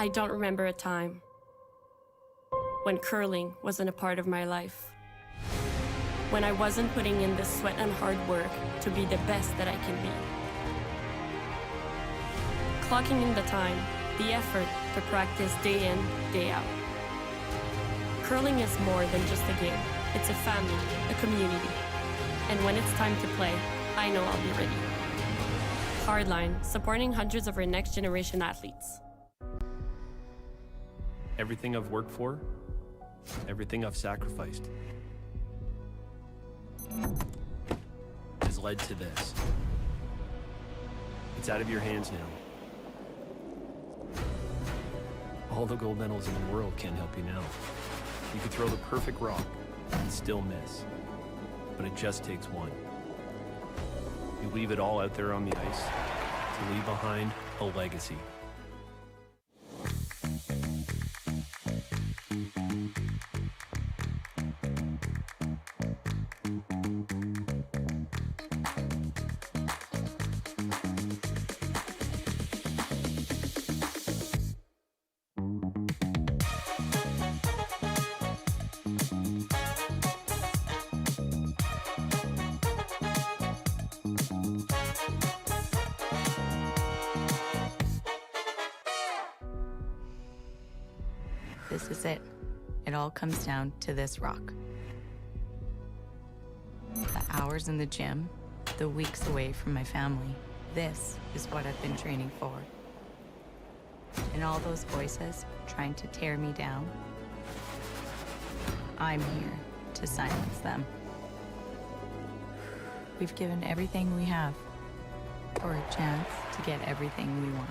I don't remember a time when curling wasn't a part of my life. When I wasn't putting in the sweat and hard work to be the best that I can be. Clocking in the time, the effort to practice day in, day out. Curling is more than just a game. It's a family, a community. And when it's time to play, I know I'll be ready. Hardline, supporting hundreds of our next generation athletes. Everything I've worked for, everything I've sacrificed, has led to this. It's out of your hands now. All the gold medals in the world can't help you now. You could throw the perfect rock and still miss, but it just takes one. You leave it all out there on the ice to leave behind a legacy. This is it. It all comes down to this rock. The hours in the gym, the weeks away from my family. This is what I've been training for. And all those voices trying to tear me down, I'm here to silence them. We've given everything we have for a chance to get everything we want.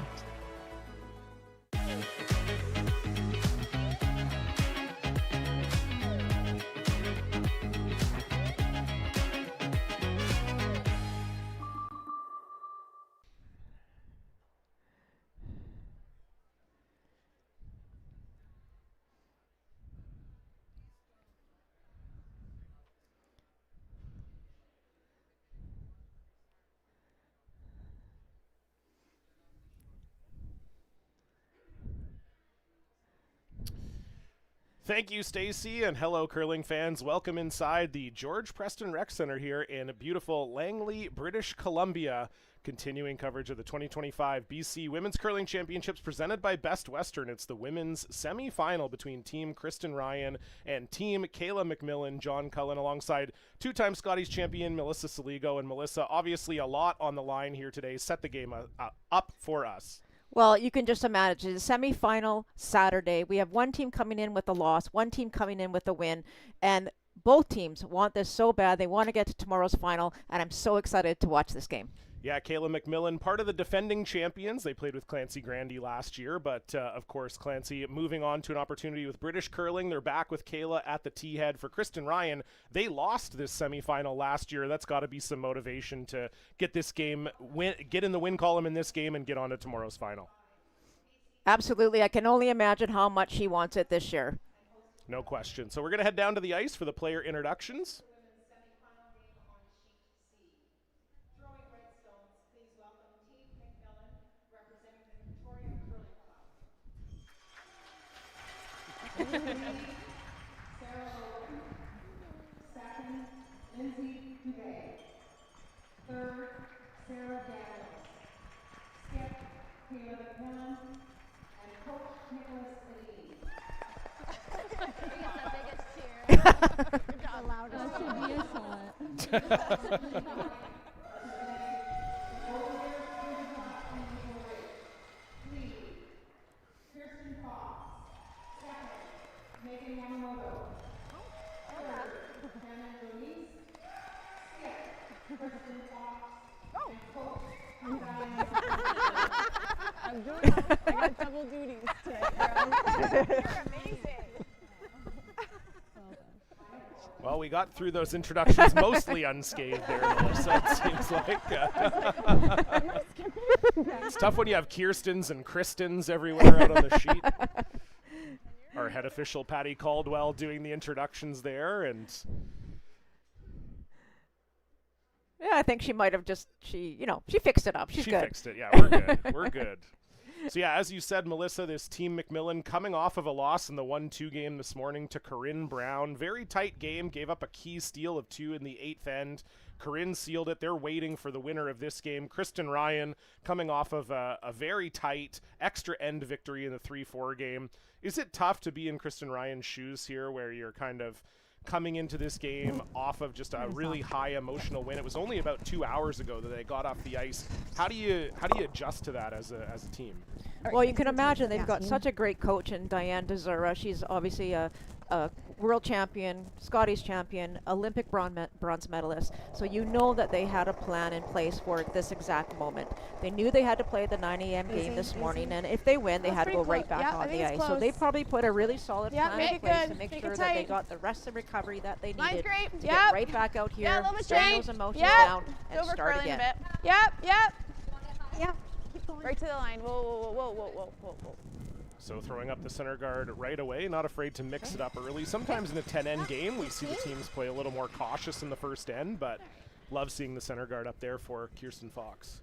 Thank you, Stacy, and hello, curling fans. Welcome inside the George Preston Rec Center here in beautiful Langley, British Columbia. Continuing coverage of the 2025 BC Women's Curling Championships presented by Best Western. It's the women's semifinal between Team Kristen Ryan and Team Kayla MacMillan. John Cullen alongside two-time Scotties champion Melissa Saligo. And Melissa, obviously a lot on the line here today. Set the game up for us. Well, you can just imagine a semifinal Saturday. We have one team coming in with a loss, one team coming in with a win, and both teams want this so bad. They want to get to tomorrow's final, and I'm so excited to watch this game. Yeah, Kayla MacMillan, part of the defending champions. They played with Clancy Grandy last year, but of course, Clancy moving on to an opportunity with British Curling. They're back with Kayla at the T-head. For Kristen Ryan, they lost this semifinal last year. That's got to be some motivation to get this game, get in the win column in this game and get on to tomorrow's final. Absolutely. I can only imagine how much he wants it this year. No question. So we're going to head down to the ice for the player introductions. Third, Sarah Daniels. Skip, Kayla MacMillan, and Coach Nicholas Lee. The loudest should be a shot. Kirsten Fox. Second, Megan Yamamoto. Third, Shannon Louise. Skip, Kristen Fox. And Coach I'm doing I got double duties today, girls. You're amazing. Well, we got through those introductions mostly unscathed there, Melissa, it seems like. It's tough when you have Kirstens and Kristens everywhere out on the sheet. Our head official, Patty Caldwell, doing the introductions there. And Yeah, I think she might have just, she fixed it up. She's good. She fixed it. Yeah, we're good. We're good. So yeah, as you said, Melissa, this team MacMillan coming off of a loss in the 1-2 game this morning to Corinne Brown. Very tight game, gave up a key steal of 2 in the 8th end. Corinne sealed it. They're waiting for the winner of this game. Kristen Ryan coming off of a very tight extra end victory in the 3-4 game. Is it tough to be in Kristen Ryan's shoes here where you're kind of coming into this game off of just a really high emotional win? It was only about 2 hours ago that they got off the ice. How do you adjust to that as a team? Well, you can imagine they've got such a great coach in Diane DeZura. She's obviously a world champion, Scotties champion, Olympic bronze medalist. So you know that they had a plan in place for this exact moment. They knew they had to play the 9 a.m. game this morning, and if they win, they had to go right back on the ice. So they probably put a really solid plan in place to make sure that they got the rest of the recovery that they needed to get right back out here, bring those emotions down, and start again. Yeah. Right to the line. Whoa. So throwing up the center guard right away, not afraid to mix it up early. Sometimes in a 10-end game, we see the teams play a little more cautious in the first end, but love seeing the center guard up there for Kirsten Fox.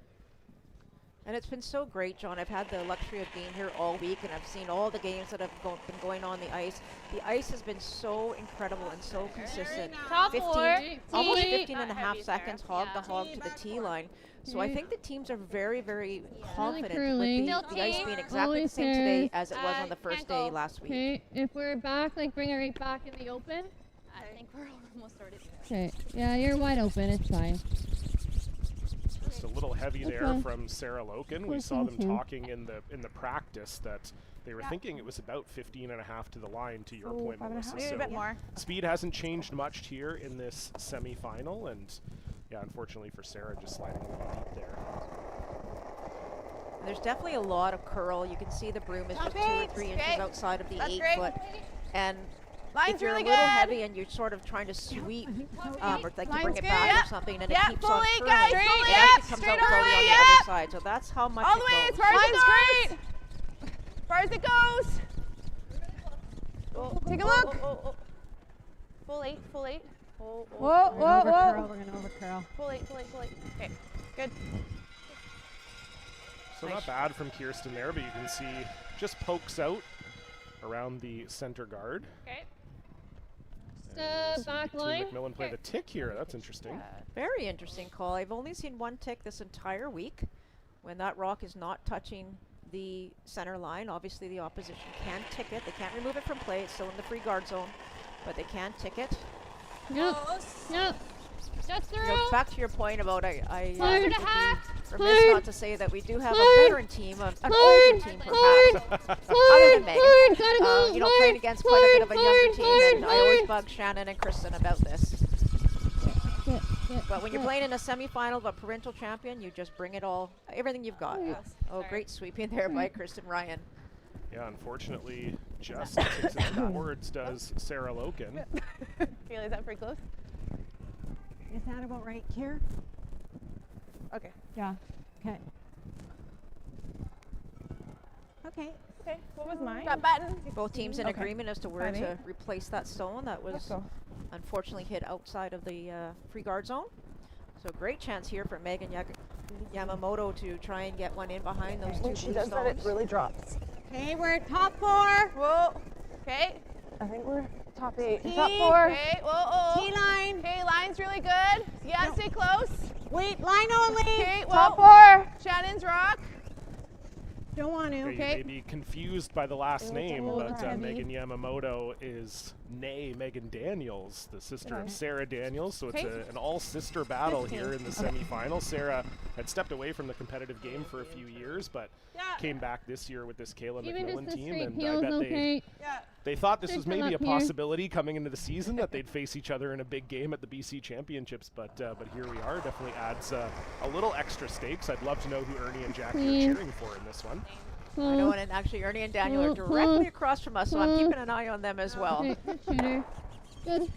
And it's been so great, John. I've had the luxury of being here all week, and I've seen all the games that have been going on the ice. The ice has been so incredible and so consistent. Almost 15 and a half seconds hog to the tee line. So I think the teams are very, very confident with the ice being exactly the same today as it was on the first day last week. Okay, if we're back, like bring it right back in the open. I think we're almost started. Okay, yeah, you're wide open. It's fine. Just a little heavy there from Sarah Loken. We saw them talking in the practice that they were thinking it was about 15 and a half to the line, to your point, Melissa. Maybe a bit more. Speed hasn't changed much here in this semifinal, and yeah, unfortunately for Sarah, just sliding a little deep there. There's definitely a lot of curl. You can see the broom is just 2 or 3 inches outside of the 8-foot. And if you're a little heavy and you're sort of trying to sweep, or like to bring it back or something, and it keeps on curling, it actually comes out slowly on the other side. So that's how much all the it way goes. as far as it goes. As far as it goes. Take a look. Full 8. Whoa. We're gonna overcurl. Full 8. Okay, good. So not bad from Kirsten there, but you can see just pokes out around the center guard. Okay. Back Team line. MacMillan played a tick here. That's interesting. Very interesting call. I've only seen one tick this entire week. When that rock is not touching the center line, obviously the opposition can tick it. They can't remove it from play. It's still in the free guard zone, but they can tick it. Yep. Just through. You know, back to your point about I Hard. would be remiss not to say that we do have a veteran team, an older team perhaps, other than Megan. Gotta go. You know, playing against quite a bit of a younger team, and I always bug Shannon and Kristen about this. But when you're playing in a semifinal of a provincial champion, you just bring it all, everything you've got. Oh, great sweeping there by Kristen Ryan. Yeah, unfortunately, just takes it backwards does Sarah Loken. Kayla, is that pretty close? Is that about right here? Okay. Yeah. Okay. Okay. Okay. What was mine? That button. Both teams in Okay. agreement as to where Fine, to replace that stone that was unfortunately hit outside of the free guard zone. So great chance here for Megan Yamamoto to try and get one in behind those two blue stones. really drops. Okay, we're top 4. Whoa. Okay. I think we're top 8. T. Top 4. Okay. Whoa. T line. Okay, line's really good. Yeah, stay close. Wait, line only. Okay, whoa. Top 4. Shannon's rock. Don't want to. You may be confused by the last name, little but heavy. Megan Yamamoto is Megan Daniels, the sister of Sarah Daniels. So it's an all-sister battle here in the semifinal. Sarah had stepped away from the competitive game for a few years, but came back this year with this Kayla Even MacMillan just the team, straight and I heels, bet okay. they thought this was Straight maybe a up here. possibility coming into the season that they'd face each other in a big game at the BC Championships, but here we are. Definitely adds a little extra stakes. I'd love to know who Ernie and Jackie are cheering for in this one. I know, and actually Ernie and Daniel are directly across from us, so I'm keeping an eye on them as well. Okay, good shooter. Good.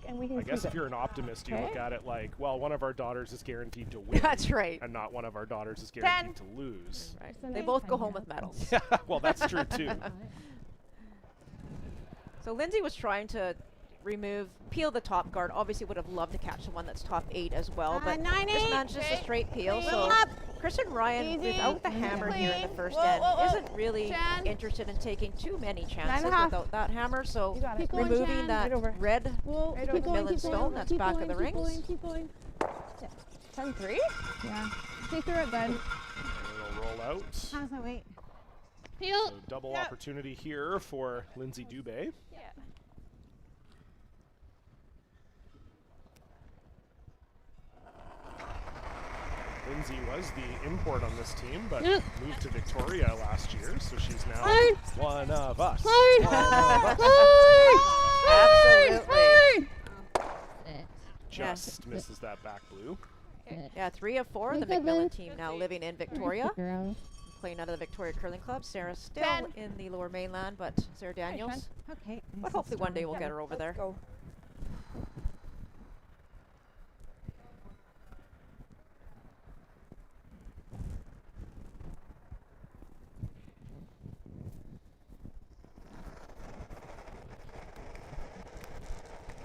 And we can I guess see if you're an optimist, you look at it like, well, one of our daughters is guaranteed to win. That's right. And not one of our daughters is guaranteed to lose. Right. They both go home with medals. Well, that's true too. So Lindsay was trying to peel the top guard. Obviously would have loved to catch the one that's top 8 as well, but 9-8. just manages a straight peel. Clean So up. Kristen Ryan, Easy. without the hammer here in the Clean. first Whoa, end, whoa, whoa. isn't really Jan. interested in taking too many chances 9.5. without that hammer. So You got it. Keep going, removing Jan. that Right over. red Whoa, Right keep over. going, MacMillan keep stone, going, that's keep back going, of the keep rings. going, keep going. 10-3. Yeah. Take the rip, bud. And it'll roll out. How's that weight? Heel. So double Yep. opportunity here for Lindsay Dubé. Yeah. Lindsay was the import on this team, but Yep. moved to Victoria last year, so she's now Hard. one of us. Hard. One of us. Hard. Absolutely. Sit. Just misses that back blue. Yeah, 3 of 4. The Look at MacMillan this. team now living in Victoria, Stick around. playing out of the Victoria Curling Club. Sarah still 10. in the Lower Mainland, but Sarah Daniels. Okay. But hopefully one day we'll get her over there. Go.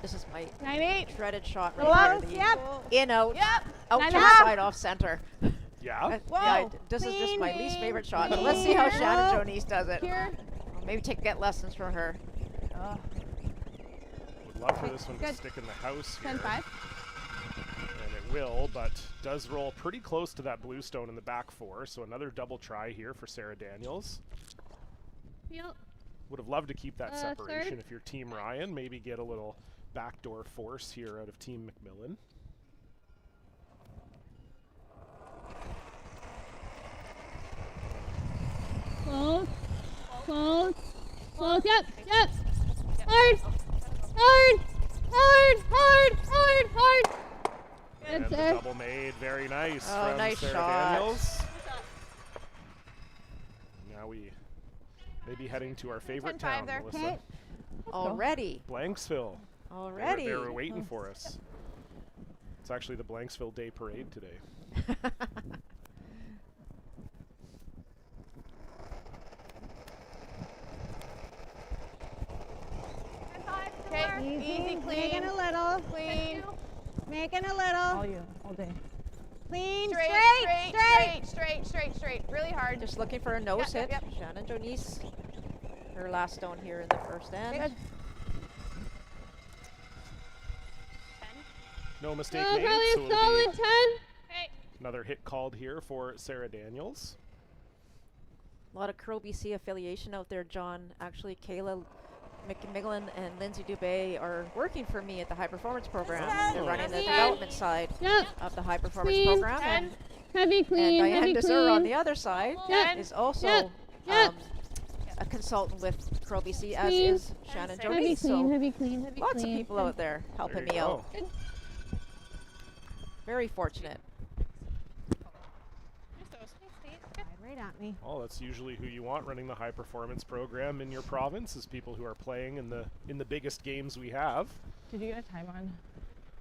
This is my 9-8. shredded shot Go right out. here. Yep. In, out, Yep. out to 9.5. the side, off center. Yeah? Whoa. This is just my least Clean. favorite shot. So let's see how Clean. Shannon Jonice does it. Here. Maybe get lessons from her. Would love for this one to Good. stick in the house here. 10-5. And it will, but does roll pretty close to that blue stone in the back 4, so another double try here for Sarah Daniels. Heel. Would have loved to keep that separation third. if you're Team Ryan. Maybe get a little backdoor force here out of Team MacMillan. Close. Close. Close. Yep. Yep. Hard. Hard. Hard. Hard. Hard. Hard. And That's the it. double made, very nice Oh, from nice Sarah shot. Daniels. Now we may be heading to our favorite 10-5 town, there. Melissa. Okay. Already. Blanksville. Already. They were waiting for us. It's actually the Blanksville Day Parade today. Okay. Easy. Making Clean. a little. Clean. Making a little. All you. All day. Clean. Straight. Straight. Straight. Straight. Straight. Straight. Really hard. Just looking for a nose Yep, hit. yep, Shannon Jonice. Her last stone here in the first end. Good. No mistake Oh, made, probably so a it'll solid be 10. another hit called here for Sarah Daniels. A lot of Curl BC affiliation out there, John. Actually, Kayla MacMillan and Lindsay Dubé are working for me at the high performance program. They're running the Yes. development side Yep. of the high performance Clean. program. And, Heavy clean. Diane Heavy Deser on clean. the other side Yep. is also Yep. Yep. a consultant with Curl BC, as Clean. is Shannon Heavy Jonice. clean. So Heavy clean. Heavy lots of clean. people out there helping There me you out. go. Very fortunate. Right at me. Well, that's usually who you want running the high performance program in your province, is people who are playing in the biggest games we have. Did you get a time on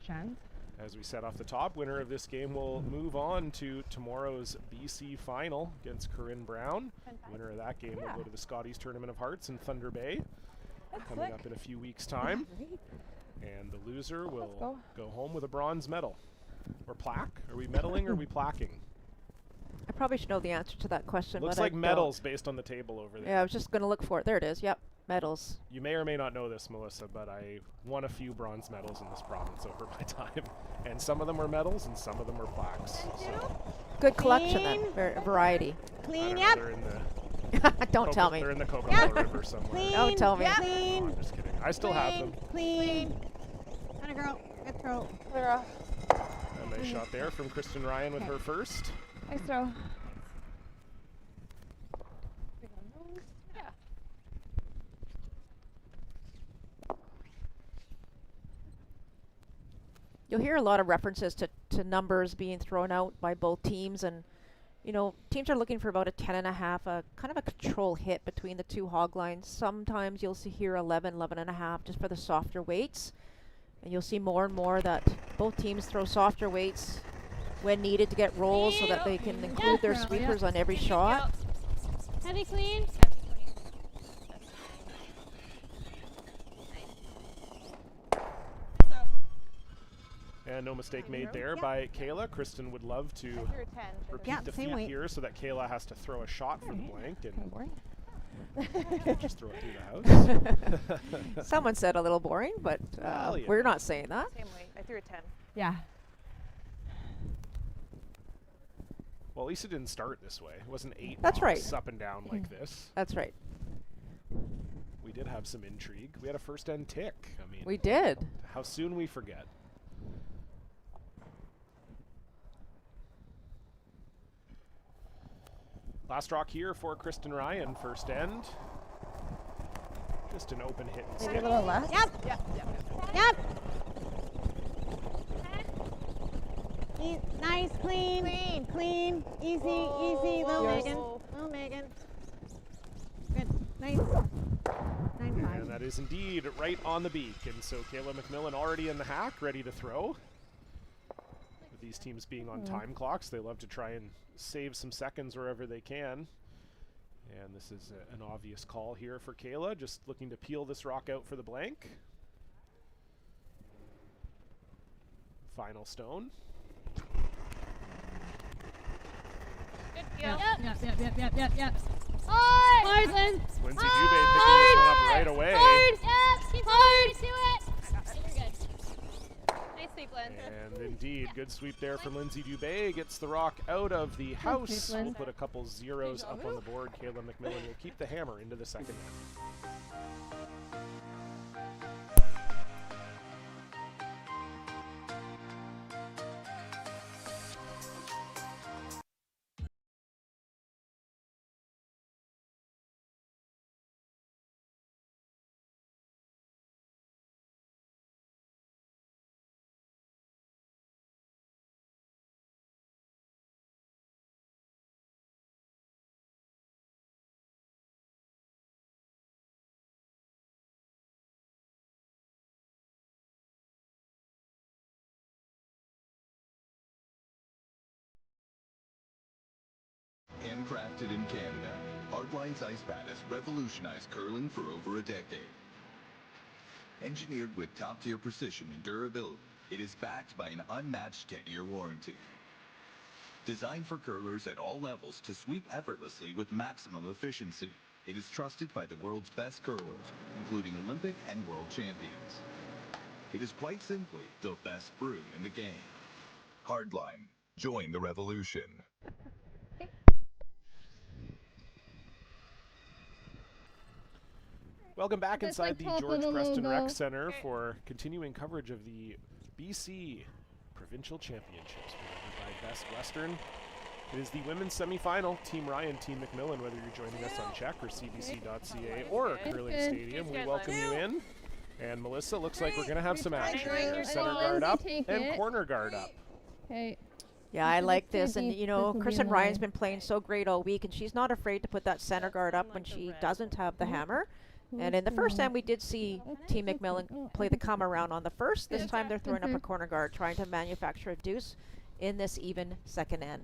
Shan's? As we said off the top, winner of this game will move on to tomorrow's BC final against Corinne Brown. Winner of that game will go to the Scotties Tournament of Hearts in Thunder Bay, coming up in a few weeks' time. And the loser will go home with a bronze medal. Or plaque? Are we medaling or are we plaquing? I probably should know the answer to that question. Looks but like I don't. medals based on the table over there. Yeah, I was just going to look for it. There it is. Yep, medals. You may or may not know this, Melissa, but I won a few bronze medals in this province over my time. And some of them were medals and some of them were plaques. So Good collection then. Clean. Variety. I Clean. don't know, Yep. they're in the Don't tell me. They're in the Coquitlam River somewhere. Clean. Don't tell me. No, Clean. I'm just kidding. I still have them. Clean. Atta girl. Good throw. Clear off. A nice shot there from Kristen Ryan with her first. Nice throw. You'll hear a lot of references to numbers being thrown out by both teams, and you know, teams are looking for about a 10.5, a kind of a control hit between the two hog lines. Sometimes you'll see here 11, 11.5 just for the softer weights, and you'll see more and more that both teams throw softer weights when needed to get rolls so that they can include their girl, yeah. sweepers on every shot. Heavy clean. And no mistake made there by Kayla. Kristen would love to repeat Yeah, the same feat weight. here so that Kayla has to throw a shot for the blank and boring. just throw it through the house. Someone said a little boring, but Well, yeah. we're not saying that. Same weight. I threw a 10. Yeah. Well, at least it didn't start this way. It wasn't 8 That's right. pops up and down like this. That's right. We did have some intrigue. We had a first end tick. I mean, We did. how soon we forget. Last rock here for Kristen Ryan, first end. Just an open hit and Maybe a skip. little less. Yep. Yep. Nice, clean. Clean. Easy, easy. Little Whoa. Megan. Little Megan. Good. Nice. 9-5. And that is indeed right on the beak. And so Kayla MacMillan already in the hack, ready to throw. With these teams being on time clocks, they love to try and save some seconds wherever they can. And this is an obvious call here for Kayla, just looking to peel this rock out for the blank. Final stone. Yep. Hard, Lynn. Lindsay Dubé picking this one up right away. Hard. Yep. Keep hard. Do it. You're good. Nice sweep, Lynn. And indeed, good sweep there from Lindsay Dubé. Gets the rock out of the house. sweep, Lynn. We'll put a couple zeros up on the board. Kayla MacMillan will keep the hammer into the second end. Handcrafted in Canada, Hardline's ice pad has revolutionized curling for over a decade. Engineered with top-tier precision and durability, it is backed by an unmatched 10-year warranty. Designed for curlers at all levels to sweep effortlessly with maximum efficiency, it is trusted by the world's best curlers, including Olympic and world champions. It is quite simply the best brew in the game. Hardline. Join the revolution. Welcome back That's inside like the top George of the Preston logo. Rec Center for continuing coverage of the BC Provincial Championships presented by Best Western. It is the women's semifinal. Team Ryan, Team MacMillan, whether you're joining us on Czech or CBC.ca or Curling Stadium, we welcome you in. And Melissa, looks like we're going to have some action here. Center guard up and corner guard up. Okay. Yeah, I like too this. And, deep, you know, this will be Kristen in Ryan's line. been playing so great all week, and she's not afraid to put that center guard up when she doesn't have the hammer. And in the first time, we did see Team MacMillan play the come around on the first. This time, they're throwing up a corner guard, trying to manufacture a deuce in this even second end.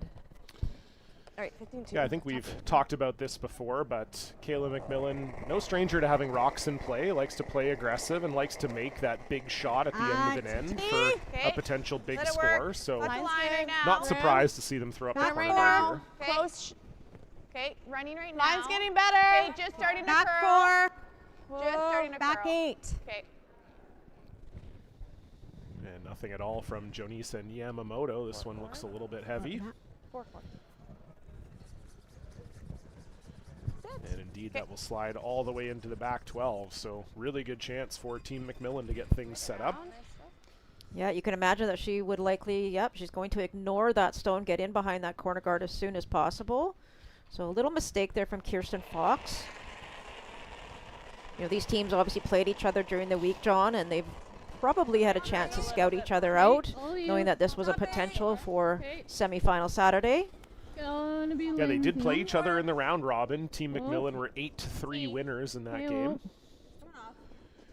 All right, 15-2. Yeah, I think we've talked about this before, but Kayla MacMillan, no stranger to having rocks in play, likes to play aggressive and likes to make that big shot at the end of an end for a potential big Let it score. work. So Cut the line right now. not surprised to see them throw up the Not corner right guard now. here. Close. Okay, running right now. Mine's getting better. Okay, just starting to Back curl. 4. Just starting to Back curl. 8. Okay. And nothing at all from Jonisa and Yamamoto. This one looks a little bit heavy. 4-4. And indeed, that will slide all the way into the back 12. So really good chance for Team MacMillan to get things set up. Yeah, you can imagine that she would likely, yep, she's going to ignore that stone, get in behind that corner guard as soon as possible. So a little mistake there from Kirsten Fox. You know, these teams obviously played each other during the week, John, and they've probably had a chance to scout each other out, knowing that this was a potential for semifinal Saturday. Yeah, they did play each other in the round robin. Team MacMillan were 8-3 winners in that game.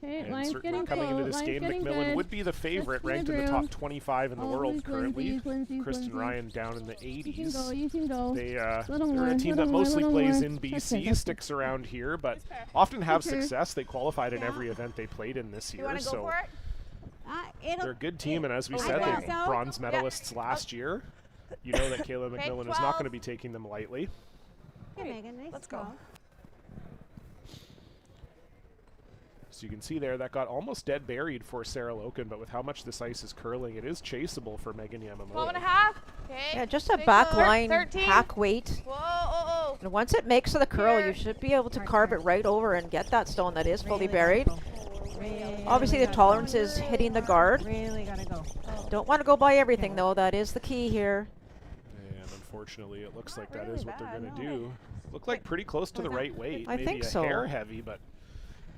Okay, And line's certainly getting coming into close. this Line's game, getting MacMillan good. would be the favorite, Let's ranked in the get top through. 25 in the world Always currently. Lindsay, Kristen Ryan down in the You can 80s. go, you can go. They're Little a more, team that little more, mostly little plays more. in That's BC, it. sticks around here, but often have Okay. success. They qualified in every event they played in this You year. want to go So for it? They're a good team, and as we I said, think they're so. bronze medalists last year. You know that Kayla Okay, MacMillan is not 12. going to be taking them lightly. Okay, Megan, nice Let's go. ball. So you can see there, that got almost dead buried for Sarah Loken, but with how much this ice is curling, it is chaseable for Megan 12 and a Yamamoto. half. Okay. Yeah, just a Big back four. line 13. hack weight. Whoa, oh, oh. And once it makes the curl, Here. you should be able to carve it right over and get that stone that is fully Really buried. gotta go. Really Obviously, the gotta tolerance go. is hitting the guard. Really gotta go. Don't want to go by everything, though. That is the key here. And unfortunately, it looks like that really is what they're bad, going to no. do. Looked like pretty close to the right weight. I Maybe think a so. hair heavy, but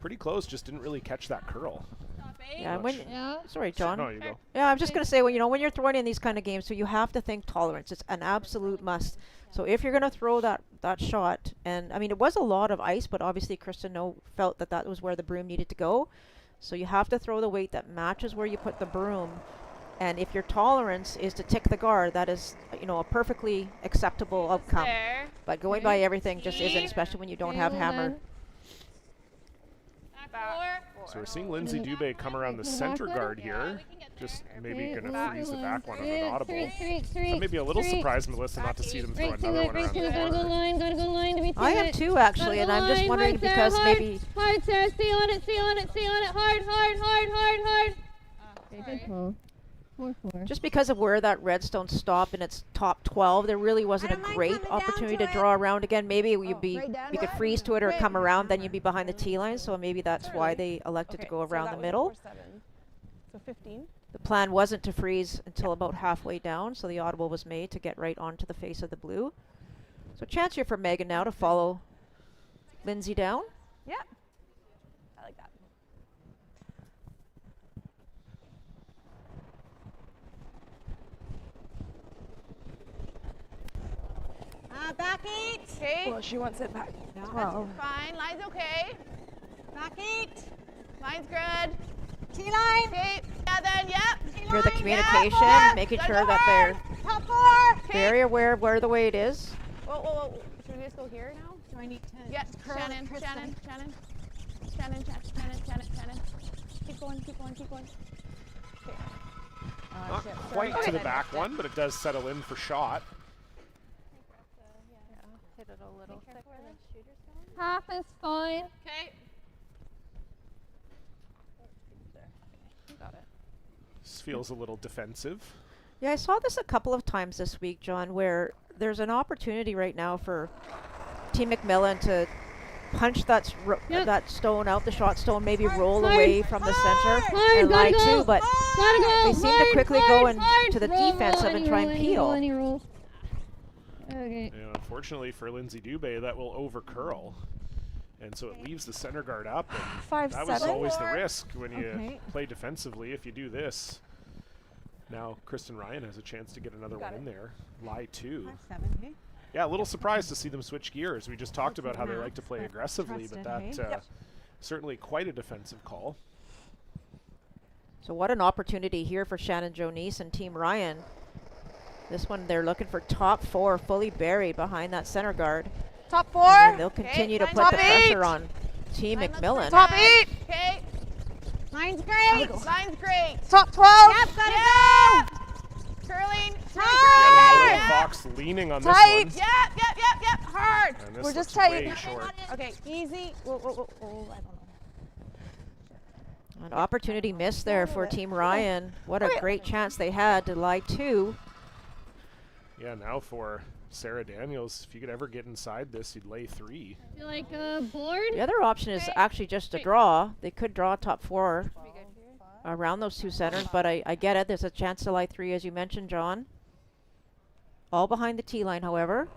pretty close. Just didn't really catch that curl. Yeah, when, Yeah. sorry, John. No, you go. Yeah, I'm just going to say, when you're throwing in these kind of games, so you have to think tolerance. It's an absolute must. So if you're going to throw that shot, and I mean, it was a lot of ice, but obviously Kristen felt that was where the broom needed to go. So you have to throw the weight that matches where you put the broom. And if your tolerance is to tick the guard, that is, a perfectly acceptable outcome. There. But going by everything just isn't, especially when you don't have hammer. Back. So we're seeing Lindsay Dubé come around the center guard here. Just maybe going to freeze the back one on an audible. I'm maybe a little surprised, Melissa, not to see them throw Right to another it, one right around to the it, gotta go corner. line, gotta go line to be I am too, actually, and I'm just wondering because maybe Hard, Sarah, stay on it, hard, hard. Okay, good pull. 4-4. just because of where that redstone stopped in its top 12, there really wasn't a don't mind great coming down opportunity to to it. draw around again. Maybe you'd right down you to could it? freeze to it or Great. come around, then you'd be behind the T line. So maybe that's why they elected to go around the middle. So 15. The plan wasn't to freeze until about halfway down, so the audible was made to get right onto the face of the blue. So chance here for Megan now to follow Lindsay down. Yep. I like that. Back 8. Okay. Well, she wants it back. No. Fine. Line's okay. Back 8. Line's good. T-line. Okay. Yeah, then, yep. Hear the communication, forward. making Gotta sure go that hard. they're Top 4. very aware of where the weight is. Whoa. Should we just go here now? Do I need to? Yeah, curl Shannon. Kristen? Keep going. Okay. Not quite to the back one, but it does settle in for shot. Hit it a little thicker than shooter's going. Half is fine. Okay. Got it. This feels a little defensive. Yeah, I saw this a couple of times this week, John, where there's an opportunity right now for Team MacMillan to punch that that stone out, the shot stone, maybe roll hard, away from the center hard, and gotta lie go, too, but Gotta go. they seem to hard, quickly hard, go hard. into the Roll, defensive and any try roll, and any peel. roll, any roll. Okay. And unfortunately for Lindsay Dubé, that will over curl. And so it leaves the center guard up. And that was always the risk when you play defensively if you do this. Now Kristen Ryan has a chance to get another one in there. Lie 2. 7. Hey. Yeah, a little surprised to see them switch gears. We just talked about how they like to play aggressively, but that certainly quite a defensive call. So what an opportunity here for Shannon Jonice and Team Ryan. This one they're looking for top 4 fully buried behind that center guard. Top 4. And they'll continue to put the pressure on Team MacMillan. Top 8. Okay. Line's great. Line's great. Top 12. Yep, gotta go. Curling. Yeah, the Fox leaning on this one. Yep. Hard. And this We're just looks tight. way short. Okay, easy. Whoa, I don't know. An opportunity missed there for Team Ryan. What a great chance they had to lie 2. Yeah, now for Sarah Daniels, if you could ever get inside this, you'd lay 3. You like a board? The other option is actually just a draw. They could draw top 4 around those 2 centers, but I get it. There's a chance to lie 3, as you mentioned, John. All behind the T line, however.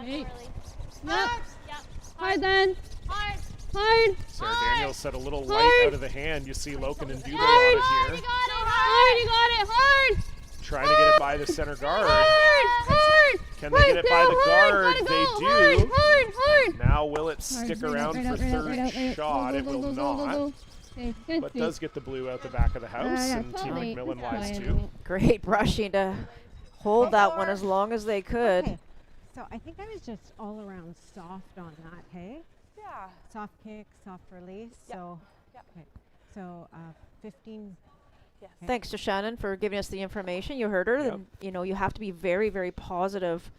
Yep. Hard then. Hard. Sarah Daniels said a little light Hard. out of the hand. You see Loken and Dubé Hard. on it here. Hard. You got it. Hard. Trying to get it by the center guard. Hard. Can they get it by the guard? Gotta They go. do. Hard. Now will it stick Hard. around Right for out, third shot? It will not. Okay, good. But does get the blue out the back of the house, and Team probably. MacMillan That's lies fine. 2. Great brushing to hold that one as long as they could. Okay. So I think I was just all around soft on that, hey? Yeah. Soft kick, soft release. Yeah. So, Yeah. okay. So 15. Yes. Thanks to Shannon for giving us the information. You heard her. Yep. And, you know, you have to be very, very positive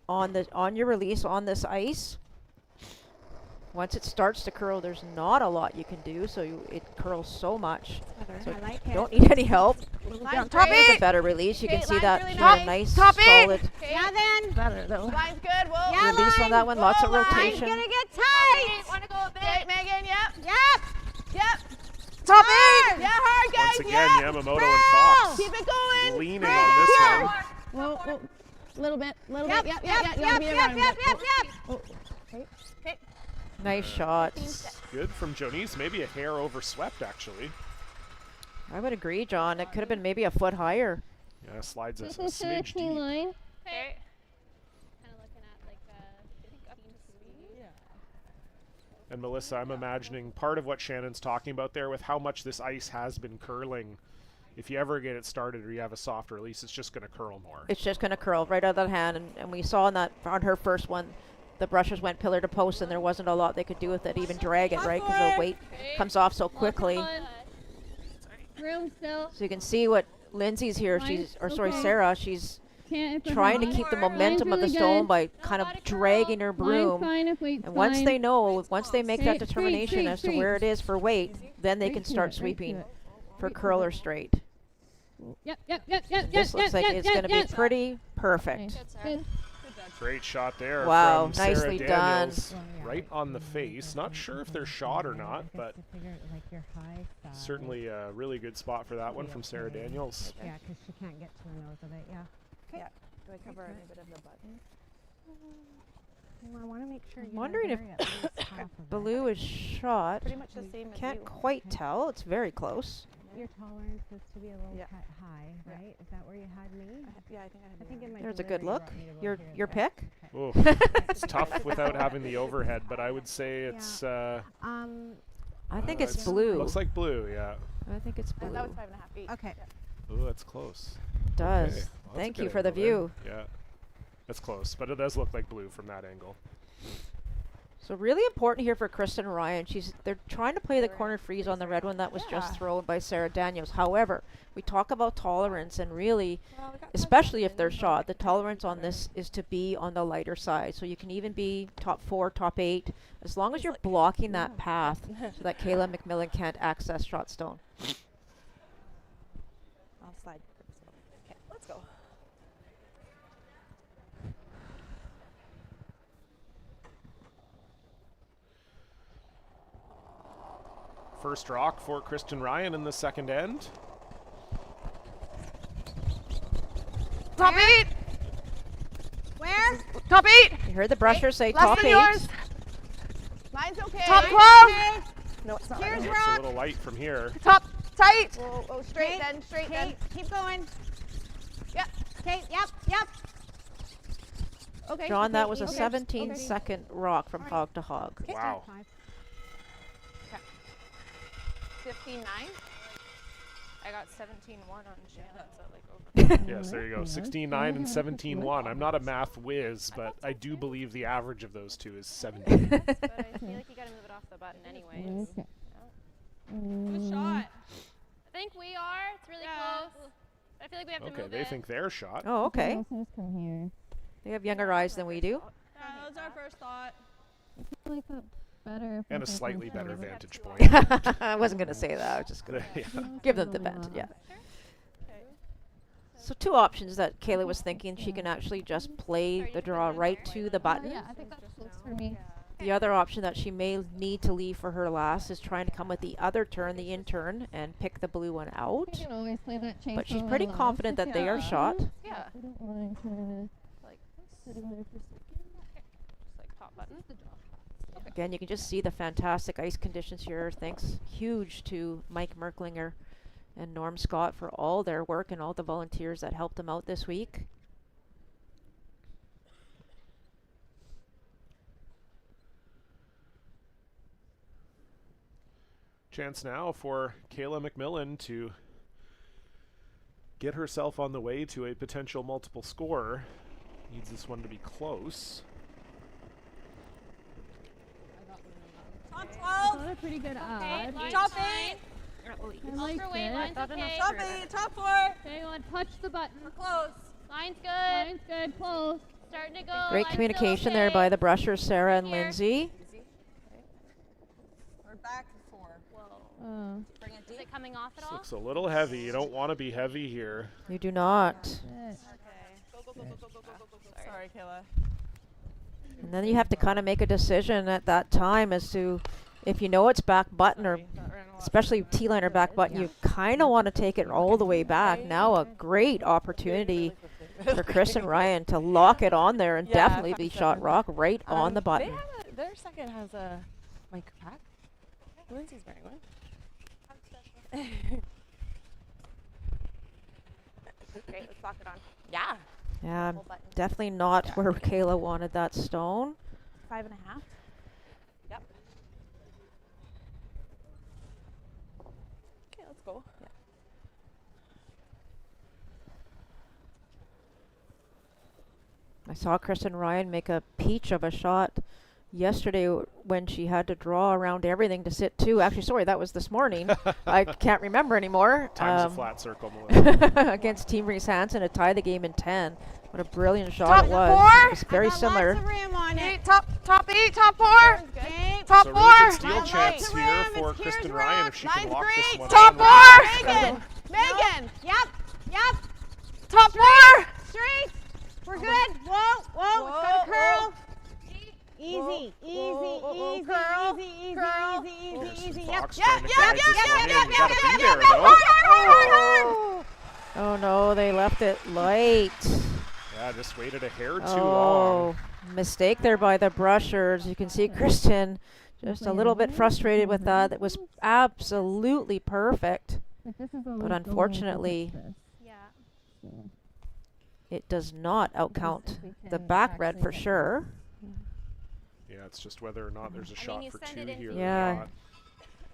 on your release on this ice. Once it starts to curl, there's not a lot you can do, so it curls so much. So I like you it. don't need any help. Line's Top great. is a better release. You Okay, can see line's that really she had a nice. nice, Top eight. solid Okay. Yeah, then. Better though. Line's good. Whoa. Yeah, release on that one. Lots of Whoa, line. rotation. Gonna get tight. Want to go a bit? Okay, Megan. Yep. Yep. Yep. Top Hard. eight. Yeah, hard, guys. Once again, Yep. Yamamoto and Fox Keep it going. leaning on this one. Whoa, whoa. Little bit. Little Yep. bit. Yep. Yep. Yep. You Yep. gotta be Yep. around Yep. it. Yep. Yep. Oh. Okay. Nice shots. Good from Jonice. Maybe a hair overswept, actually. I would agree, John. It could have been maybe a foot higher. Yeah, slides a This is smidge 13 deep. line. Okay. Kind of looking at like 15 speed. And Melissa, I'm imagining part of what Shannon's talking about there with how much this ice has been curling. If you ever get it started or you have a soft release, it's just going to curl more. It's just going to curl right out of that hand. And we saw on her first one, the brushes went pillar to post, and there wasn't a lot they could do with it, even drag it, right? Because the weight comes off so quickly. Room still. So you can see what Lindsay's here. Sarah. She's trying to keep the momentum of the stone by kind of dragging her broom. And once they know, once they make that determination as to where it is for weight, then they can start sweeping for curl or straight. Yep. This looks like it's going to be pretty perfect. Good. Great shot there. Wow, from Sarah nicely done. Daniels, right on the face. Not sure if they're shot or not, but certainly a really good spot for that one from Sarah Daniels. Yeah, because she can't get to the nose of it. Yeah. Okay. Yeah. Do I cover any bit of the button? Well, I want to make sure. I'm wondering if Blue is shot. Pretty much the same as Can't you. quite tell. It's very close. Your tolerance is to be a little Yeah. cut high, Yeah. right? Is that where you had me? Yeah, I think I had. I think it might There's be a good where you look. brought me to Your about here. your pick. Oh, it's tough without having the overhead, but I would say it's. I think it's it's blue. Looks like blue, yeah. I think it's blue. That was 5.5 feet. Okay. Oh, that's close. Does. Okay. Well, that's a Thank good you for the angle there. view. Yeah, that's close, but it does look like blue from that angle. So really important here for Kristen and Ryan. They're trying to play the corner freeze on the red one that was just Yeah. thrown by Sarah Daniels. However, we talk about tolerance, and really, especially if they're shot, the tolerance on this is to be on the lighter side. So you can even be top 4, top 8, as long as you're blocking that path so that Kayla MacMillan can't access shot stone. I'll slide. Okay, let's go. First rock for Kristen Ryan in the second end. Top 8. Where? Top 8. You heard the brusher say Less top than 8. yours. Mine's okay. Top 12. No, it's not. Cheers, right. It's a Rock. little light from here. Top tight. Oh, straight then. Straight then. Kate, keep going. Yep. Kate, yep. Okay. John, that was a Okay. 17-second rock from hog to hog. Wow. 15.9. I got 17-1 on Shannon, so like over. Yes, there you go. 16.9 and 17.1. I'm not a math whiz, but I do believe the average of those two is 17. But I feel like you gotta move it off the button anyways. Good shot. I think we are. It's really close. I feel like we have to Okay, move they it. think they're shot. Oh, okay. Come here. They have younger eyes than we do. Yeah, that was our first thought. I like that better. if And I a can slightly control better it. vantage point. I wasn't going to say that. I was just going to Yeah. give them the advantage, yeah. So 2 options that Kayla was thinking. She can actually just play the draw right to the button. Yeah, I think that looks for me. The other option that she may need to leave for her last is trying to come with the other turn, the in turn, and pick the blue one out. You can always play that chain. But she's pretty confident that they are shot. Yeah. I don't mind kind Like of sitting there for a second. just like top button. Again, you can just see the fantastic ice conditions here. Thanks huge to Mike Merklinger and Norm Scott for all their work and all the volunteers that helped them out this week. Chance now for Kayla MacMillan to get herself on the way to a potential multiple scorer. Needs this one to be close. Top Got 12. a pretty good Okay, ad. line's Top fine. 8. I like Overweight, it. line's okay. Top 8. Top 4. Okay, on, touch the button. We're close. Line's good. Line's good, close. Starting to go. Great Line's still communication there okay. by the brushers, Sarah and Here. Lindsay. We're back 4. Whoa. Bring it Is deep. it coming off at This all? looks a little heavy. You don't want to be heavy here. You do not. Okay. Sorry, Kayla. And then you have to kind of make a decision at that time as to if you know it's back button or especially T-line or back button, you kind of want to take it all the way back. Now a great opportunity for Chris and Ryan to lock it on there and definitely be shot rock right on the button. Their second has a mic pack. Lindsay's wearing one. Great, let's lock it on. Yeah. Yeah, Full button. definitely not where Kayla wanted that stone. 5.5. Yep. Okay, let's go. Yeah. I saw Kristen Ryan make a peach of a shot yesterday when she had to draw around everything to sit two. Actually, sorry, that was this morning. I can't remember anymore. Times a flat circle, Melissa. Against Team Reese Hansen to tie the game in 10. What a brilliant shot Top it was. 4. It was very similar. Lots of room on it. Okay, top 8, top 4. Okay. Top So 4. really good steal Lots chance of here room. for It's Kristen Kira's Ryan rock. if she can Line's lock this great. one Top on. 4. Megan. Megan. Yep. Top 4. Straight. We're good. Whoa. Whoa. It's got to curl. Easy. Easy. Curl. Easy. Curl. Easy. Fox Yep. trying to guide this one in. You gotta be there, though. Hard. Oh no, they left it light. Yeah, just waited a hair too Oh, long. mistake there by the brushers. You can see Kristen just a little bit frustrated with that. It was absolutely perfect, but unfortunately, Yeah. it does not outcount the back red for sure. Yeah, it's just whether or not there's a shot you for send 2 it in here for or Yeah.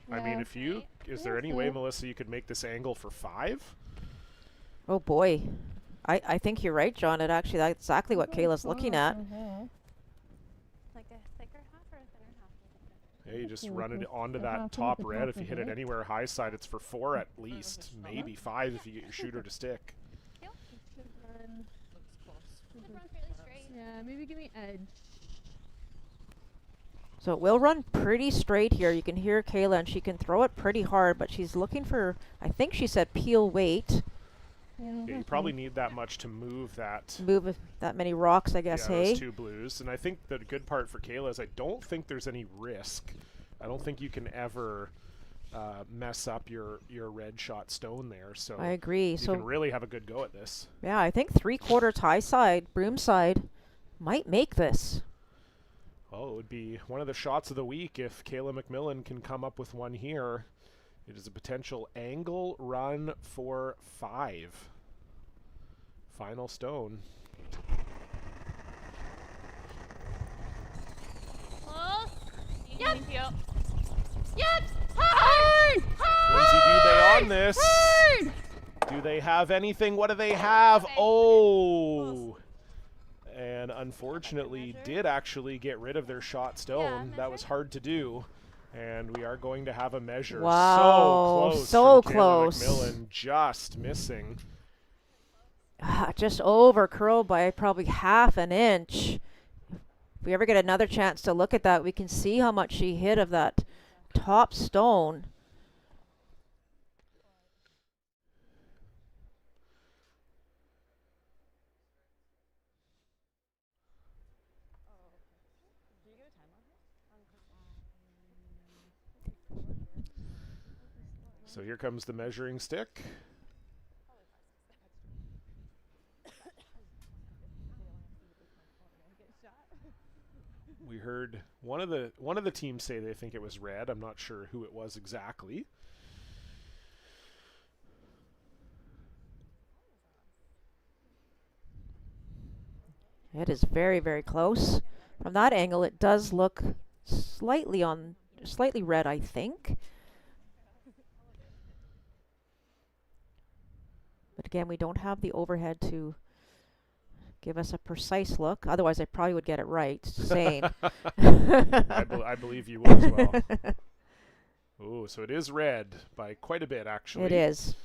not. I mean, if you, is there any way, Melissa, you could make this angle for 5? Oh boy. I think you're right, John. It actually, that's exactly what Kayla's looking at. Like a thicker half or a thinner half? Yeah, you just run it onto that top red. If you hit it anywhere high side, it's for 4 at least. Maybe 5 if you get your shooter to stick. Should run fairly straight. Yeah, maybe give me edge. So it will run pretty straight here. You can hear Kayla, and she can throw it pretty hard, but she's looking for, I think she said peel weight. Yeah, you probably need that much to move that. Move that many rocks, I guess, Yeah, hey? those 2 blues. And I think the good part for Kayla is I don't think there's any risk. I don't think you can ever mess up your red shot stone there. So I agree. you So can really have a good go at this. yeah, I think 3/4 high side, broom side, might make this. Well, it would be one of the shots of the week if Kayla MacMillan can come up with one here. It is a potential angle run for 5. Final stone. Close. Yep. Yep. Yep! Hard! Lindsay, do they on this? Hard! Do they have anything? What do they have? Oh! And unfortunately did actually get rid of their shot stone. That was hard to do. And we are going to have a measure. Wow, So so close. from Kayla close. MacMillan, just missing. Just over curled by probably half an inch. If we ever get another chance to look at that, we can see how much she hit of that top stone. So here comes the measuring stick. We heard one of the teams say they think it was red. I'm not sure who it was exactly. It is very, very close. From that angle, it does look slightly red, I think. But again, we don't have the overhead to give us a precise look. Otherwise, I probably would get it right. Same. I believe you will as well. Oh, so it is red by quite a bit, actually. It is.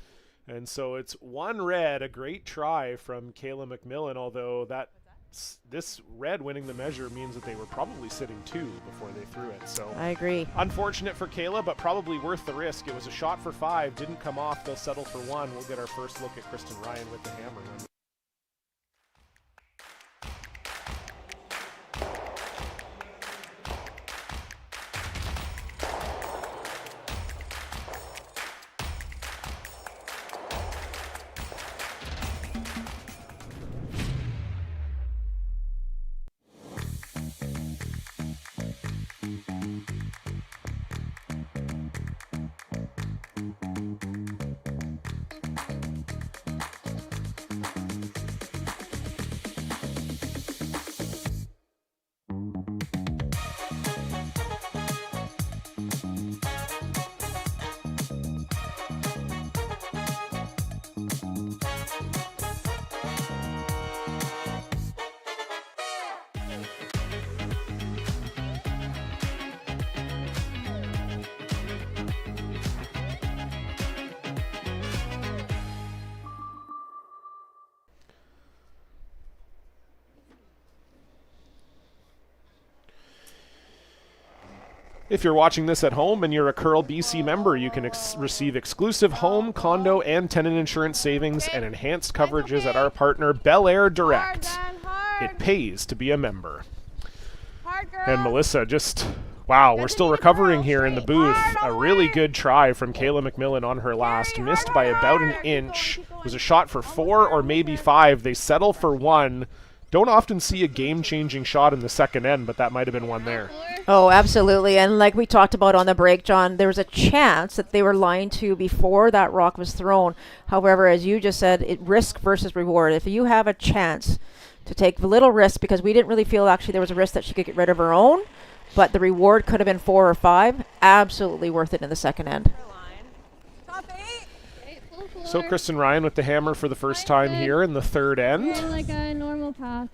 And so it's 1 red, a great try from Kayla MacMillan, although this red winning the measure means that they were probably sitting 2 before they threw it. So I agree. Unfortunate for Kayla, but probably worth the risk. It was a shot for 5, didn't come off. They'll settle for 1. We'll get our first look at Kristen Ryan with the hammer. If you're watching this at home and you're a Curl BC member, you can receive exclusive home, condo, and tenant insurance savings and enhanced coverages at our partner, Bel Air Direct. It pays to be a member. And Melissa, just, wow, we're still recovering here in the booth. A really good try from Kayla MacMillan on her last. Missed by about an inch. It was a shot for 4 or maybe 5. They settle for 1. Don't often see a game-changing shot in the second end, but that might have been one there. Oh, absolutely. And like we talked about on the break, John, there was a chance that they were lying to before that rock was thrown. However, as you just said, it risk versus reward. If you have a chance to take a little risk, because we didn't really feel actually there was a risk that she could get rid of her own, but the reward could have been 4 or 5, absolutely worth it in the second end. So Kristen Ryan with the hammer for the first time here in the third end. Like a normal pass.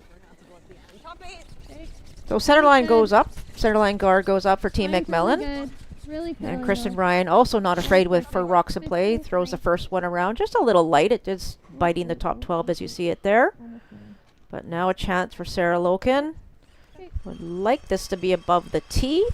So center line goes up. Center line guard goes up for Team MacMillan. Really and Kristen Ryan also not afraid for rocks in play. Throws the first one around. Just a little light. It is biting the top 12 as you see it there. But now a chance for Sarah Loken. Would like this to be above the tee.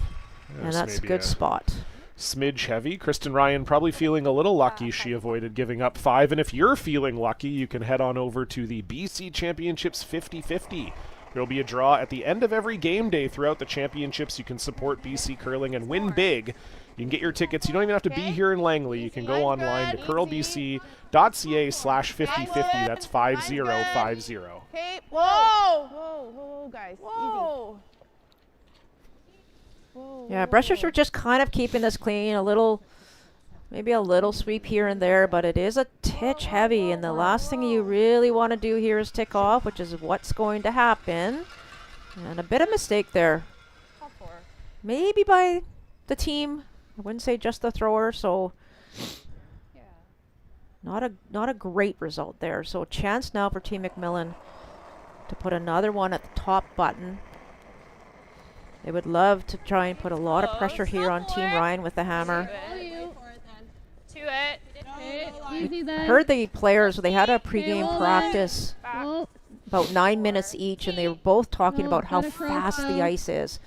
And that's a good spot. Smidge heavy. Kristen Ryan probably feeling a little lucky she avoided giving up 5. And if you're feeling lucky, you can head on over to the BC Championships 50-50. There'll be a draw at the end of every game day throughout the championships. You can support BC Curling and win big. You can get your tickets. You don't even have to be here in Langley. You can go online to curlbc.ca/5050. That's 5050. Okay, whoa, guys, whoa. Yeah, brushers are just kind of keeping this clean, maybe a little sweep here and there, but it is a titch heavy, and the last thing you really want to do here is tick off, which is what's going to happen. And a bit of mistake there. Maybe by the team. I wouldn't say just the thrower, so not a great result there. So a chance now for Team MacMillan to put another one at the top button. They would love to try and put a lot of pressure here on Team Ryan with the hammer. I heard the players, they had a pregame practice about 9 minutes each, and they were both talking about how fast the ice is.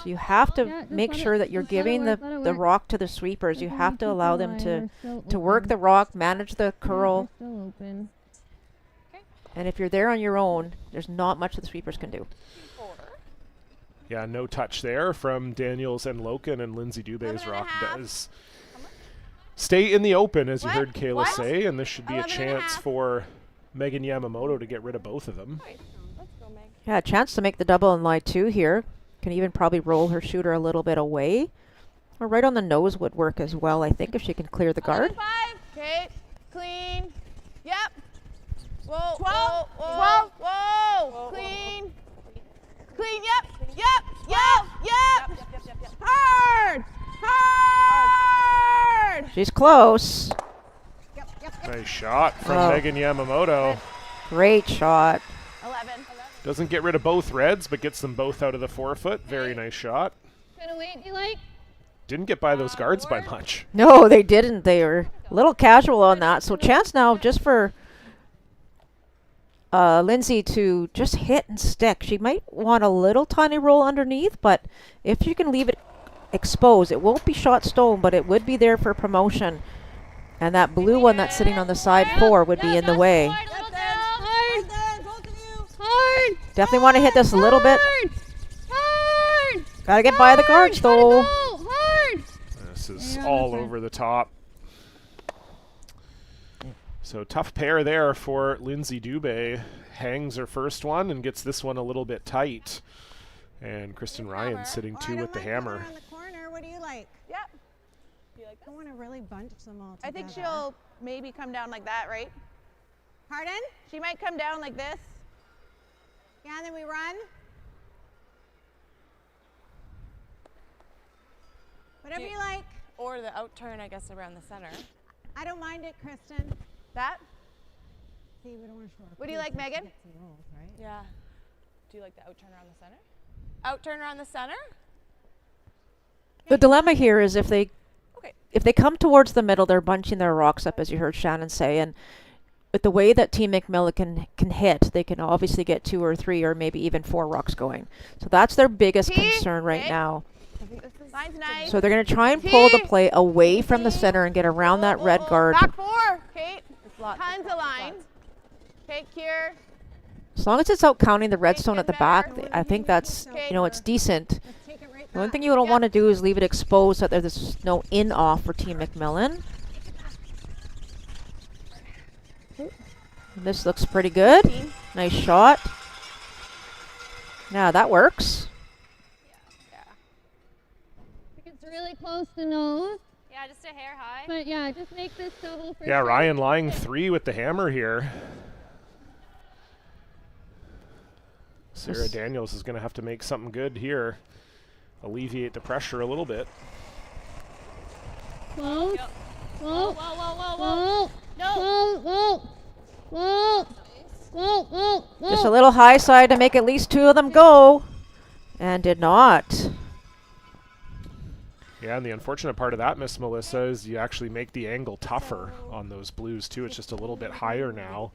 So you have to make sure that you're giving the rock to the sweepers. You have to allow them to work the rock, manage the curl. And if you're there on your own, there's not much the sweepers can do. Yeah, no touch there from Daniels and Loken, and Lindsay Dubé's rock does stay in the open, as you heard Kayla say, and this should be a chance for Megan Yamamoto to get rid of both of them. Yeah, a chance to make the double and lie 2 here. Can even probably roll her shooter a little bit away. Or right on the nose would work as well, I think, if she can clear the guard. Okay, clean. Yep. Whoa, 12, whoa, whoa, whoa. Clean. Clean, yep. Hard. She's close. Nice shot from Megan Yamamoto. Great shot. 11. Doesn't get rid of both reds, but gets them both out of the forefoot. Very nice shot. Kind of weight you like? Didn't get by those guards by much. No, they didn't. They were a little casual on that. So chance now just for Lindsay to just hit and stick. She might want a little tiny roll underneath, but if you can leave it exposed, it won't be shot stone, but it would be there for promotion. And that blue one that's sitting on the side 4 would be in the way. Hard. Definitely want to hit this a little bit. Hard. Gotta get by the guards though. Hard. This is all over the top. So tough pair there for Lindsay Dubé. Hangs her first one and gets this one a little bit tight. And Kristen Ryan sitting 2 with the hammer. On the corner. What do you like? Yep. Do you like I want to really bunch them all together. I think she'll maybe come down like that, right? Pardon? She might come down like this. Yeah, and then we run. Whatever you like. Or the out turn, I guess, around the center. I don't mind it, Kristen. That? See, we don't want to show our What do you like, Megan? rolls, right? Yeah. Do you like the out turn around the center? Out turn around the center? The dilemma here is if they come towards the middle, they're bunching their rocks up, as you heard Shannon say, and with the way that Team MacMillan can hit, they can obviously get 2 or 3 or maybe even 4 rocks going. So that's their biggest concern right now. Mine's nice. So they're going to try and pull the play away from the center and get around that red guard. Back 4, Kate. Tons of lines. Kate, cure. As long as it's out counting the redstone at the back, I think that's, you know, it's decent. The only thing you don't want to do is leave it exposed so that there's no in-off for Team MacMillan. This looks pretty good. Nice shot. Yeah, that works. I think it's really close to nose. Yeah, just a hair high. But yeah, just make this double for Yeah, sure. Ryan lying 3 with the hammer here. Sarah Daniels is going to have to make something good here. Alleviate the pressure a little bit. Close. Yep. Whoa. Whoa, whoa, whoa, whoa. No. Whoa, whoa. Whoa. Whoa, whoa, whoa. Just a little high side to make at least 2 of them go. And did not. Yeah, and the unfortunate part of that, Miss Melissa, is you actually make the angle tougher on those blues too. It's just a little bit higher now.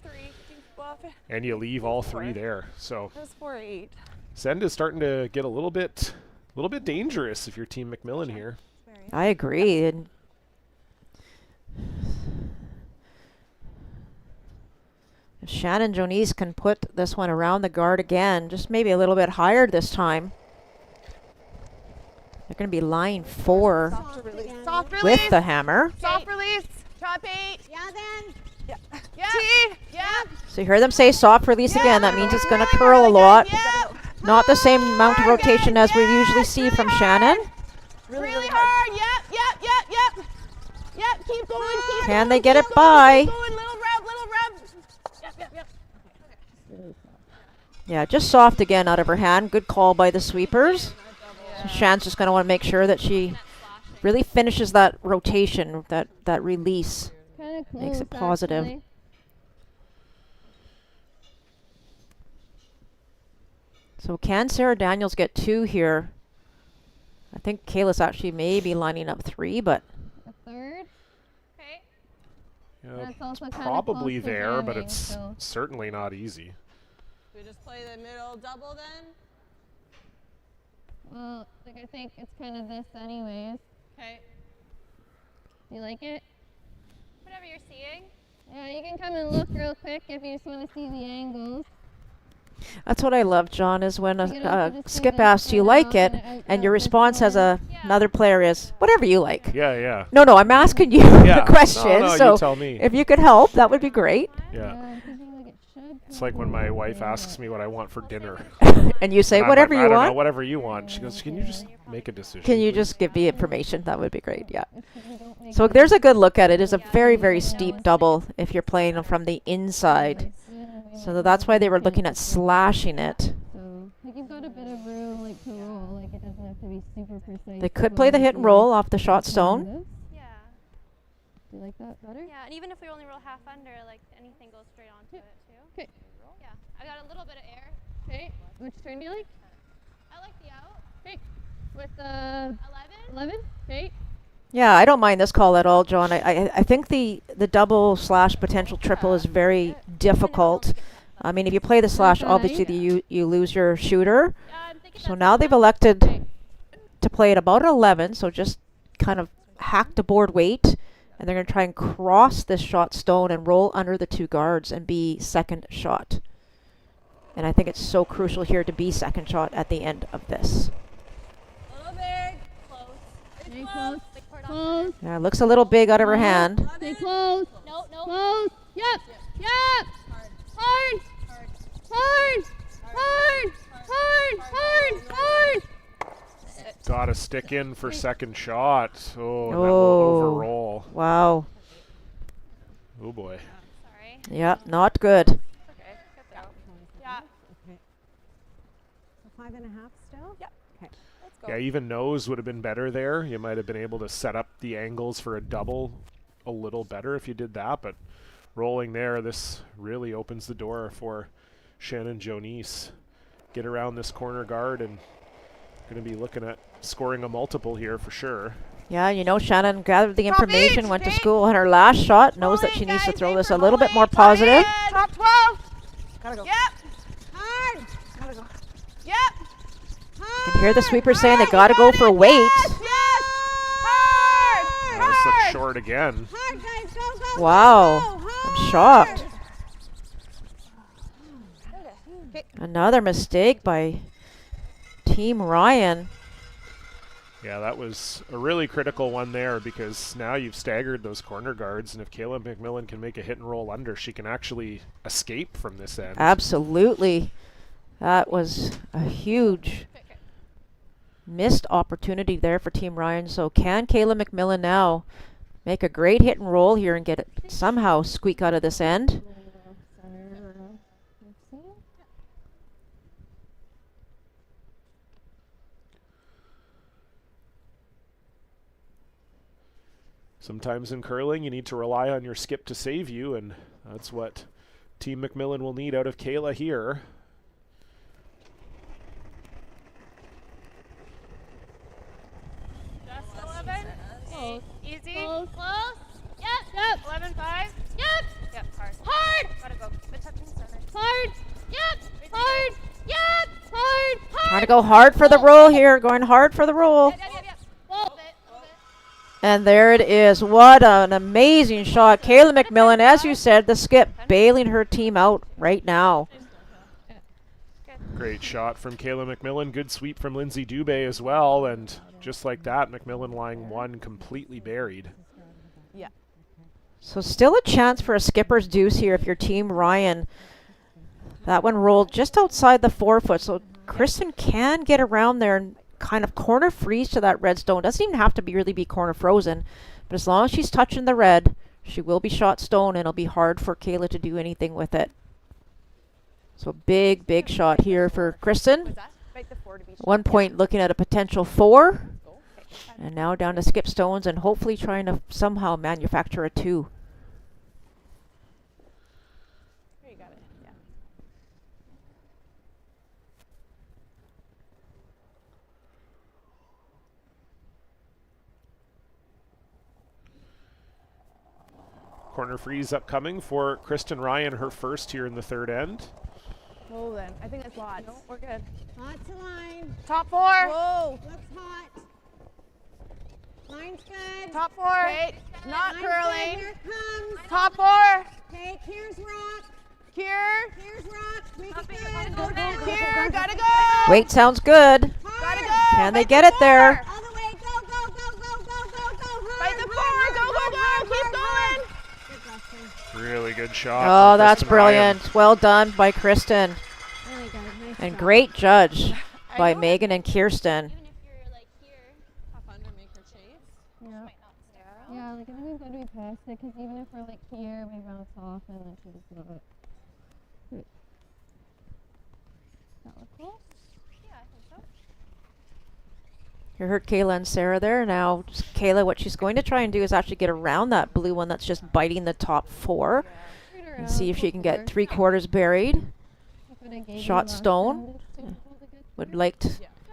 And you leave all 3 there. So That was 4-8. Send is starting to get a little bit dangerous if you're Team MacMillan here. I agree. And if Shannon Jonice can put this one around the guard again, just maybe a little bit higher this time. They're going to be line 4 Soft release. Soft release. with the hammer. Soft release. Top 8. Yeah, then. Yeah. T. Yeah. So you hear them say soft release again. That means it's going to curl a lot. Yeah. Not the same amount of rotation as we usually see from Shannon. Really hard. Yep. Yep. Keep going. Keep Can going, they get keep it going, by? Keep going. Little rub. Yep. Yeah, just soft again out of her hand. Good call by the sweepers. So Shan's just going to want to make sure that she really finishes that rotation, that release. Kinda close, Makes it positive. actually. So can Sarah Daniels get 2 here? I think Kayla's actually maybe lining up 3, but A third. Okay. Yeah, That's also it's kinda probably close to there, but jamming, it's so. certainly not easy. We just play the middle double then? Well, like I think it's kind of this anyways. Okay. You like it? Whatever you're seeing. Yeah, you can come and look real quick if you just want to see the angles. that's what I love, John, is when You can also a just see skip the asks, do you spin like out it? and And your out response as before. another player is, whatever you like. Yeah. No, I'm asking you Yeah. the question. No, so you tell me. if you could help, that would be great. Yeah. I think like it should It's like when my wife asks me what I want for dinner. And you say, And I'm whatever like, you I don't want. know, whatever you want. She goes, can you just make a decision? Can you please?" just give me information? That would be great, yeah. if you don't make So it there's a good look at it. It's a very, very steep double if you're playing from the inside. So that's why they were looking at slashing it. So, like you've got a bit of room like to roll, like it doesn't have to be super precise. They could play the hit and roll off the shot stone. Yeah. Do you like that better? Yeah, and even if we only roll half under, like anything goes straight onto it too. Okay. Yeah. I got a little bit of air. Okay. Which turn do you like? I like the out. Okay. With the 11? Okay. Yeah, I don't mind this call at all, John. I think the double slash potential triple is very difficult. I mean, if you play the slash, obviously you lose your shooter. So now they've elected to play at about 11, so just kind of hack the board weight, and they're going to try and cross this shot stone and roll under the 2 guards and be second shot. And I think it's so crucial here to be second shot at the end of this. A little big. Close. Stay close. Close. Yeah, it looks a little big out of her hand. Stay close. No. Close. Yep. Hard. Got a stick in for second shot. Oh, and that will overroll. Wow. Oh boy. Sorry. Yeah, not good. Okay. Good go. Yeah. Okay. So 5.5 still? Yep. Okay. Let's go. Yeah, even nose would have been better there. You might have been able to set up the angles for a double a little better if you did that, but rolling there, this really opens the door for Shannon Jonice. Get around this corner guard and going to be looking at scoring a multiple here for sure. Yeah, you know, Shannon gathered the information, went to school on her last shot, knows that she needs to throw this a little bit more positive. Top 12. Gotta go. Yep. Hard. Gotta go. Yep. You can hear the sweeper saying they got to go for weight. Yes. Hard. This looks short again. Hard, guys. Go. Wow, Go. I'm shocked. Okay. Another mistake by Team Ryan. Yeah, that was a really critical one there because now you've staggered those corner guards, and if Kayla MacMillan can make a hit and roll under, she can actually escape from this end. Absolutely. That was a huge missed opportunity there for Team Ryan. So can Kayla MacMillan now make a great hit and roll here and get it somehow squeak out of this end? Sometimes in curling, you need to rely on your skip to save you, and that's what Team MacMillan will need out of Kayla here. Just 11. Close. Easy. Close. Yep. 11-5. Yep. Yep. Hard. Hard. Gotta go. Good touching center. Hard. Yep. Hard. Yep. Hard. Trying to go hard for the roll here, going hard for the roll. Yep. Whoa. And there it is. What an amazing shot. Kayla MacMillan, as you said, the skip bailing her team out right now. Great shot from Kayla MacMillan. Good sweep from Lindsay Dubé as well. And just like that, MacMillan lying one completely buried. Yeah. So still a chance for a skipper's deuce here if you're Team Ryan. That one rolled just outside the 4 foot. So Kristen can get around there and kind of corner freeze to that red stone. Doesn't even have to really be corner frozen. But as long as she's touching the red, she will be shot stone, and it'll be hard for Kayla to do anything with it. So big shot here for Kristen. 1 point looking at a potential 4. And now down to skip stones and hopefully trying to somehow manufacture a 2. Here, you got it. Yeah. Corner freeze upcoming for Kristen Ryan, her first here in the third end. Whoa, then. I think that's lots. No, we're good. Hot to line. Top 4. Whoa. Looks hot. Line's good. Top 4. Okay. Not Line's curling. good. Here it comes. Top 4. Okay, here's rock. Cure. Here's rock. Make Top it it, good. go, go, go, Cure. Gotta go. Weight sounds good. Gotta go. Can they get it there? All the way. Go, go, go, go, go, go, go. Fight the 4. Go. Keep going. Really good shot. Oh, from that's Kristen Ryan. brilliant. Well done by Kristen. Really good. Nice And job. great judge by Megan and Kirsten. Even if you're like here, Top under, make her chase. Yeah. might not stay out. Yeah, like I think we've got to be past it because even if we're like here, we bounce off and then she's not. That look cool? Yeah, I think so. You heard Kayla and Sarah there. Now, Kayla, what she's going to try and do is actually get around that blue one that's just biting the top 4. Straight her And out, see if she go can for get her. 3/4 buried. Keep but I gave Shot you last stone. round. It's still a good Would score. like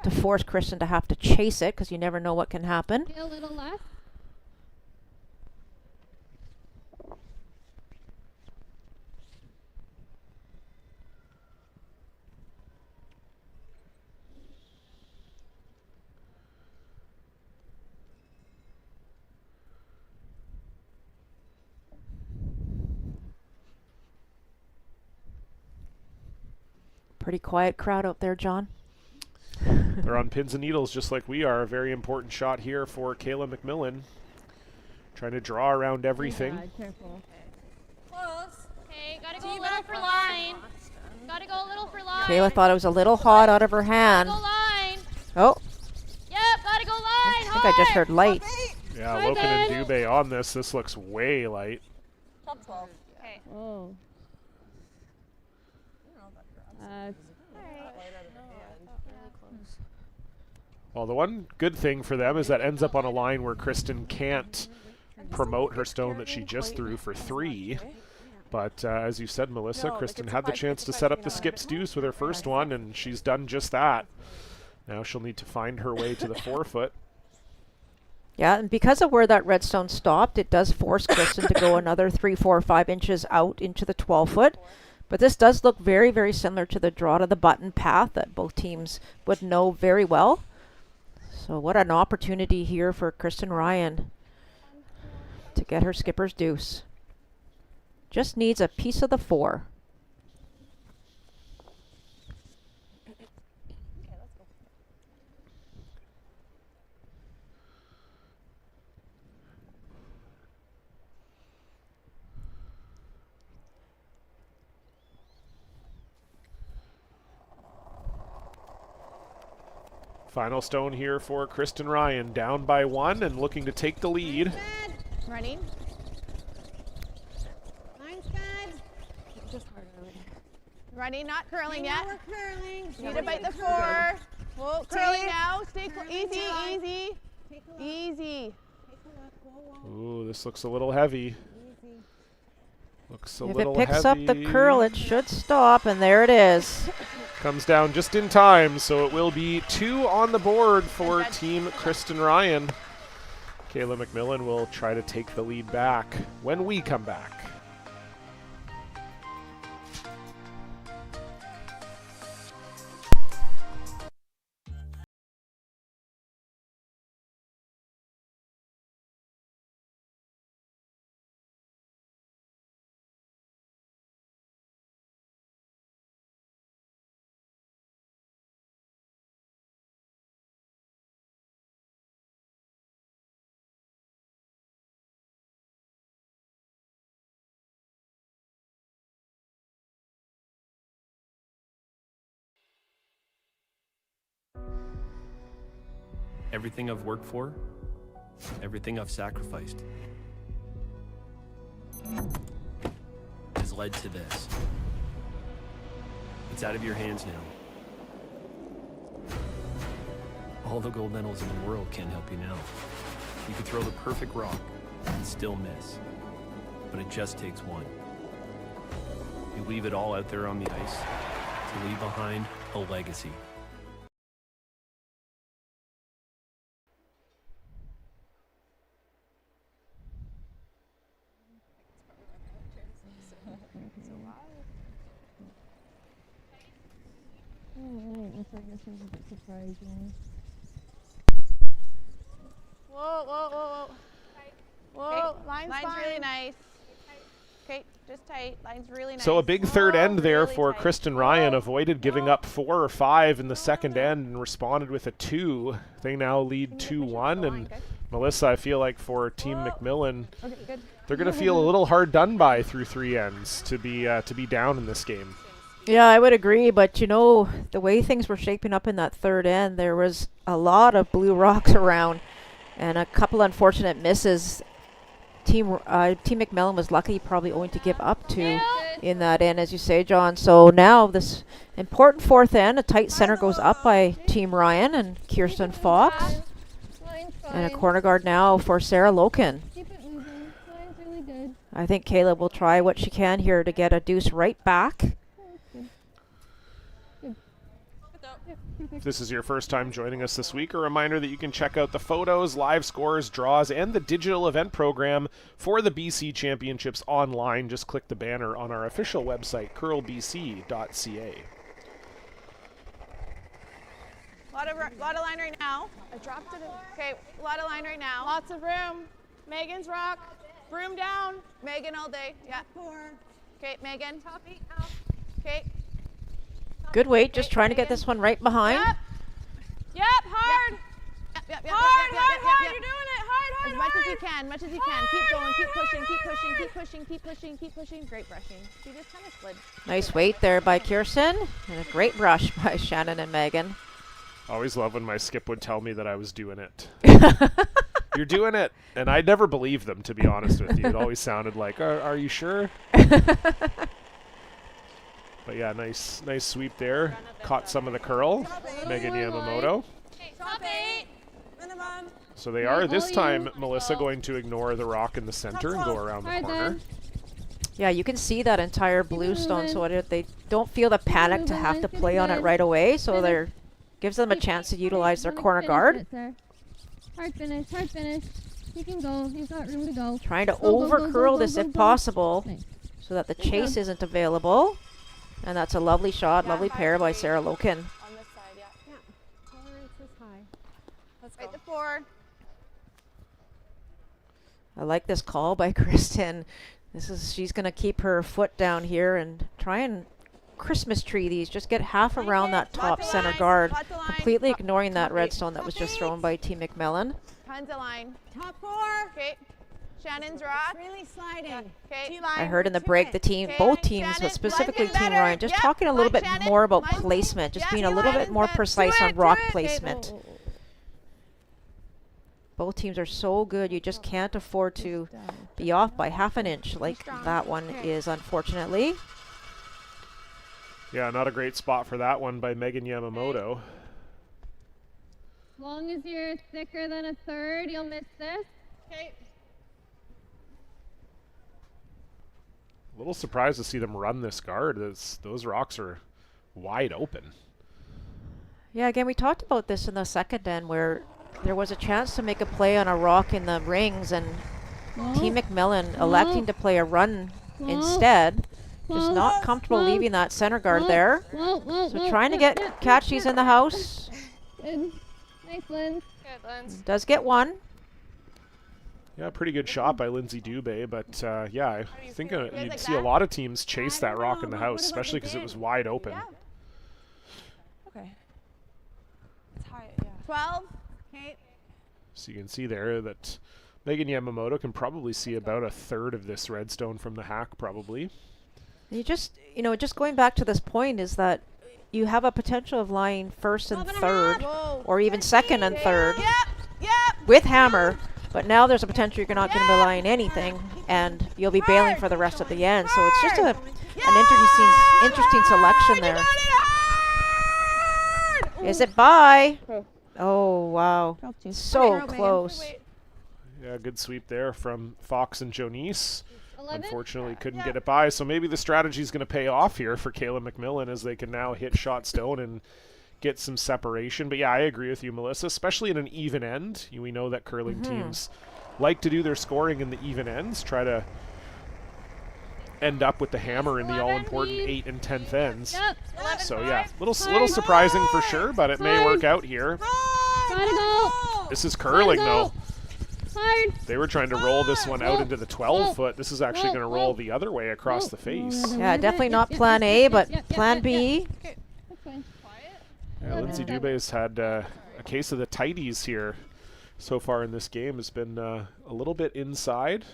to force Kristen to have to chase it because you never know what can happen. Okay, a little less. Pretty quiet crowd out there, John. They're on pins and needles just like we are. A very important shot here for Kayla MacMillan. Trying to draw around everything. Careful. Close. Okay, gotta go a little for line. Gotta go a little for line. Kayla thought it was a little hot out of her hand. Go line. Oh, Yep, gotta go line. I think I just heard light. Yeah, Hi, Loken and Ben. Dubé on this. This looks way light. Top 12. Okay. Oh. Well, the one good thing for them is that ends up on a line where Kristen can't promote her stone that she just threw for 3. But as you said, Melissa, Kristen had the chance to set up the skip's deuce with her first one, and she's done just that. Now she'll need to find her way to the 4-foot. Yeah, and because of where that redstone stopped, it does force Kristen to go another 3, 4, 5 inches out into the 12-foot. But this does look very, very similar to the draw to the button path that both teams would know very well. So what an opportunity here for Kristen Ryan to get her skipper's deuce. Just needs a piece of the 4. Final stone here for Kristen Ryan, down by 1 and looking to take the lead. Running. Line's good. Just hard early. Running, not curling Now yet. we're curling. Need to bite the 4. Whoa, curling now. Stay easy, easy. Easy. Ooh, this looks a little heavy. Looks a If little it picks heavy. up the curl, it should stop, and there it is. Comes down just in time, so it will be 2 on the board for Team Kristen Ryan. Kayla MacMillan will try to take the lead back when we come back. Everything I've worked for, everything I've sacrificed, has led to this. It's out of your hands now. All the gold medals in the world can't help you now. You could throw the perfect rock and still miss, but it just takes one. You leave it all out there on the ice to leave behind a legacy. Whoa, whoa, whoa, whoa. Whoa, line's really nice. Okay, just tight. Line's really nice. So a big third end there for Kristen Ryan. Avoided giving up 4 or 5 in the second end and responded with a 2. They now lead 2-1. And Melissa, I feel like for Team MacMillan, they're going to feel a little hard done by through 3 ends to be down in this game. Yeah, I would agree, but you know, the way things were shaping up in that third end, there was a lot of blue rocks around and a couple unfortunate misses. Team MacMillan was lucky, probably owing to give up 2 in that end, as you say, John. So now this important fourth end, a tight center goes up by Team Ryan and Kirsten Fox. And a corner guard now for Sarah Loken. Keep it moving. Line's really good. I think Kayla will try what she can here to get a deuce right back. If this is your first time joining us this week, a reminder that you can check out the photos, live scores, draws, and the digital event program for the BC Championships online. Just click the banner on our official website, curlbc.ca. Lot of line right now. I dropped it. Okay, a lot of line right now. Lots of room. Megan's rock. Broom down. Megan all day. Yeah. Okay, Megan. Top 8 now. Okay. Good weight, just trying to get this one right behind. Yep, hard. Hard. You're doing it. Hard. As much as you can, Keep going, keep pushing. Great brushing. She just kind of slid. Nice weight there by Kirsten, and a great brush by Shannon and Megan. Always love when my skip would tell me that I was doing it. You're doing it. And I never believed them, to be honest with you. It always sounded like, are you sure? But yeah, nice sweep there. Caught some of the curl. Megan Yamamoto. Top 8. Minimum. So they are this time, Melissa, going to ignore the rock in the center and go around the corner. Yeah, you can see that entire blue stone, so they don't feel the panic to have to play on it right away. So they're gives them a chance to utilize their corner guard. Hard finish. You can go. You've got room to go. Trying to over curl this if possible, so that the chase isn't available. And that's a lovely shot, lovely pair by Sarah Loken. On this side, yeah. Tolerance is high. Let's go. Right the 4. I like this call by Kristen. She's gonna keep her foot down here and try and Christmas tree these. Just get half around that top center guard, completely ignoring that redstone that was just thrown by Team MacMillan. Tons of line. Top 4. Okay. Shannon's rock. Really sliding. Okay. I heard in the break both teams, but specifically Team Ryan, just talking a little bit more about placement, just being a little bit more precise on rock placement. Both teams are so good, you just can't afford to be off by half an inch like that one is, unfortunately. Yeah, not a great spot for that one by Megan Yamamoto. As long as you're thicker than a third, you'll miss this. Okay. A little surprised to see them run this guard. Those rocks are wide open. Yeah, again, we talked about this in the second end where there was a chance to make a play on a rock in the rings, and Team MacMillan electing to play a run instead. Just not comfortable leaving that center guard there. So trying to catch these in the house. Good. Nice, Lynn. Good, Lynn. Does get one. Yeah, pretty good shot by Lindsay Dubé, but yeah, I think you'd see a lot of teams chase that rock in the house, especially because it was wide open. Yeah. Okay. It's high, yeah. 12. Okay. So you can see there that Megan Yamamoto can probably see about a third of this redstone from the hack, probably. You just going back to this point is that you have a potential of lying first and third, or even second and third with hammer. But now there's a potential you're not going to be lying anything, and you'll be bailing for the rest of the end. So it's just an interesting selection there. Is it by? Oh, wow. So close. Yeah, good sweep there from Fox and Jonice. Unfortunately, couldn't get it by. So maybe the strategy is going to pay off here for Kayla MacMillan as they can now hit shot stone and get some separation. But yeah, I agree with you, Melissa, especially in an even end. We know that curling teams like to do their scoring in the even ends, try to end up with the hammer in the all-important 8th and 10th ends. Yep. So yeah, little surprising for sure, but it may work out here. Gotta go. This is curling though. Hard. They were trying to roll this one out into the 12-foot. This is actually going to roll the other way across the face. Yeah, definitely not plan A, but plan B. Yeah, Lindsay Dubé's had a case of the tighties here so far in this game. Has been a little bit inside.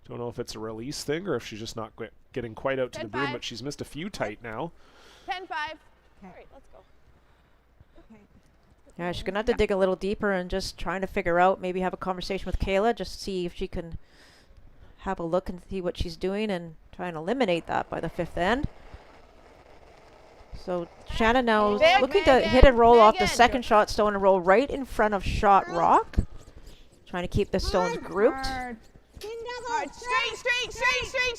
Don't know if it's a release thing or if she's just not getting quite out to the broom, but she's missed a few tight now. 10-5. All right, let's go. Yeah, she's going to have to dig a little deeper and just trying to figure out, maybe have a conversation with Kayla, just see if she can have a look and see what she's doing and try and eliminate that by the 5th end. So Shannon now looking to hit and roll off the second shot stone and roll right in front of shot rock. Trying to keep the stones grouped.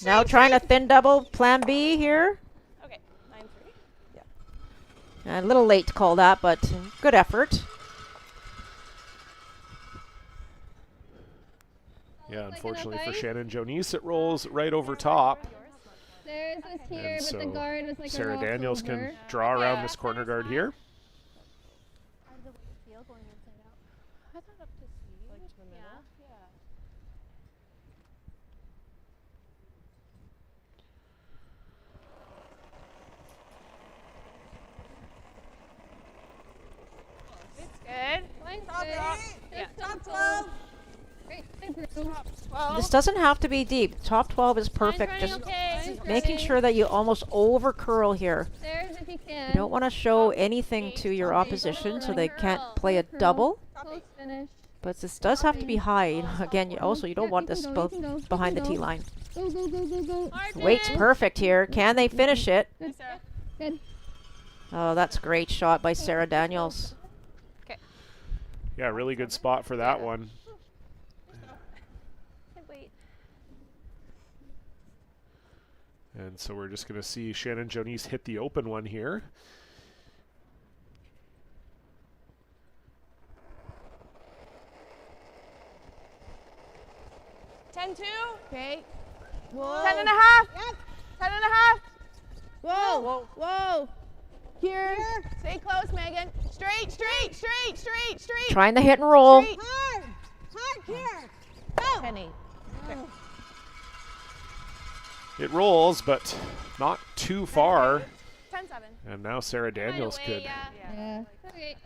Now trying to thin double plan B here. Okay, 9-3. Yeah. A little late to call that, but good effort. Yeah, unfortunately for Shannon Jonice, it rolls right over top. There's this here, And but the so guard was like Sarah a Daniels walkover. can draw around this corner guard here. How does it feel going inside out? I thought up to speed. Like to the middle? Yeah. It's good. Line's Top good. eight. Yeah. Top 12. Great. Improve. 12. This doesn't have to be deep. Top 12 is perfect. running Just okay. making sure that you almost over curl here. There's if you can. You don't want to show anything to your opposition so they can't play a double. Close finish. But this does have to be high. Again, you don't want this both behind the tee line. Go, go, go, go, go. Weight's perfect here. Can they finish it? Good. Good. Oh, that's a great shot by Sarah Daniels. Yeah, really good spot for that one. Wait. And so we're just going to see Shannon Jonice hit the open one here. Okay. Whoa. 10 and a half. Yep. 10 and a half. Whoa. Whoa. Here. Stay close, Megan. Straight, straight, straight, straight, straight. Trying the hit and roll. Straight. Hard. Hard here. Go. Penny. It rolls, but not too far. 10-7. And now Sarah Daniels could Yeah. Okay.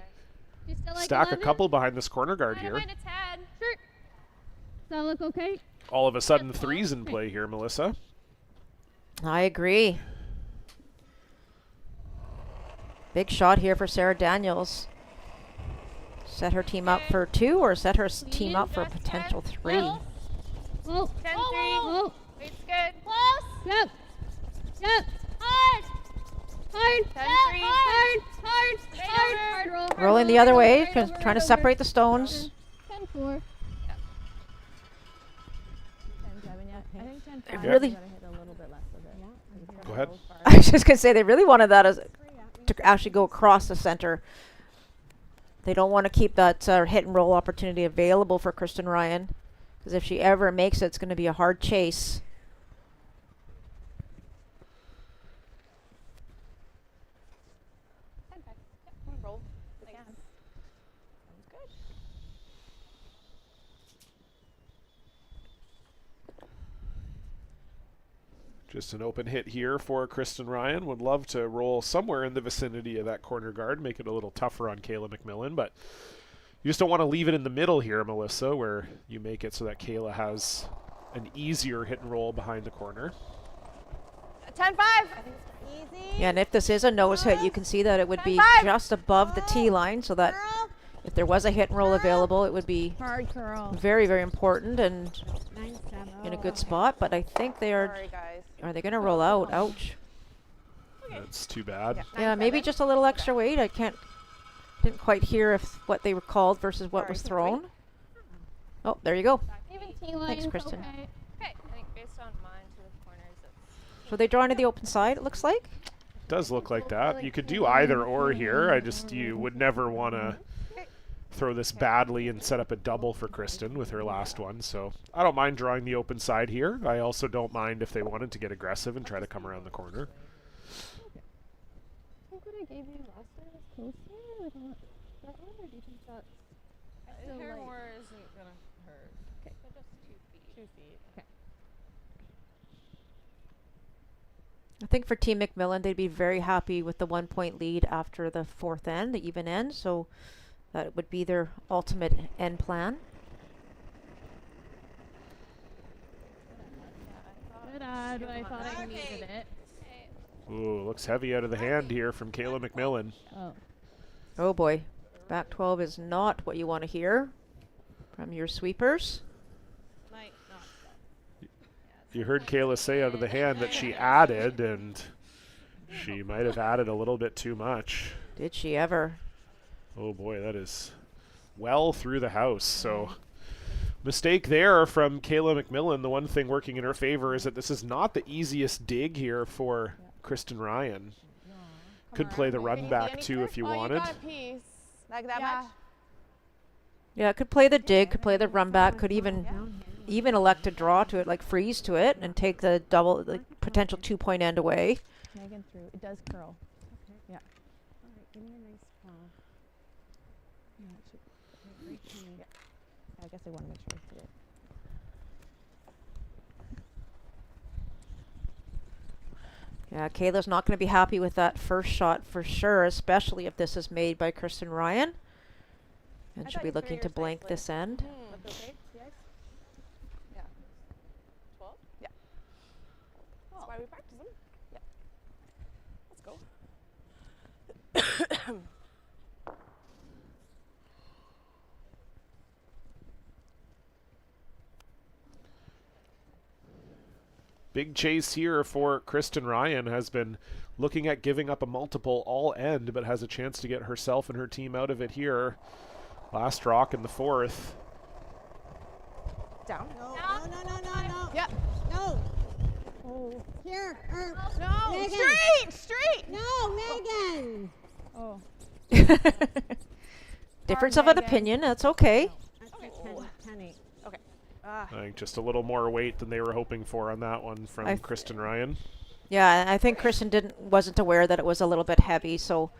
You still like stack a 11? couple behind this corner guard I here. don't mind a tad. Sure. Does that look okay? All of a sudden, three's in play here, Melissa. I agree. Big shot here for Sarah Daniels. Set her team up for 2 or set her team up for a potential 3. Whoa. 10-3. Whoa. Weight's good. Close. Yep. Yep. Hard. Hard. Yep. 10-3. Hard. Hard. Hard. Hard roll. Hard Rolling roll, the other hard roll, way, hard just over, trying to hard separate over. the stones. 10-4. They Yeah. really, Go ahead. I was just going to say, they really wanted that as to actually go across the center. They don't want to keep that hit and roll opportunity available for Kristen Ryan. Because if she ever makes it, it's going to be a hard chase. Roll. Again. Just an open hit here for Kristen Ryan. Would love to roll somewhere in the vicinity of that corner guard, make it a little tougher on Kayla MacMillan, but you just don't want to leave it in the middle here, Melissa, where you make it so that Kayla has an easier hit and roll behind the corner. 10-5. Easy. Yeah, and if this is a nose hit, you can see that it would be 10-5. just above the tee line, so that Girl. if there was a hit and roll available, it would be Hard curl. very, very important and 9-7. in a good spot. But I think they are. Sorry, guys. Are they going to roll out? Ouch. That's too bad. Yeah, maybe just a little extra weight. I didn't quite hear if what they were called versus what was thrown. Oh, there you go. Even T line. Thanks, Kristen. Okay. Okay. I think based on mine to the corners, it's So they draw into the open side, it looks like. Does look like that. You could do either or here. You would never want to throw this badly and set up a double for Kristen with her last one. So I don't mind drawing the open side here. I also don't mind if they wanted to get aggressive and try to come around the corner. I think what I gave you last time was closer. Like that one, or do you think that's still Hair light? more isn't gonna hurt. Okay. so just 2 feet. 2 feet. Okay. I think for Team MacMillan, they'd be very happy with the 1-point lead after the 4th end, the even end. So that would be their ultimate end plan. Good ad, but I thought I needed it. Ooh, looks heavy out of the hand here from Kayla MacMillan. Oh. Oh boy. Back 12 is not what you want to hear from your sweepers. Might not. You heard Kayla say out of the hand that she added, and she might have added a little bit too much. Did she ever? Oh boy, that is well through the house. So mistake there from Kayla MacMillan. The one thing working in her favor is that this is not the easiest dig here for Kristen Ryan. Could play the run Easy, back any too clear? if you Oh, wanted. You got a piece. Like that much? Yeah, could play the dig, could play the run back, could even elect to draw to it, like freeze to it, and take the double, like potential 2-point end away. Megan through. It does curl. Okay. Yeah. All right, give me a nice 12. Yeah, it should. Right hand. Yeah. I guess I want to make sure I see it. Yeah, Kayla's not going to be happy with that first shot for sure, especially if this is made by Kristen Ryan. And she'll be looking to blank this end. That's okay? Yes? Yeah. 12? Yeah. That's why we practice them. Yeah. Let's go. Big chase here for Kristen Ryan. Has been looking at giving up a multiple all end, but has a chance to get herself and her team out of it here. Last rock in the fourth. Down. No, no, no, no, no, no. Yep. No. Oh. Here. No. Megan. Straight. No, Megan. Oh. Difference of an Megan. opinion, that's okay. Okay. 10-8. Okay. I think just a little more weight than they were hoping for on that one from Kristen Ryan. Yeah, I think Kristen wasn't aware that it was a little bit heavy, so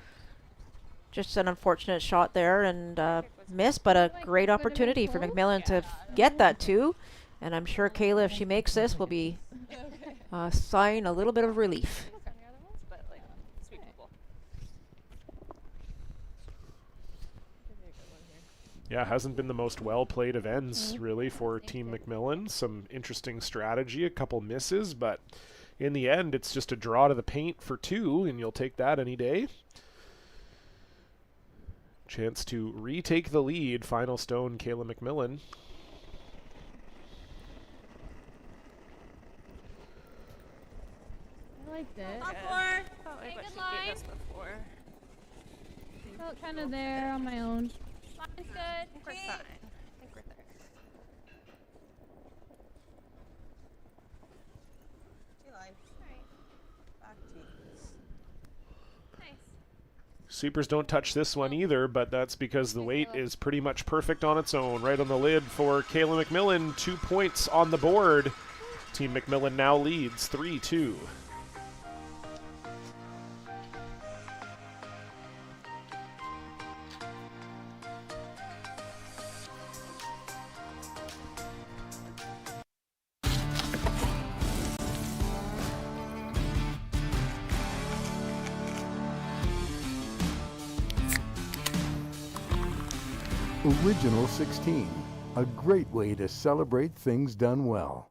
just an unfortunate shot there and miss, but a great opportunity for MacMillan to get that too. And I'm sure Kayla, if she makes this, will be sighing a little bit of relief. Yeah, hasn't been the most well-played of ends, really, for Team MacMillan. Some interesting strategy, a couple misses, but in the end, it's just a draw to the paint for 2, and you'll take that any day. Chance to retake the lead. Final stone, Kayla MacMillan. I liked it. Hey, good good line. before. Felt kind of there on my own. Line's good. I think we're fine. I think we're there. Alright. Back to Nice. Supers don't touch this one either, but that's because the weight is pretty much perfect on its own. Right on the lid for Kayla MacMillan. 2 points on the board. Team MacMillan now leads 3-2. Original 16, a great way to celebrate things done well.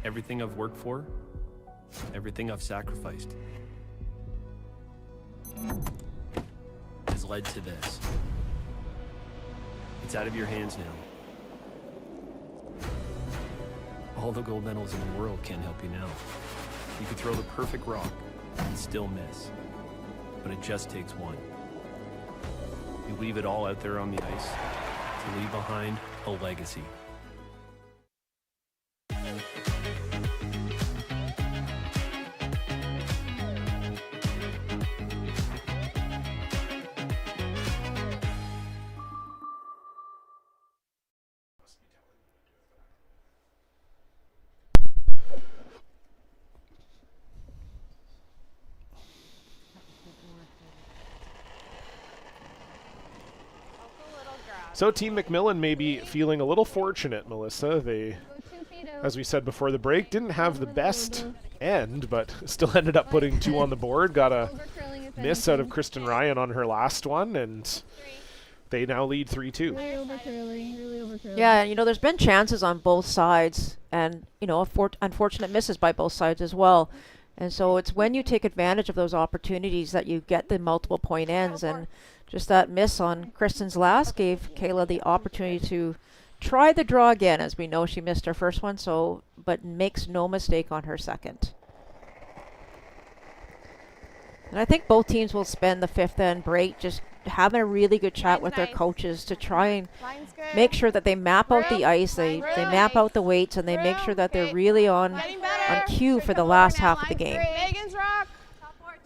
Everything I've worked for, everything I've sacrificed, has led to this. It's out of your hands now. All the gold medals in the world can't help you now. You could throw the perfect rock and still miss, but it just takes one. You leave it all out there on the ice to leave behind a legacy. So Team MacMillan may be feeling a little fortunate, Melissa. They, as we said before the break, didn't have the best end, but still ended up putting 2 on the board. Got a miss out of Kristen Ryan on her last one, and they now lead 3-2. Really over curling. Yeah, and there's been chances on both sides, and unfortunate misses by both sides as well. And so it's when you take advantage of those opportunities that you get the multiple point ends, and just that miss on Kristen's last gave Kayla the opportunity to try the draw again, as we know she missed her first one, but makes no mistake on her second. And I think both teams will spend the 5th end break just having a really good chat with their coaches to try and make sure that they map out the ice, they map out the weights, and they make sure that they're really on on cue for the last half of the game. Megan's rock.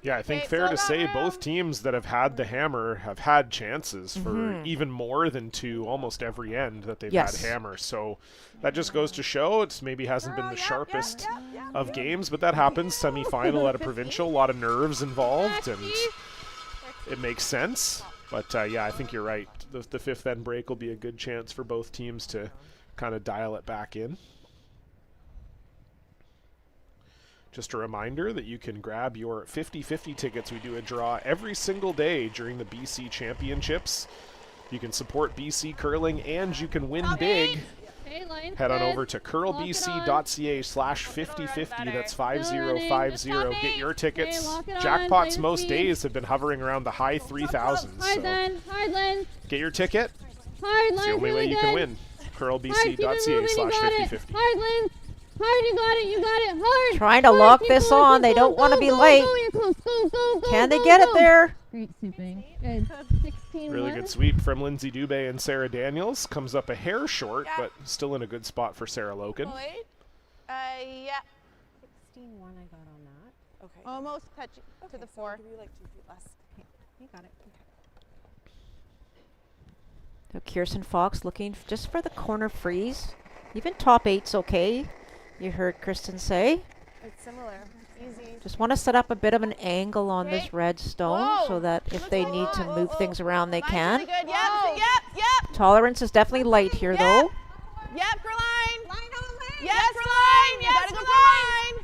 Yeah, I think Okay, fair to slow say down. both teams that have had the hammer have had chances for even more than 2 almost every end that they've Yes. had hammer. So that just goes to show it's maybe hasn't been the sharpest of games, but that happens. Semi-final at a provincial, a lot of nerves involved, and it makes sense. But yeah, I think you're right. The fifth end break will be a good chance for both teams to kind of dial it back in. Just a reminder that you can grab your 50-50 tickets. We do a draw every single day during the BC Championships. You can support BC Curling and you can win big. Head on over to curlbc.ca/5050. That's 5050. Get your tickets. Jackpots most days have been hovering around the high 3,000s. So get your ticket. It's the only way you can win. curlbc.ca/5050. Hard, you got it, hard. Trying to lock this on. They don't want to be late. Can they get it there? Great sweeping. Good. 16. Really good sweep from Lindsay Dubé and Sarah Daniels. Comes up a hair short, but still in a good spot for Sarah Loken. Yeah. 16-1 I got on that. Okay. Almost touch to the 4. Do we like 2 feet less? Okay. You got it. Okay. So Kirsten Fox looking just for the corner freeze. Even top 8's okay. You heard Kristen say. It's similar. Easy. Just want to set up a bit of an angle on this red stone so that if they need to move things around, they can. Good. Yep. Tolerance is definitely light here, though. Yep, for line. Yes, for line. You gotta go for line.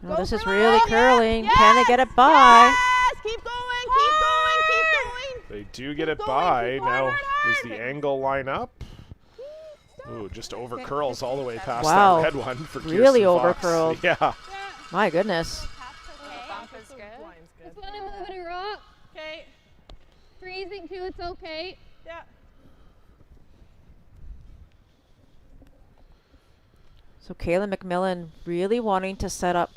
Oh, this is really curling. Can they get it by? Yes, keep going. They do get it by. Now, does the angle line up? Ooh, just over curls all the way past that red one for Kirsten really Fox. over curled. Yeah. My goodness. Just want to move it a rock. Okay. Freezing too, it's okay. Yeah. So Kayla MacMillan really wanting to set up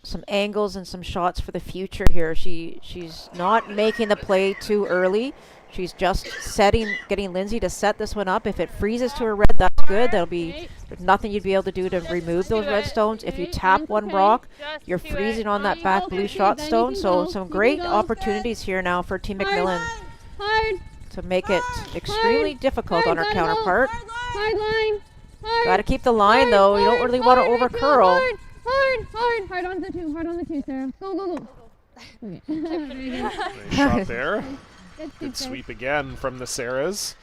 some angles and some shots for the future here. She's not making the play too early. She's just getting Lindsay to set this one up. If it freezes to a red, that's good. There's nothing you'd be able to do to remove those red stones. If you tap one rock, you're freezing on that back blue shot stone. So some great opportunities here now for Team MacMillan to make it extremely difficult on her counterpart. Hard line. Got to keep the line though. You don't really want to over curl. Hard on the 2, Sarah. Go. Okay. Nice shot there. Good sweep again from the Sarahs.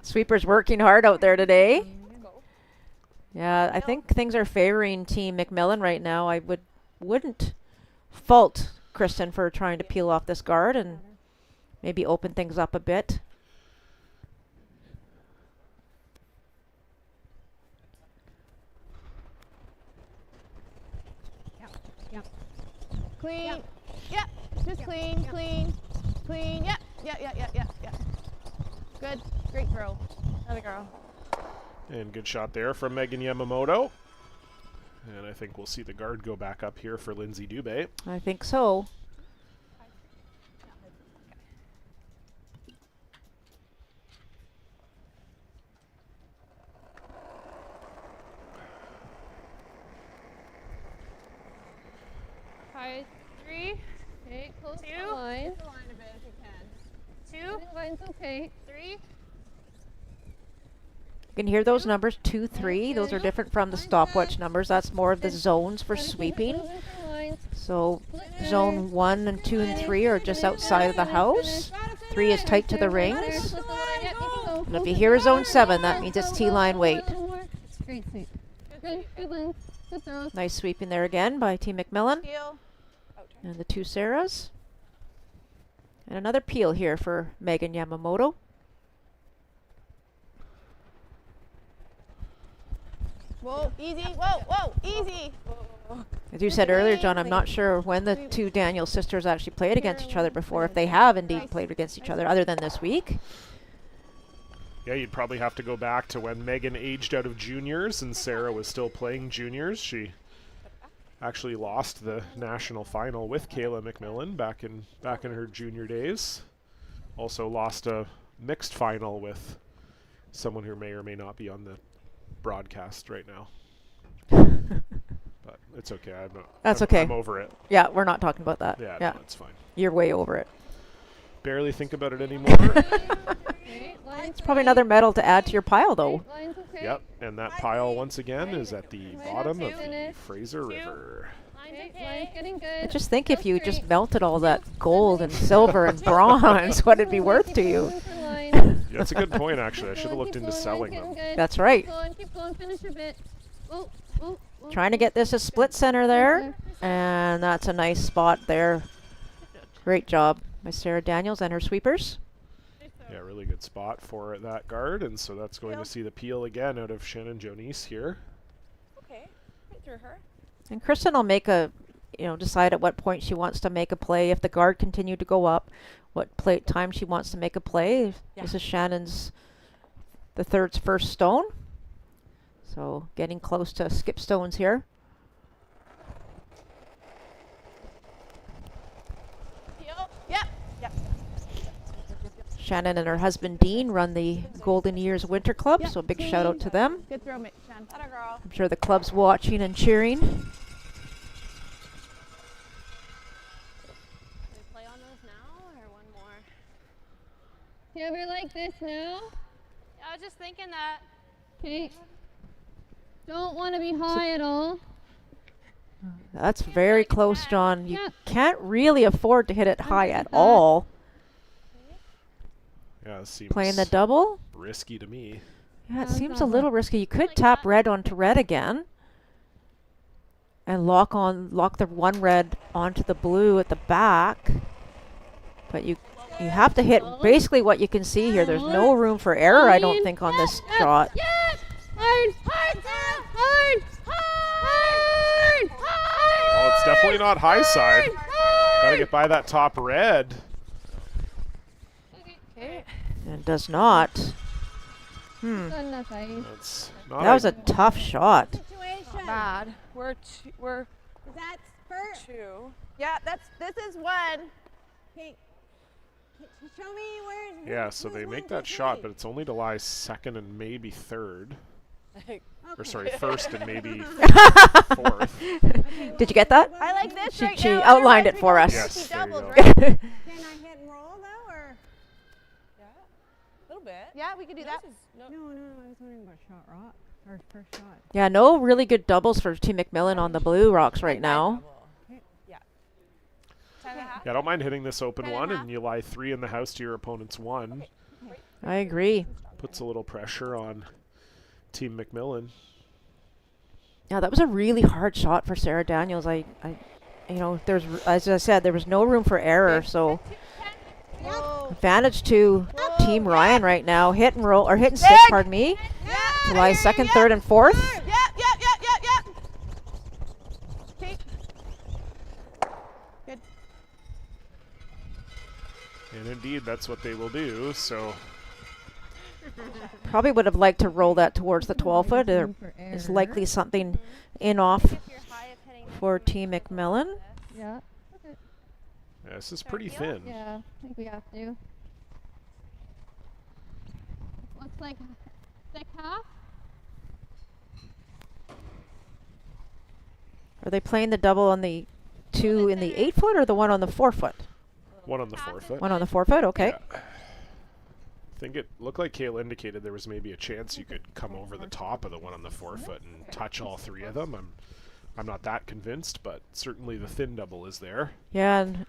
Sweepers working hard out there today. Yeah, I think things are favoring Team MacMillan right now. I wouldn't fault Kristen for trying to peel off this guard and maybe open things up a bit. Clean. Yep. Just clean. Yep. Good. Great throw. Another girl. And good shot there from Megan Yamamoto. And I think we'll see the guard go back up here for Lindsay Dubé. I think so. Hard 3. Okay, close the line. Close the line a bit if you can. 2. Line's okay. 3. You can hear those numbers 2, 3. Those are different from the stopwatch numbers. That's more of the zones for sweeping. So zone 1 and 2 and 3 are just outside of the house. 3 is tight to the rings. And if you hear zone 7, that means it's T-line weight. Great sweep. Good length. Good throw. Nice sweeping there again by Team MacMillan. And the 2 Sarahs. And another peel here for Megan Yamamoto. Whoa, easy. Whoa, easy. As you said earlier, John, I'm not sure when the 2 Daniel sisters actually played against each other before, if they have indeed played against each other, other than this week. Yeah, you'd probably have to go back to when Megan aged out of juniors and Sarah was still playing juniors. She actually lost the national final with Kayla MacMillan back in her junior days. Also lost a mixed final with someone who may or may not be on the broadcast right now. it's okay. That's okay. I'm over it. Yeah, we're not talking about that. Yeah, yeah. no, it's fine. You're way over it. Barely think about it anymore. It's probably another medal to add to your pile, though. Yep, and that pile once again is at the bottom of the Fraser River. I just think if you just melted all that gold and silver and bronze, what it'd be worth to you. Yeah, that's a good point, actually. I should have looked into selling them. That's right. Keep going, finish a bit. Trying to get this a split center there, and that's a nice spot there. Great job by Sarah Daniels and her sweepers. Yeah, really good spot for that guard, and so that's going to see the peel again out of Shannon Jonice here. Okay, right through her. And Kristen will make decide at what point she wants to make a play. If the guard continued to go up, what time she wants to make a play. Yeah. This is Shannon's, the third's first stone. So getting close to skip stones here. Yep. Shannon and her husband Dean run the Golden Years Winter Club, Yep. so a big shout out to them. Good throw, Shan. Atta girl. I'm sure the club's watching and cheering. Can we play on those now or one more? You ever like this now? I was just thinking that. Okay. Don't want to be high at all. That's very close, John. You Yeah. can't really afford to hit it high at all. Yeah, this seems Playing the double? risky to me. Yeah, it seems a little risky. You could tap red onto red again and lock the one red onto the blue at the back. But you have to hit basically what you can see here. There's no room for error, I don't think, on this shot. Yes! Hard! Hard! Hard! Hard! Well, it's definitely not high side. Gotta get by that top red. Okay. And does not. Not enough ice. That's not That was a tough shot. Not bad. We're Is that first? 2. Yeah, this is one. Okay. Show me where's. Yeah, so they make that shot, but it's only to lie second and maybe third. Or sorry, first and maybe fourth. Did you get that? I like this right She now. outlined it for us. Yes, there you doubles, go. right? Can I hit and roll though, or? Yeah. A little bit. Yeah, we could do that. No. I was wondering about shot rock or first shot. Yeah, no really good doubles for Team MacMillan on the blue rocks right now. Yeah. 10.5. Yeah, I don't mind hitting this open one, and you lie 3 in the house to your opponent's 1. I agree. Puts a little pressure on Team MacMillan. Yeah, that was a really hard shot for Sarah Daniels. There's, as I said, there was no room for error, so advantage to Team Ryan right now. Hit and roll, or hit and stick, pardon me. To lie second, third, and fourth. Yep. Okay. Good. And indeed, that's what they will do, so... Probably would have liked to roll that towards the 12-foot. There is likely something in off for Team MacMillan. Yeah. Yeah, this is pretty thin. Yeah, I think we have to. Looks like half. Are they playing the double on the 2 in the 8-foot or the 1 on the 4-foot? 1 on the 4-foot. 1 on the 4-foot, okay. Yeah. I think it looked like Kayla indicated there was maybe a chance you could come over the top of the 1 on the 4-foot and touch all 3 of them. I'm not that convinced, but certainly the thin double is there. Yeah, and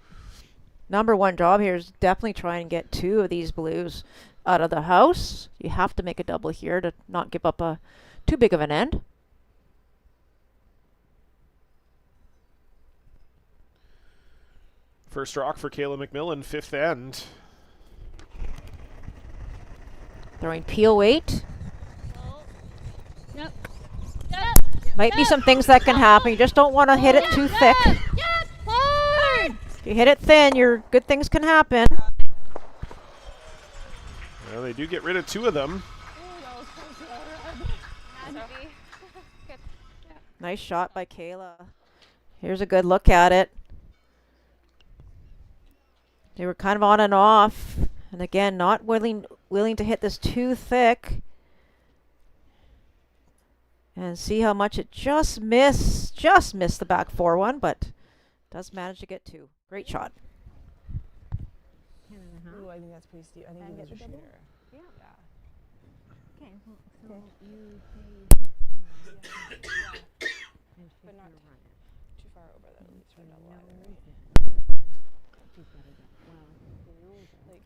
number one job here is definitely try and get 2 of these blues out of the house. You have to make a double here to not give up too big of an end. First rock for Kayla MacMillan, 5th end. Throwing peel weight. Yep. Might be some things that can happen. You just don't want to hit it too thick. Hard! If you hit it thin, good things can happen. Well, they do get rid of 2 of them. Nice shot by Kayla. Here's a good look at it. They were kind of on and off. And again, not willing to hit this too thick. And see how much it just missed the back 4-1, but does manage to get 2. Great shot. Ooh, I think that's pretty steep. I think you guys are shooter. Yeah. Okay. So you But not too far over that, at least for double either.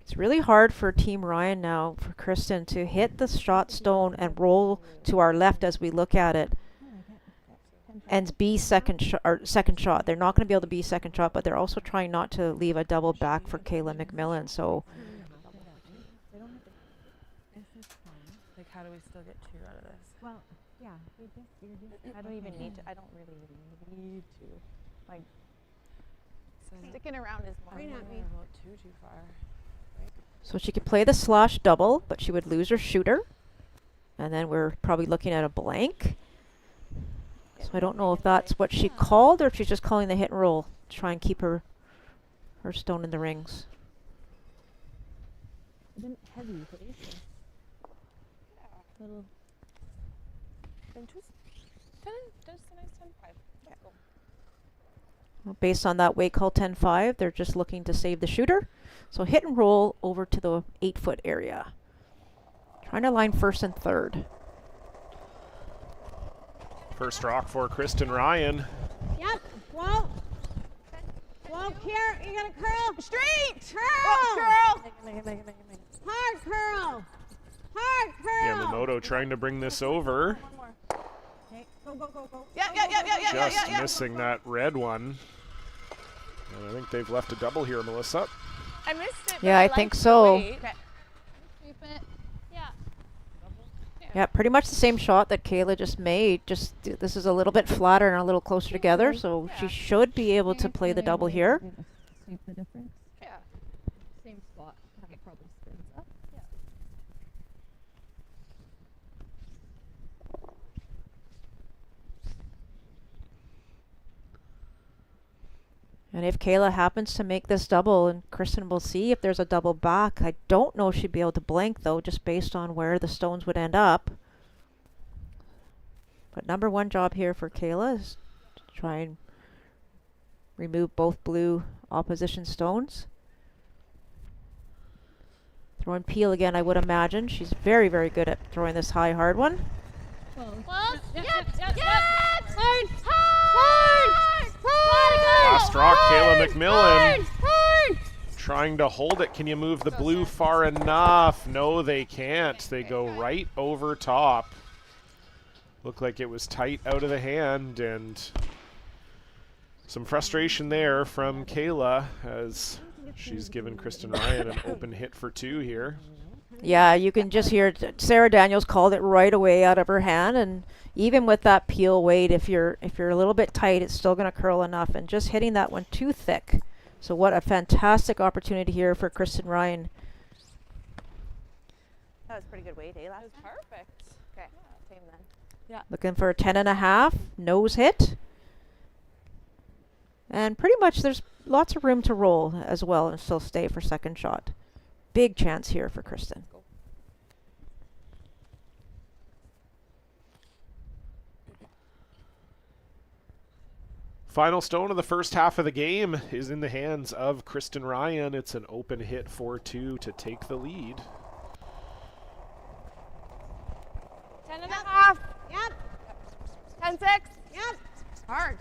It's really hard for Team Ryan now, for Kristen, to hit the shot stone and roll to our left as we look at it and be second shot. They're not going to be able to be second shot, but they're also trying not to leave a double back for Kayla MacMillan. So Like, how do we still get 2 out of this? Well, yeah. I don't even need to. I don't really need to. Like, Sticking around is more. About too far. So she could play the slosh double, but she would lose her shooter. And then we're probably looking at a blank. So I don't know if that's what she called or if she's just calling the hit and roll to try and keep her stone in the rings. Heavy, please. Little. Then just a nice 10-5. Let's go. Well, based on that weight call 10-5, they're just looking to save the shooter. So hit and roll over to the 8-foot area. Trying to line first and third. First rock for Kristen Ryan. Yep. Whoa. Whoa, here. You gotta curl. Straight! Curl. Curl! Hard curl. Hard curl. Yamamoto trying to bring this over. Okay. Go. Yeah. Just missing that red one. And I think they've left a double here, Melissa. I missed it. Yeah, I think so. Okay. Sweep it. Yeah. Yeah, pretty much the same shot that Kayla just made. Just this is a little bit flatter and a little closer together, so she should be able to play the double here. Sweep the difference. Yeah. Same spot. It probably spins up. Yeah. And if Kayla happens to make this double, and Kristen will see if there's a double back, I don't know if she'd be able to blank though, just based on where the stones would end up. But number 1 job here for Kayla is to try and remove both blue opposition stones. Throwing peel again, I would imagine. She's very, very good at throwing this high, hard one. Close. Yep. Hard. Last rock, Kayla MacMillan. Hard. Trying to hold it. Can you move the blue far enough? No, they can't. They go right over top. Looked like it was tight out of the hand, and some frustration there from Kayla as she's given Kristen Ryan an open hit for 2 here. Yeah, you can just hear Sarah Daniels called it right away out of her hand, and even with that peel weight, if you're a little bit tight, it's still going to curl enough, and just hitting that one too thick. So what a fantastic opportunity here for Kristen Ryan. That was pretty good weight, eh? That was perfect. Okay. Same then. Yeah. Looking for a 10.5 nose hit. And pretty much there's lots of room to roll as well and still stay for second shot. Big chance here for Kristen. Final stone of the first half of the game is in the hands of Kristen Ryan. It's an open hit 4-2 to take the lead. 10.5. Yep. 10-6. Yep. Hard.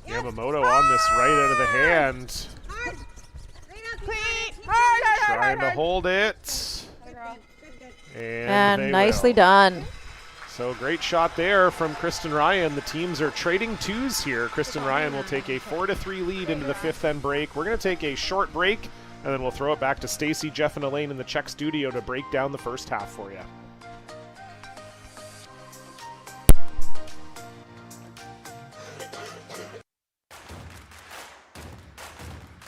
Yamamoto on this right out of the hand. Hard. Clean. Hard. Trying to hold it. And they nicely will. done. So great shot there from Kristen Ryan. The teams are trading twos here. Kristen Ryan will take a 4-3 lead into the 5th end break. We're going to take a short break, and then we'll throw it back to Stacy, Jeff, and Elaine in the Czech studio to break down the first half for you.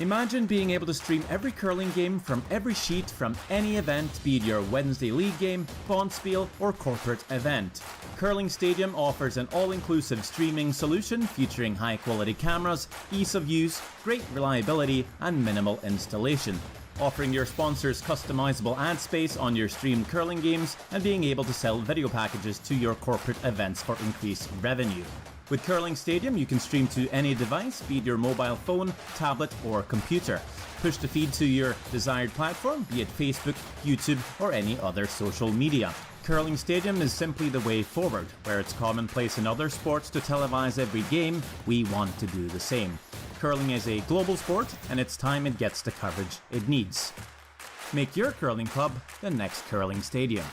Imagine being able to stream every curling game from every sheet from any event, be it your Wednesday league game, bonspiel, or corporate event. Curling Stadium offers an all-inclusive streaming solution featuring high-quality cameras, ease of use, great reliability, and minimal installation. offering your sponsors customizable ad space on your streamed curling games and being able to sell video packages to your corporate events for increased revenue. With Curling Stadium, you can stream to any device, be it your mobile phone, tablet, or computer. Push the feed to your desired platform, be it Facebook, YouTube, or any other social media. Curling Stadium is simply the way forward. Where it's commonplace in other sports to televise every game, we want to do the same. Curling is a global sport, and it's time it gets the coverage it needs. Make your curling club the next Curling Stadium.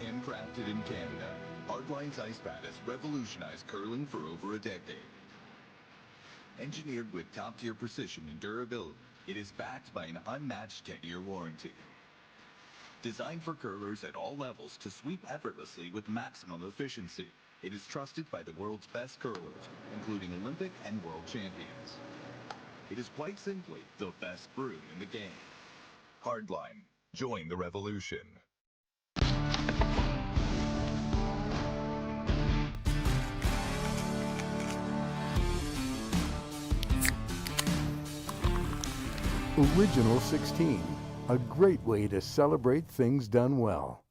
Handcrafted in Canada, Hardline's ice pad has revolutionized curling for over a decade. Engineered with top-tier precision and durability, it is backed by an unmatched 10-year warranty. Designed for curlers at all levels to sweep effortlessly with maximum efficiency, it is trusted by the world's best curlers, including Olympic and world champions. It is quite simply the best brew in the game. Hardline. Join the revolution. Original 16, a great way to celebrate things done well.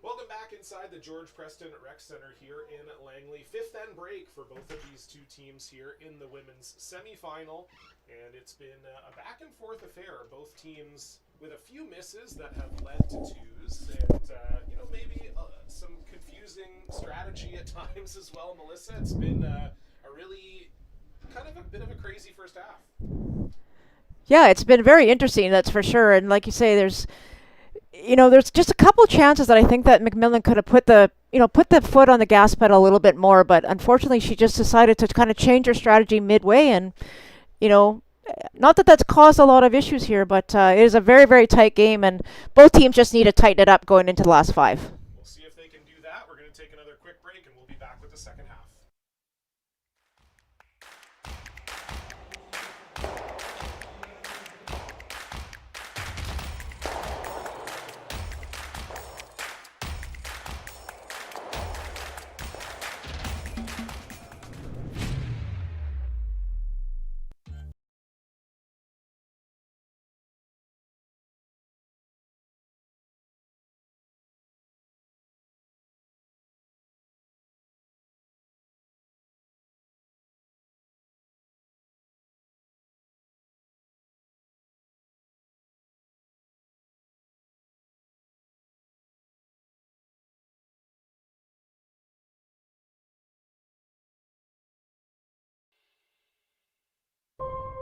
Welcome back inside the George Preston Rec Center here in Langley. Fifth end break for both of these two teams here in the women's semifinal, and it's been a back and forth affair. Both teams with a few misses that have led to twos, and maybe some confusing strategy at times as well. Melissa, it's been a really kind of a bit of a crazy first half. Yeah, it's been very interesting, that's for sure. And like you say, there's just a couple chances that I think that MacMillan could have put the foot on the gas pedal a little bit more, but unfortunately she just decided to kind of change her strategy midway, and not that that's caused a lot of issues here, but it is a very, very tight game, and both teams just need to tighten it up going into the last five. We'll see if they can do that. We're going to take another quick break, and we'll be back with the second half.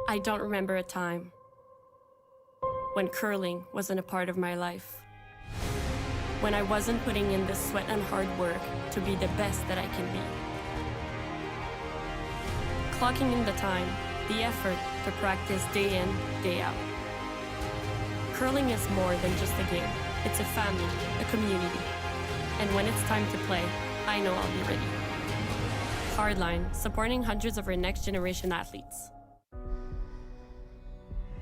I don't remember a time when curling wasn't a part of my life. When I wasn't putting in the sweat and hard work to be the best that I can be. Clocking in the time, the effort to practice day in, day out. Curling is more than just a game. It's a family, a community. And when it's time to play, I know I'll be ready. Hardline, supporting hundreds of our next generation athletes.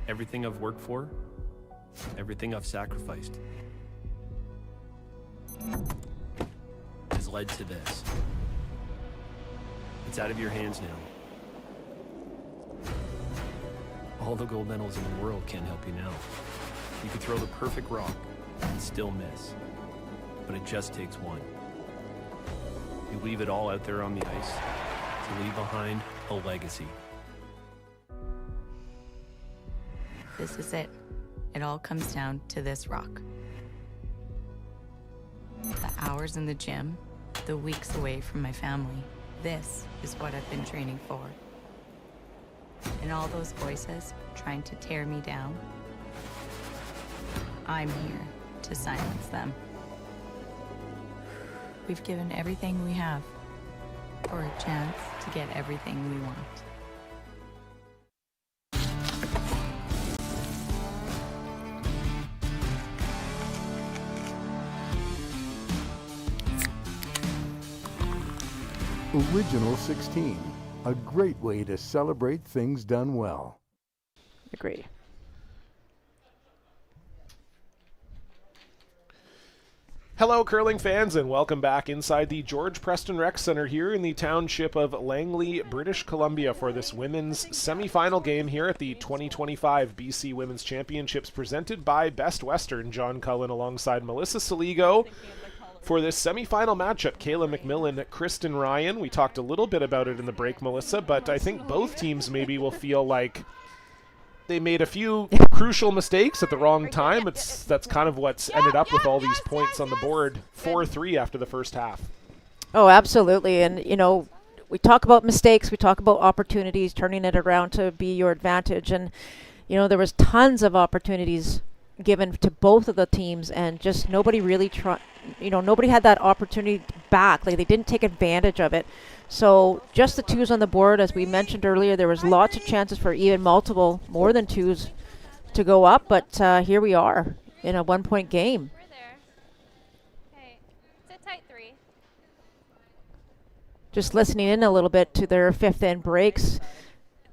Everything I've worked for, everything I've sacrificed, has led to this. It's out of your hands now. All the gold medals in the world can't help you now. You could throw the perfect rock and still miss, but it just takes one. You leave it all out there on the ice to leave behind a legacy. This is it. It all comes down to this rock. The hours in the gym, the weeks away from my family. This is what I've been training for. And all those voices trying to tear me down, I'm here to silence them. We've given everything we have for a chance to get everything we want. Original 16, a great way to celebrate things done well. Agreed. Hello, curling fans, and welcome back inside the George Preston Rec Center here in the township of Langley, British Columbia for this women's semi-final game here at the 2025 BC Women's Championships presented by Best Western. John Cullen alongside Melissa Saligo. For this semi-final matchup, Kayla MacMillan, Kristen Ryan. We talked a little bit about it in the break, Melissa, but I think both teams maybe will feel like they made a few crucial mistakes at the wrong time. That's kind of what's ended up with all these points on the board. 4-3 after the first half. Oh, absolutely. And, you know, we talk about mistakes, we talk about opportunities, turning it around to be your advantage. And, you know, there was tons of opportunities given to both of the teams, and just nobody really nobody had that opportunity back. Like, they didn't take advantage of it. So just the twos on the board, as we mentioned earlier, there was lots of chances for even more than twos to go up, but here we are in a 1-point game. We're there. Okay, sit tight 3. Just listening in a little bit to their fifth end breaks,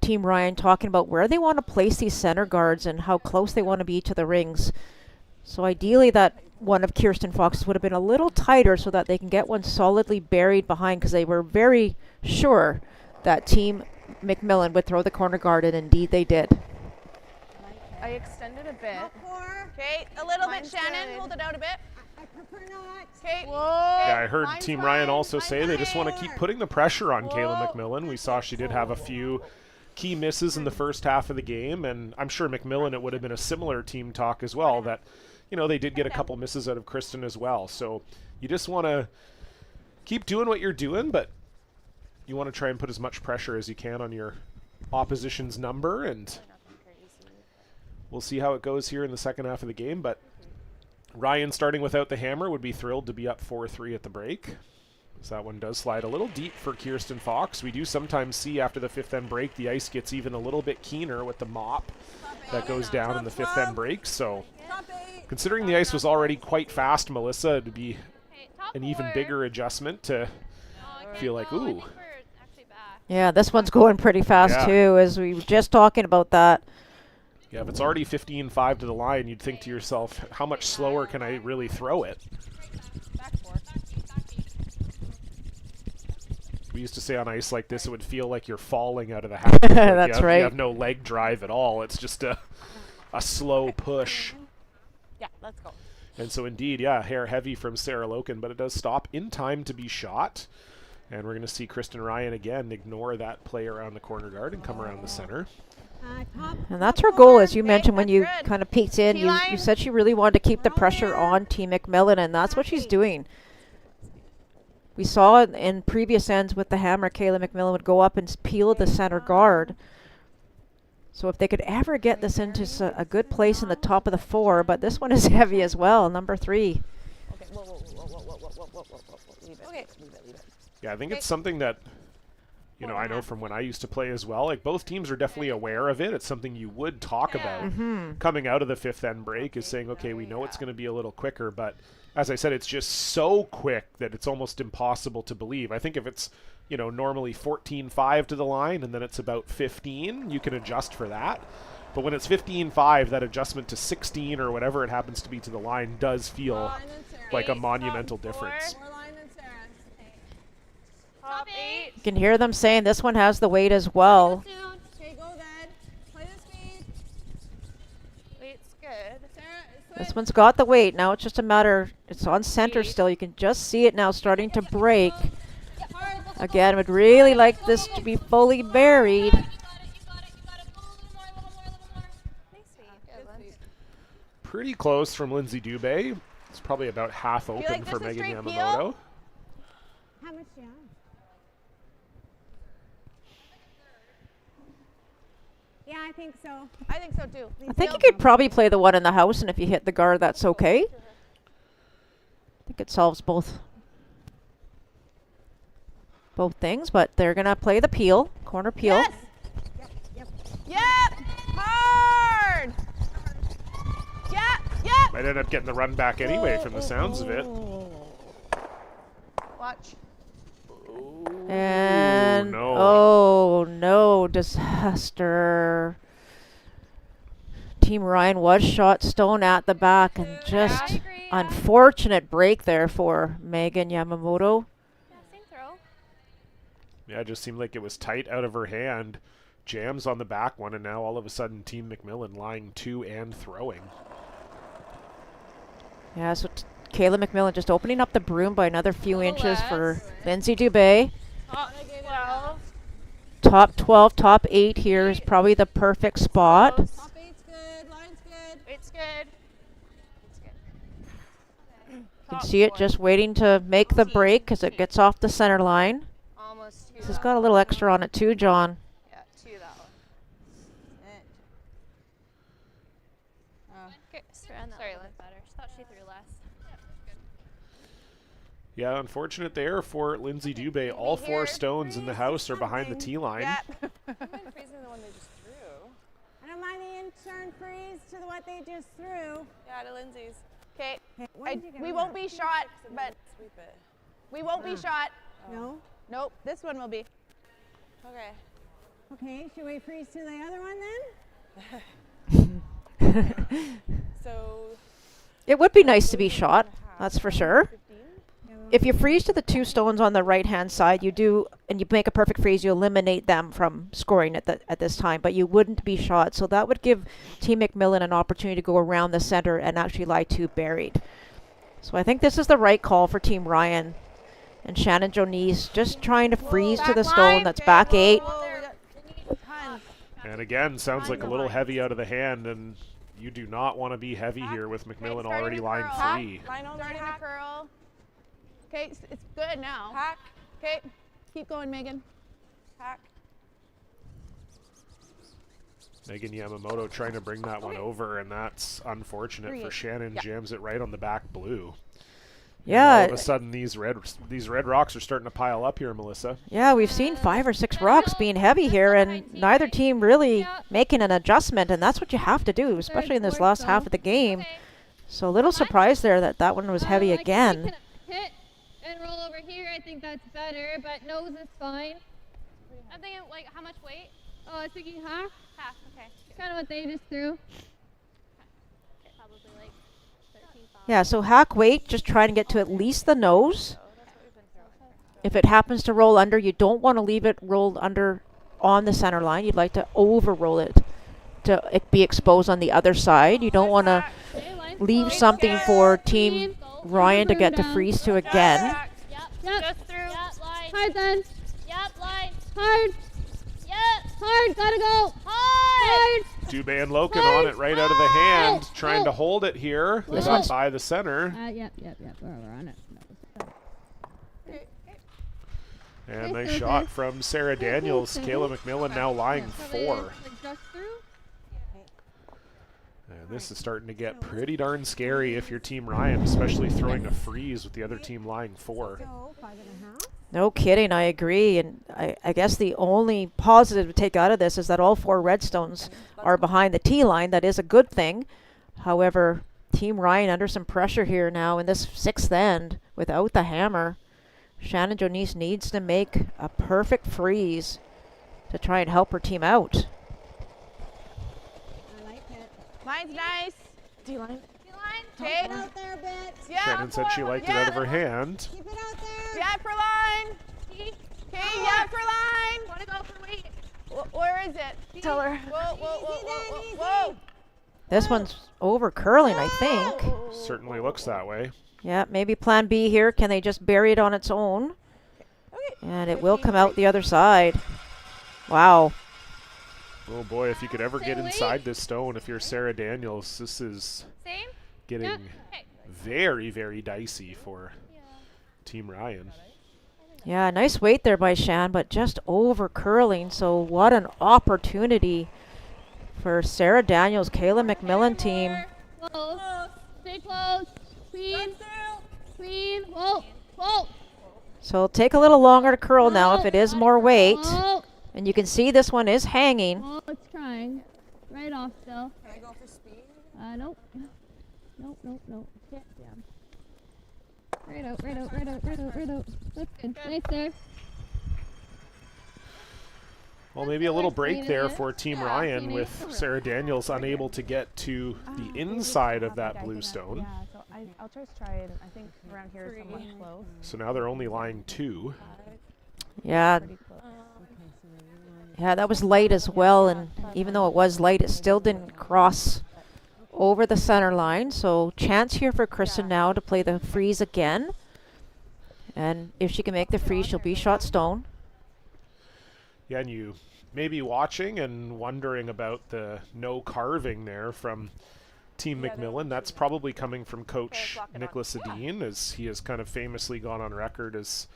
Team Ryan talking about where they want to place these center guards and how close they want to be to the rings. So ideally that one of Kirsten Fox's would have been a little tighter so that they can get one solidly buried behind, because they were very sure that Team MacMillan would throw the corner guard, and indeed they did. I extended a bit. Okay, a little bit, Shannon. Hold it out a bit. I prefer not. Okay. Yeah, I heard Team Ryan also say they just want to keep putting the pressure on Kayla MacMillan. We saw she did have a few key misses in the first half of the game, and I'm sure MacMillan, it would have been a similar team talk as well, that, you know, they did get a couple misses out of Kristen as well. So you just want to keep doing what you're doing, but you want to try and put as much pressure as you can on your opposition's number, and we'll see how it goes here in the second half of the game. But Ryan, starting without the hammer, would be thrilled to be up 4-3 at the break. So that one does slide a little deep for Kirsten Fox. We do sometimes see after the fifth end break, the ice gets even a little bit keener with the mop that goes down in the fifth end break. So considering the ice was already quite fast, Melissa, it would be an even bigger adjustment to feel like, ooh. Yeah, this one's going pretty fast too, as we were just talking about that. Yeah, if it's already 15-5 to the line, you'd think to yourself, how much slower can I really throw it? We used to say on ice like this, it would feel like you're falling out of the half. That's right. You have no leg drive at all. It's just a slow push. Yeah, let's go. And so indeed, yeah, hair heavy from Sarah Loken, but it does stop in time to be shot. And we're going to see Kristen Ryan again ignore that play around the corner guard and come around the center. And that's her goal, as you mentioned when you kind of peeked in. You said she really wanted to keep the pressure on Team MacMillan, and that's what she's doing. We saw in previous ends with the hammer, Kayla MacMillan would go up and peel the center guard. So if they could ever get this into a good place in the top of the 4, but this one is heavy as well, number 3. Okay, whoa. Leave it. Okay. Leave it. Yeah, I think it's something that, you know, I know from when I used to play as well. Like, both teams are definitely aware of it. It's something you would talk about coming out of the fifth end break, is saying, okay, we know it's going to be a little quicker, but as I said, it's just so quick that it's almost impossible to believe. I think if it's, you know, normally 14-5 to the line and then it's about 15, you can adjust for that. But when it's 15-5, that adjustment to 16 or whatever it happens to be to the line does feel like a monumental difference. Top 8. You can hear them saying this one has the weight as well. Okay, go then. Play the speed. Weight's good. This one's got the weight. Now it's just a matter, it's on center still. You can just see it now starting to break. Again, would really like this to be fully buried. pretty close from Lindsay Dubé. It's probably about half open like for this is Megan straight Yamamoto. peel? How much do you have? Yeah, I think so. I think so too. I think you could probably play the one in the house, and if you hit the guard, that's okay. I think it solves both things, but they're going to play the peel, corner peel. Yes. Yep. Hard. Yep. Might end up getting the run back anyway from the sounds of it. Watch. And no. Oh no, disaster. Team Ryan was shot stone at the back, and just unfortunate break there for Megan Yamamoto. Yeah, same throw. Yeah, it just seemed like it was tight out of her hand. Jams on the back one, and now all of a sudden Team MacMillan lying to and throwing. Yeah, so Kayla MacMillan just opening up the broom by another few inches for Lindsay Dubé. Top 12, top 8 here is probably the perfect spot. Top 8's good. Line's good. 8's good. You can see it just waiting to make the break because it gets off the center line. Almost 2. This has got a little extra on it too, John. Yeah, 2 that one. Sorry, Lynn. Better. She thought she threw less. Yeah, unfortunate there for Lindsay Dubé. All 4 stones in the house are behind the tee line. Yeah. I don't mind freezing the one they just threw. I don't mind the intern freeze to what they just threw. Yeah, to Lindsay's. Okay. When did you get We rid won't of be it? shot, but Sweep it. we won't be shot. No? Nope. This one will be. Okay. Okay, should we freeze to the other one then? So. It would be nice to be shot, that's for sure. If you freeze to the 2 stones on the right-hand side, you do, and you make a perfect freeze, you eliminate them from scoring at this time, but you wouldn't be shot. So that would give Team MacMillan an opportunity to go around the center and actually lie 2 buried. So I think this is the right call for Team Ryan. And Shannon Jonice just trying to freeze to the stone. That's back 8. And again, sounds like a little heavy out of the hand, and you do not want to be heavy here with MacMillan already lying 3. Starting to curl. Okay, it's good now. Hack. Okay, keep going, Megan. Hack. Megan Yamamoto trying to bring that one over, and that's unfortunate for Shannon. Jams it right on the back blue. Yeah. And all of a sudden, these red rocks are starting to pile up here, Melissa. Yeah, we've seen 5 or 6 rocks being heavy here, and neither team really making an adjustment, and that's what you have to do, especially in this last half of the game. So a little surprised there that one was heavy again. Hit and roll over here. I think that's better, but nose is fine. I'm thinking, like, how much weight? Oh, I was thinking half. Half, okay. Kind of what they just threw. Okay, probably like 13 pounds. Yeah, so hack weight, just trying to get to at least the nose. If it happens to roll under, you don't want to leave it rolled under on the center line. You'd like to over-roll it to be exposed on the other side. You don't want to leave something for Team Ryan to get to freeze to again. Yep. Yep. Just through. Yep, line. Hard then. Yep, line. Hard. Yep. Hard. Gotta go. Hard. Dubé and Loken on it right out of the hand, trying to hold it here. This one's by the center. Yep. We're on it. And nice shot from Sarah Daniels. Kayla MacMillan now lying 4. And this is starting to get pretty darn scary if you're Team Ryan, especially throwing a freeze with the other team lying 4. No kidding, I agree. And I guess the only positive to take out of this is that all 4 redstones are behind the tee line. That is a good thing. However, Team Ryan under some pressure here now in this 6th end without the hammer. Shannon Jonice needs to make a perfect freeze to try and help her team out. I like it. Mine's nice. D-line. Okay. Keep it out there a bit. Yeah. Shannon said she liked it out of her hand. Keep it out there. Yeah, for line. Okay, yeah, for line. Want to go for weight? Where is it? Tell her. Whoa. This one's over curling, I think. Certainly looks that way. Yeah, maybe plan B here. Can they just bury it on its own? And it will come out the other side. Wow. Oh boy, if you could ever get inside this stone, if you're Sarah Daniels, this is Same? getting very, very dicey for Team Ryan. Yeah, nice weight there by Shan, but just over curling. So what an opportunity for Sarah Daniels, Kayla MacMillan team. Close. Stay close. Queen. Queen. Whoa. Whoa. So it'll take a little longer to curl now if it is more weight. Whoa. And you can see this one is hanging. Oh, it's trying. Right off still. Can I go for speed? Nope. Nope, nope, nope. Yeah, yeah. Right out, right out, right out, right out, right out. That's good. Nice there. Well, maybe a little break there for Team Ryan with Sarah Daniels unable to get to the inside of that blue stone. Yeah, so I'll just try it. I think around here is somewhat close. So now they're only lying 2. Yeah. Yeah, that was light as well, and even though it was light, it still didn't cross over the center line. So chance here for Kristen now to play the freeze again. And if she can make the freeze, she'll be shot stone. Yeah, and you may be watching and wondering about the no carving there from Team MacMillan. That's probably coming from Coach Nicholas Adine, as he has kind of famously gone on record as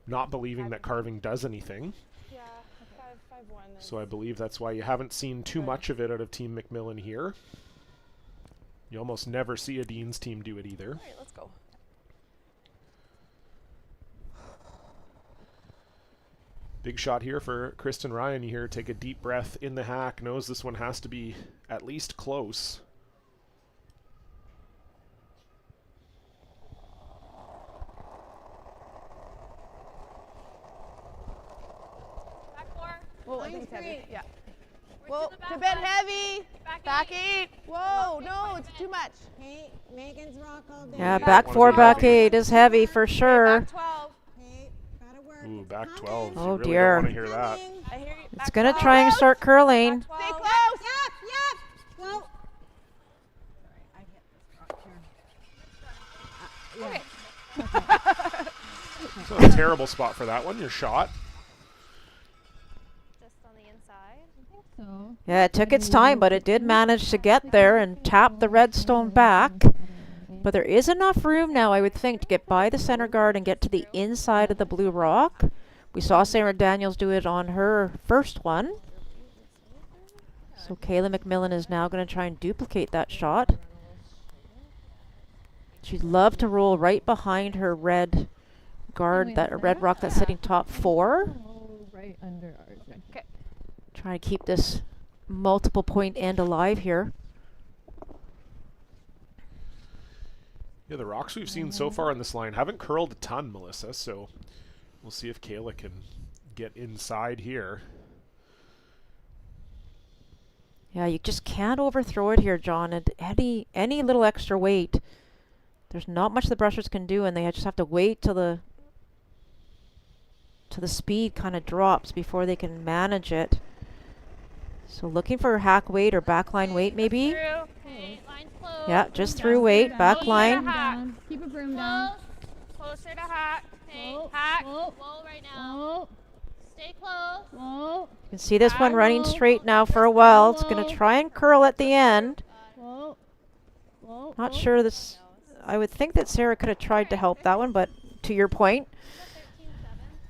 not believing that carving does anything. Yeah, 5-1. So I believe that's why you haven't seen too much of it out of Team MacMillan here. You almost never see Adine's team do it either. All right, let's go. Big shot here for Kristen Ryan. You hear her take a deep breath in the hack, knows this one has to be at least close. Back 4. Whoa, I think it's heavy. Yeah. Whoa, It's a bit heavy. Back 8. Whoa, no, it's too much. Okay, Megan's rock all day. Yeah, back 4, back 8 is heavy for sure. Back 12. Okay, gotta work. Ooh, It's back coming. 12. Oh, You really dear. don't want to hear that. I hear you. It's going to try and start curling. Stay close. Yep. Whoa. I hit this rock here. Okay. So a terrible spot for that one. Your shot. Just on the inside. I think so. Yeah, it took its time, but it did manage to get there and tap the redstone back. But there is enough room now, I would think, to get by the center guard and get to the inside of the blue rock. We saw Sarah Daniels do it on her first one. So Kayla MacMillan is now going to try and duplicate that shot. She'd love to roll right behind her red guard, that red rock that's sitting top 4. Oh, right under ours. Okay. Trying to keep this multiple point end alive here. Yeah, the rocks we've seen so far on this line haven't curled a ton, Melissa, so we'll see if Kayla can get inside here. Yeah, you just can't overthrow it here, John. And any little extra weight, there's not much the brushers can do, and they just have to wait till the speed kind of drops before they can manage it. So looking for hack weight or backline weight, maybe. Okay, line's closed. Yeah, just through weight, back line. Down. Keep a broom down. Closer to hack. Okay, Whoa, hack. whoa. Whoa right now. Whoa. Stay close. Whoa. You can see this one running straight now for a while. It's going to try and curl at the end. Whoa. Whoa. Not sure this. I would think that Sarah could have tried to help that one, but to your point,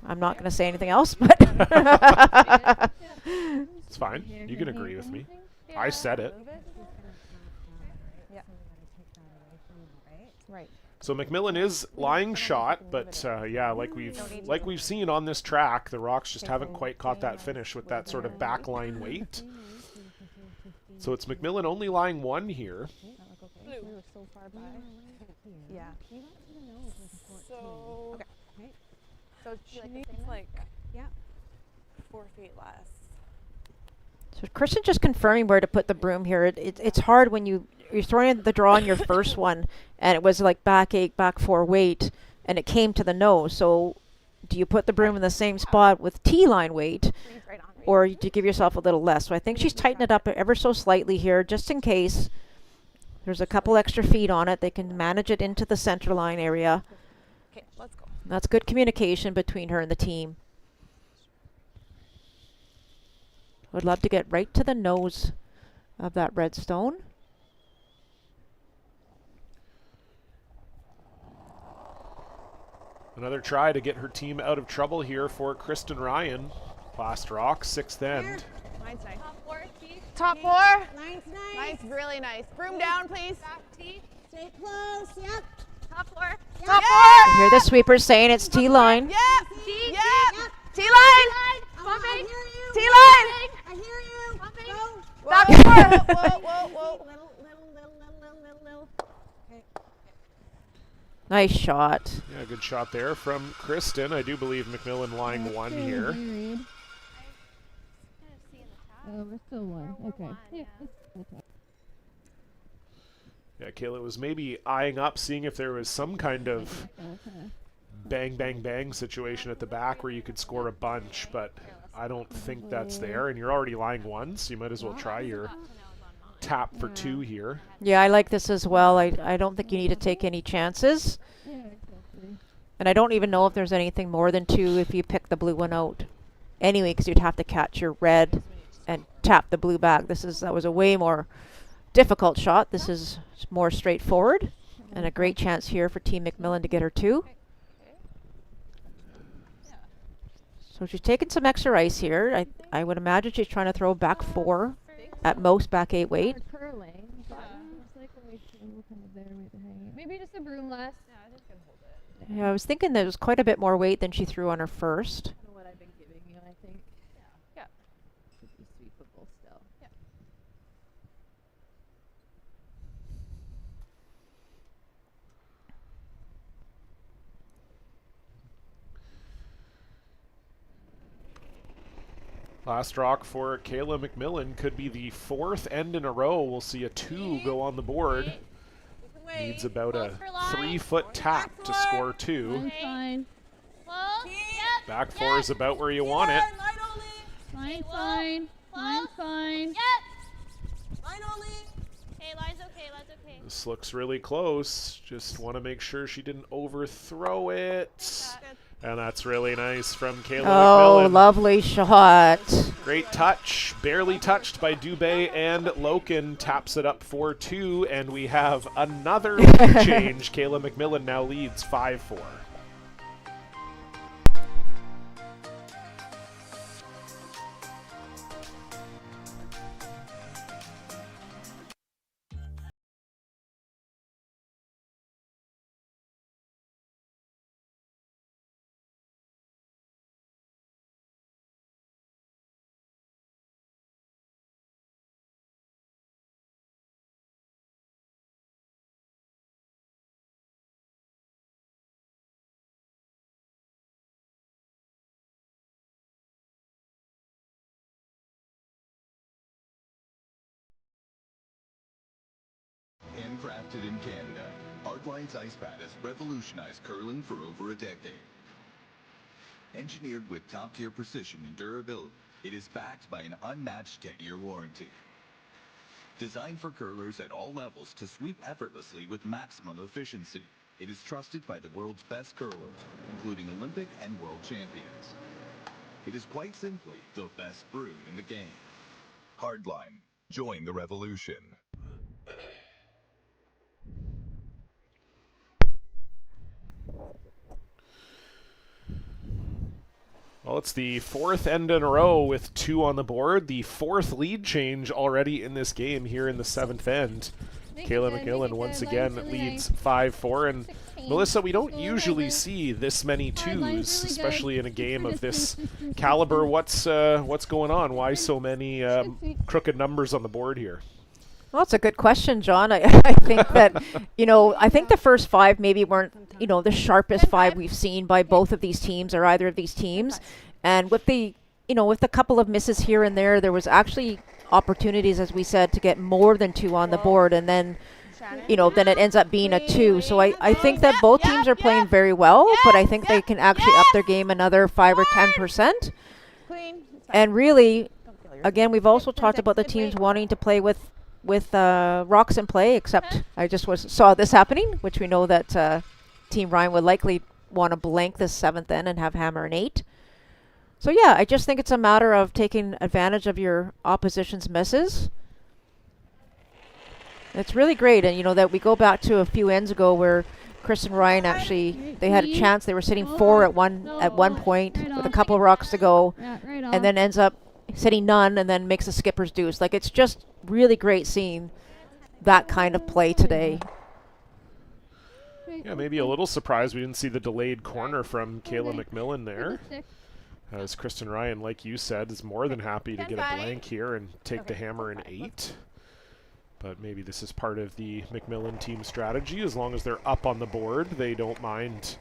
I'm not going to say anything else. But It's fine. You can agree with me. I said it. Yeah. Right. So MacMillan is lying shot, but yeah, like we've seen on this track, the rocks just haven't quite caught that finish with that sort of backline weight. So it's MacMillan only lying 1 here. We were so far by. Yeah. So. Okay. So she needs like 4 feet less. So Kristen just confirming where to put the broom here. It's hard when you're throwing the draw on your first one, and it was like back 8, back 4 weight, and it came to the nose. So do you put the broom in the same spot with T-line weight, or do you give yourself a little less? So I think she's tightened it up ever so slightly here, just in case there's a couple extra feet on it. They can manage it into the center line area. Okay, let's go. That's good communication between her and the team. Would love to get right to the nose of that redstone. Another try to get her team out of trouble here for Kristen Ryan. Last rock, 6th end. Line's nice. Top four, T. Top four. Line's nice. Nice, really nice. Broom down, please. Back, T. Stay close. Yep. Top four. Top I four. hear the sweepers saying it's T-line. Yep. T. Yep. T-line. Bumping. T-line. I hear you. Bumping. Go. Back four. Whoa. Little. Okay. Nice shot. Yeah, good shot there from Kristen. I do believe MacMillan lying 1 here. Oh, we're still 1. Okay. Yeah. Yeah, Kayla was maybe eyeing up, seeing if there was some kind of bang situation at the back where you could score a bunch, but I don't think that's there. And you're already lying 1, so you might as well try your tap for 2 here. Yeah, I like this as well. I don't think you need to take any chances. Yeah, exactly. And I don't even know if there's anything more than 2 if you pick the blue one out. Anyway, because you'd have to catch your red and tap the blue back. That was a way more difficult shot. This is more straightforward. And a great chance here for Team MacMillan to get her 2. So she's taking some extra ice here. I would imagine she's trying to throw back 4, at most back 8 weight. Curling. Looks like we're kind of there with the hanging. Maybe just a broom less. Yeah, I just can hold it. Yeah, I was thinking there was quite a bit more weight than she threw on her first. Kind of what I've been giving you, I think. Yeah. Should be sweepable still. Yeah. Last rock for Kayla MacMillan could be the 4th end in a row. We'll see a 2 go on the board. Needs about a 3-foot tap to score 2. Line's fine. Back 4 is about where you want it. Line's fine. Line's fine. Yep. Line only. Okay, line's okay. This looks really close. Just want to make sure she didn't overthrow it. And that's really nice from Kayla Oh, MacMillan. lovely shot. Great touch. Barely touched by Dubé, and Loken taps it up for 2. And we have another lead change. Kayla MacMillan now leads 5-4. Handcrafted in Canada, Hardlines Ice Pad has revolutionized curling for over a decade. Engineered with top-tier precision and durability, it is backed by an unmatched 10-year warranty. Designed for curlers at all levels to sweep effortlessly with maximum efficiency, it is trusted by the world's best curlers, including Olympic and world champions. It is quite simply the best brew in the game. Hardline. Join the revolution. Well, it's the 4th end in a row with 2 on the board. The 4th lead change already in this game here in the 7th end. Kayla MacMillan once again leads 5-4. And Melissa, we don't usually see this many 2s, especially in a game of this caliber. What's going on? Why so many crooked numbers on the board here? Well, it's a good question, John. I think that, I think the first 5 maybe weren't, the sharpest 5 we've seen by both of these teams or either of these teams. And with the, with a couple of misses here and there was actually opportunities, as we said, to get more than 2 on the board. And then, then it ends up being a 2. So I think that both teams are playing very well, but I think they can actually up their game another 5 or 10%. And really, again, we've also talked about the teams wanting to play with rocks in play, except I just saw this happening, which we know that Team Ryan would likely want to blank this 7th end and have hammer an 8. So yeah, I just think it's a matter of taking advantage of your opposition's misses. It's really great, and that we go back to a few ends ago where Kristen Ryan actually, they had a chance. They were sitting 4 at one point with a couple of rocks to go, and then ends up sitting none and then makes a skipper's deuce. Like, it's just really great seeing that kind of play today. Yeah, maybe a little surprised we didn't see the delayed corner from Kayla MacMillan there. As Kristen Ryan, like you said, is more than happy to get a blank here and take the hammer in 8. But maybe this is part of the MacMillan team strategy. As long as they're up on the board, they don't mind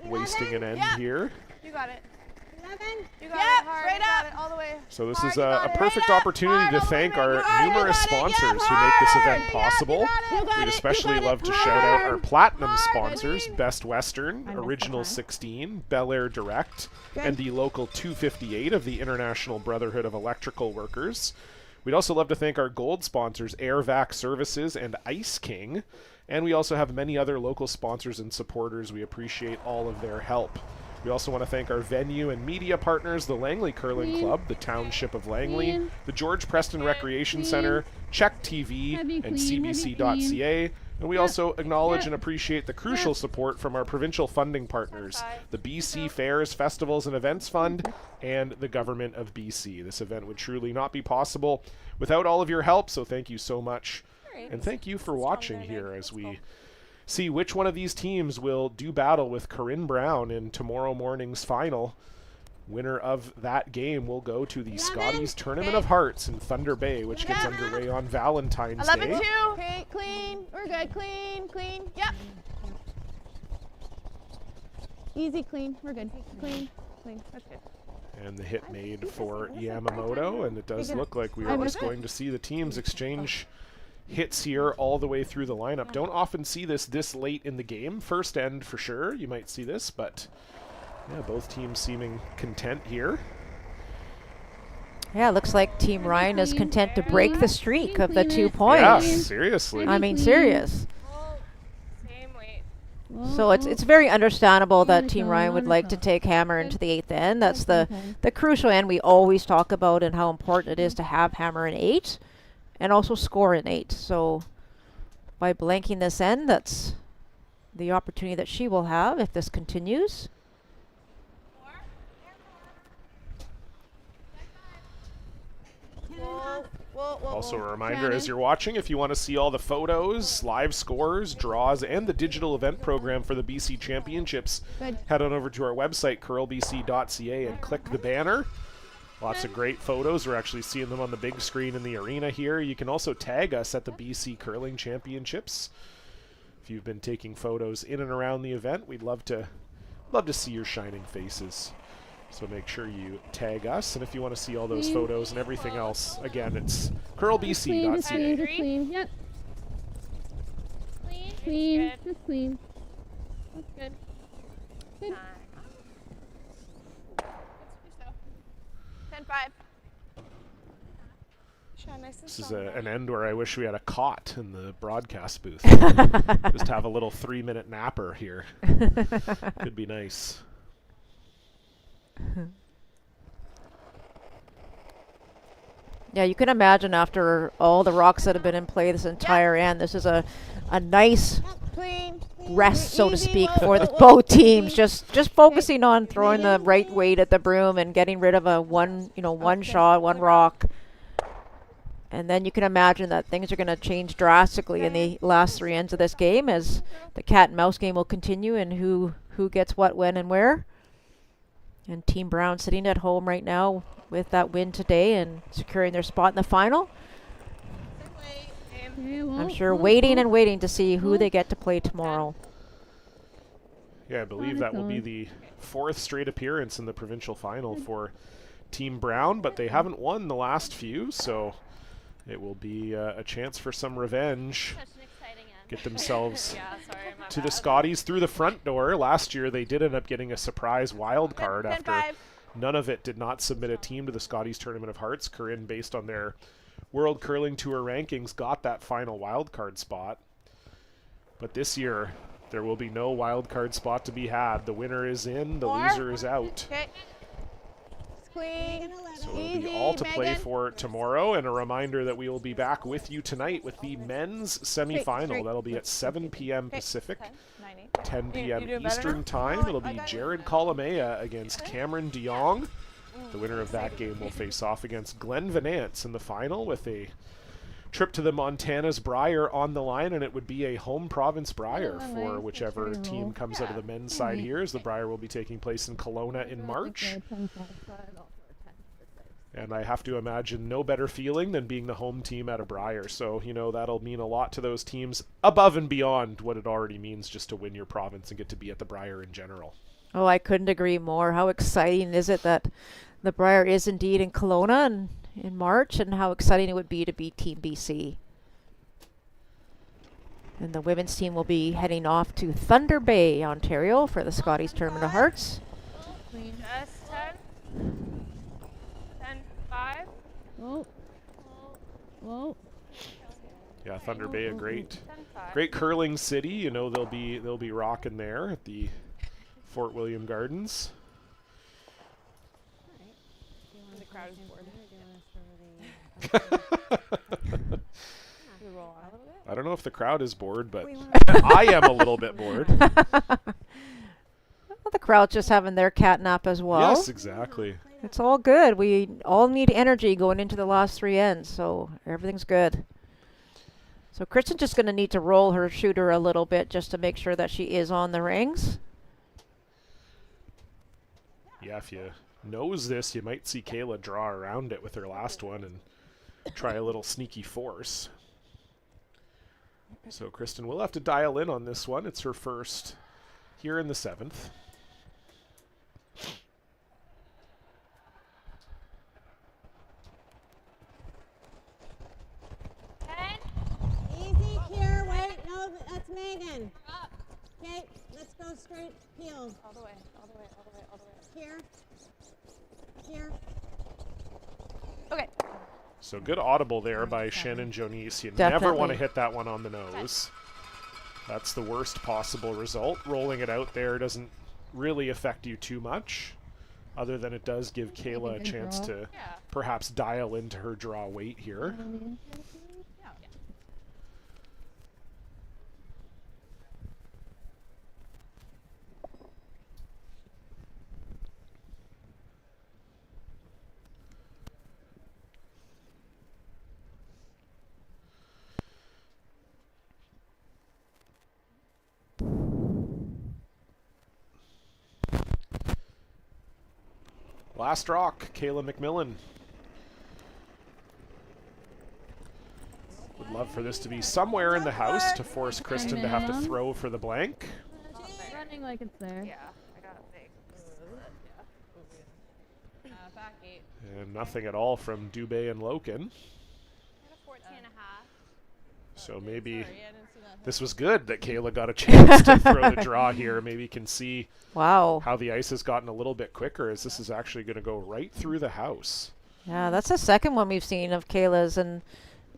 wasting an end here. You got it. 11. You got it. Hard. Straight up. All the way. So this is a perfect opportunity to thank our numerous sponsors who make this event possible. We'd especially love to shout out our platinum sponsors, Best Western, Original 16, Bel Air Direct, and the local 258 of the International Brotherhood of Electrical Workers. We'd also love to thank our gold sponsors, AirVac Services and Ice King. And we also have many other local sponsors and supporters. We appreciate all of their help. We also want to thank our venue and media partners, the Langley Curling Club, the Township of Langley, the George Preston Recreation Center, Czech TV, and CBC.ca. And we also acknowledge and appreciate the crucial support from our provincial funding partners, the BC Fairs, Festivals and Events Fund, and the Government of BC. This event would truly not be possible without all of your help, so thank you so much. And thank you for watching here as we see which one of these teams will do battle with Corinne Brown in tomorrow morning's final. Winner of that game will go to the Scotties Tournament of Hearts in Thunder Bay, which gets underway on Valentine's Day. 11-2. Okay, clean. We're good. Clean, clean. Yep. Easy, clean. We're good. Clean, clean. That's good. And the hit made for Yamamoto, and it does look like we are just going to see the teams exchange hits here all the way through the lineup. Don't often see this late in the game. First end for sure, you might see this, but yeah, both teams seeming content here. Yeah, looks like Team Ryan is content to break the streak of the 2 points. Yeah, seriously. I mean, serious. So it's very understandable that Team Ryan would like to take hammer into the 8th end. That's the crucial end we always talk about and how important it is to have hammer in 8 and also score in 8. So by blanking this end, that's the opportunity that she will have if this continues. Also a reminder as you're watching, if you want to see all the photos, live scores, draws, and the digital event program for the BC Championships, head on over to our website, curlbc.ca, and click the banner. Lots of great photos. We're actually seeing them on the big screen in the arena here. You can also tag us at the BC Curling Championships. If you've been taking photos in and around the event, we'd love to see your shining faces. So make sure you tag us, and if you want to see all those photos and everything else, again, it's curlbc.ca. Clean. Yep. Clean. Just clean. That's good. Good. 10-5. This is an end where I wish we had a cot in the broadcast booth. Just have a little 3-minute napper here. Could be nice. Yeah, you can imagine after all the rocks that have been in play this entire end, this is a nice rest, so to speak, for the both teams. Just focusing on throwing the right weight at the broom and getting rid of a one shot, one rock. And then you can imagine that things are going to change drastically in the last 3 ends of this game as the cat and mouse game will continue and who gets what, when, and where. And Team Brown sitting at home right now with that win today and securing their spot in the final. I'm sure waiting and waiting to see who they get to play tomorrow. Yeah, I believe that will be the 4th straight appearance in the provincial final for Team Brown, but they haven't won the last few, so it will be a chance for some revenge. Get themselves to the Scotties through the front door. Last year they did end up getting a surprise wild card after none of it did not submit a team to the Scotties Tournament of Hearts. Corinne, based on their World Curling Tour rankings, got that final wild card spot. But this year there will be no wild card spot to be had. The winner is in, the loser is out. Clean. So it'll Easy, be all to play Megan. for tomorrow, and a reminder that we will be back with you tonight with the men's semifinal. straight. That'll be at 7 p.m. Pacific, 10 You p.m. doing better Eastern now? time. It'll be Jared Colomea against Cameron DeYoung. The winner of that game will face off against Glenn Venance in the final, with a trip to the Montana's Briar on the line, and it would be a home province Briar for whichever team comes out of the men's side here, as the Briar will be taking place in Kelowna in March. And I have to imagine no better feeling than being the home team at a Briar. So, you know, that'll mean a lot to those teams above and beyond what it already means just to win your province and get to be at the Briar in general. Oh, I couldn't agree more. How exciting is it that the Briar is indeed in Kelowna and in March, and how exciting it would be to beat Team BC. And the women's team will be heading off to Thunder Bay, Ontario for the Scotties Tournament of Hearts. Just 10. 10, 5. Whoa. Whoa. Yeah, Thunder Bay, a great curling city. You know, they'll be rocking there at the Fort William Gardens. The crowd is bored. I don't know if the crowd is bored, but I am a little bit bored. Well, the crowd's just having their cat nap as well. Yes, exactly. It's all good. We all need energy going into the last 3 ends, so everything's good. So Kristen's just going to need to roll her shooter a little bit just to make sure that she is on the rings. Yeah, if you nose this, you might see Kayla draw around it with her last one and try a little sneaky force. So Kristen will have to dial in on this one. It's her first here in the 7th. Easy, here, wait, no, that's Megan. Okay, let's go straight heel. All the way, all the way, all the way, all the way. Here. Here. Okay. So good audible there by Shannon Jonice. You never want to hit that one on the nose. That's the worst possible result. Rolling it out there doesn't really affect you too much, other than it does give Kayla a chance to perhaps dial into her draw weight here. Last rock, Kayla MacMillan. Would love for this to be somewhere in the house to force Kristen to have to throw for the blank. Running like it's there. Yeah, I got it big. Back 8. And nothing at all from Dubé and Loken. I got a 14 and a half. So maybe this was good that Kayla got a chance to throw the draw here. Maybe you can see how the ice has gotten a little bit quicker, as this is actually going to go right through the house. Yeah, that's the second one we've seen of Kayla's, and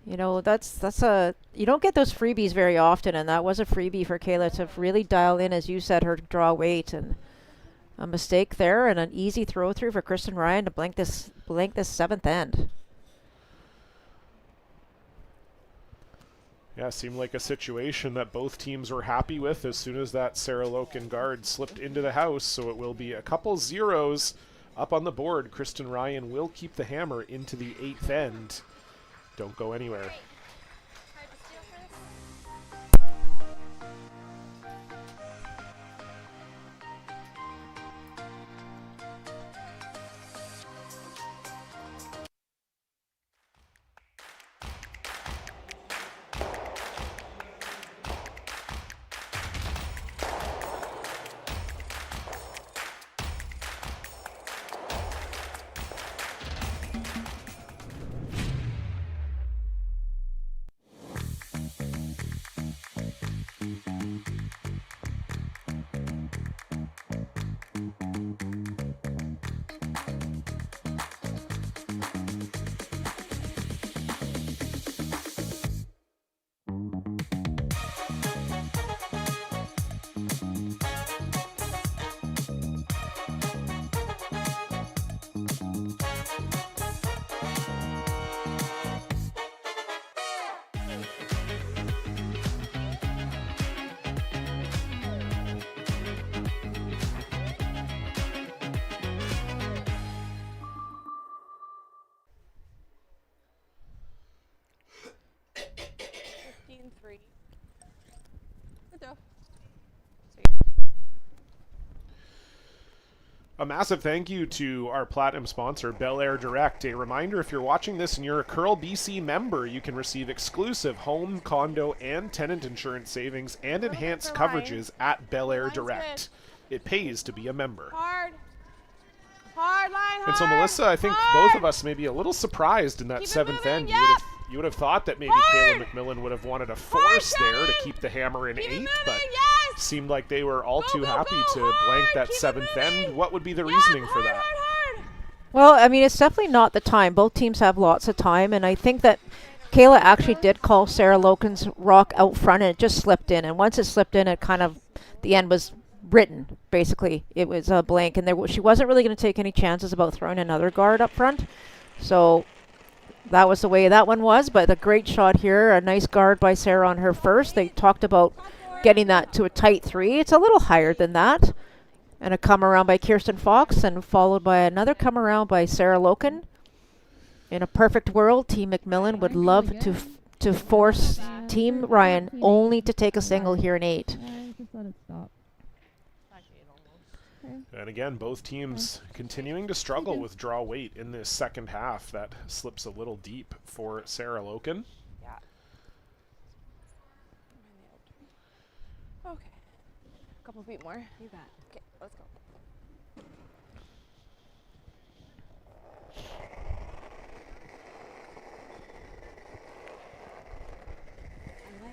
you know, that's a, you don't get those freebies very often, and that was a freebie for Kayla to really dial in, as you said, her draw weight, and a mistake there and an easy throw through for Kristen Ryan to blank this 7th end. Yeah, seemed like a situation that both teams were happy with as soon as that Sarah Loken guard slipped into the house, so it will be a couple zeros up on the board. Kristen Ryan will keep the hammer into the 8th end. Don't go anywhere. A massive thank you to our platinum sponsor, Bel Air Direct. A reminder, if you're watching this and you're a Curl BC member, you can receive exclusive home, condo, and tenant insurance savings and enhanced coverages at Bel Air Direct. It pays to be a member. Hard. Hard line, hard. And so, Melissa, I think both of us may be a little surprised in that seventh end. You would have thought that maybe Kayla MacMillan would have wanted a force there to keep the hammer in 8, but seemed like they were all too happy to blank that seventh end. What would be the reasoning for that? Well, I mean, it's definitely not the time. Both teams have lots of time, and I think that Kayla actually did call Sarah Loken's rock out front, and it just slipped in. And once it slipped in, it kind of, the end was written, basically. It was a blank, and she wasn't really going to take any chances about throwing another guard up front. So that was the way that one was, but a great shot here. A nice guard by Sarah on her first. They talked about getting that to a tight 3. It's a little higher than that. And a come around by Kirsten Fox, and followed by another come around by Sarah Loken. In a perfect world, Team MacMillan would love to force Team Ryan only to take a single here in 8. Just let it stop. And again, both teams continuing to struggle with draw weight in this second half. That slips a little deep for Sarah Loken. Yeah. Okay. A couple feet more. You bet. Okay, let's go.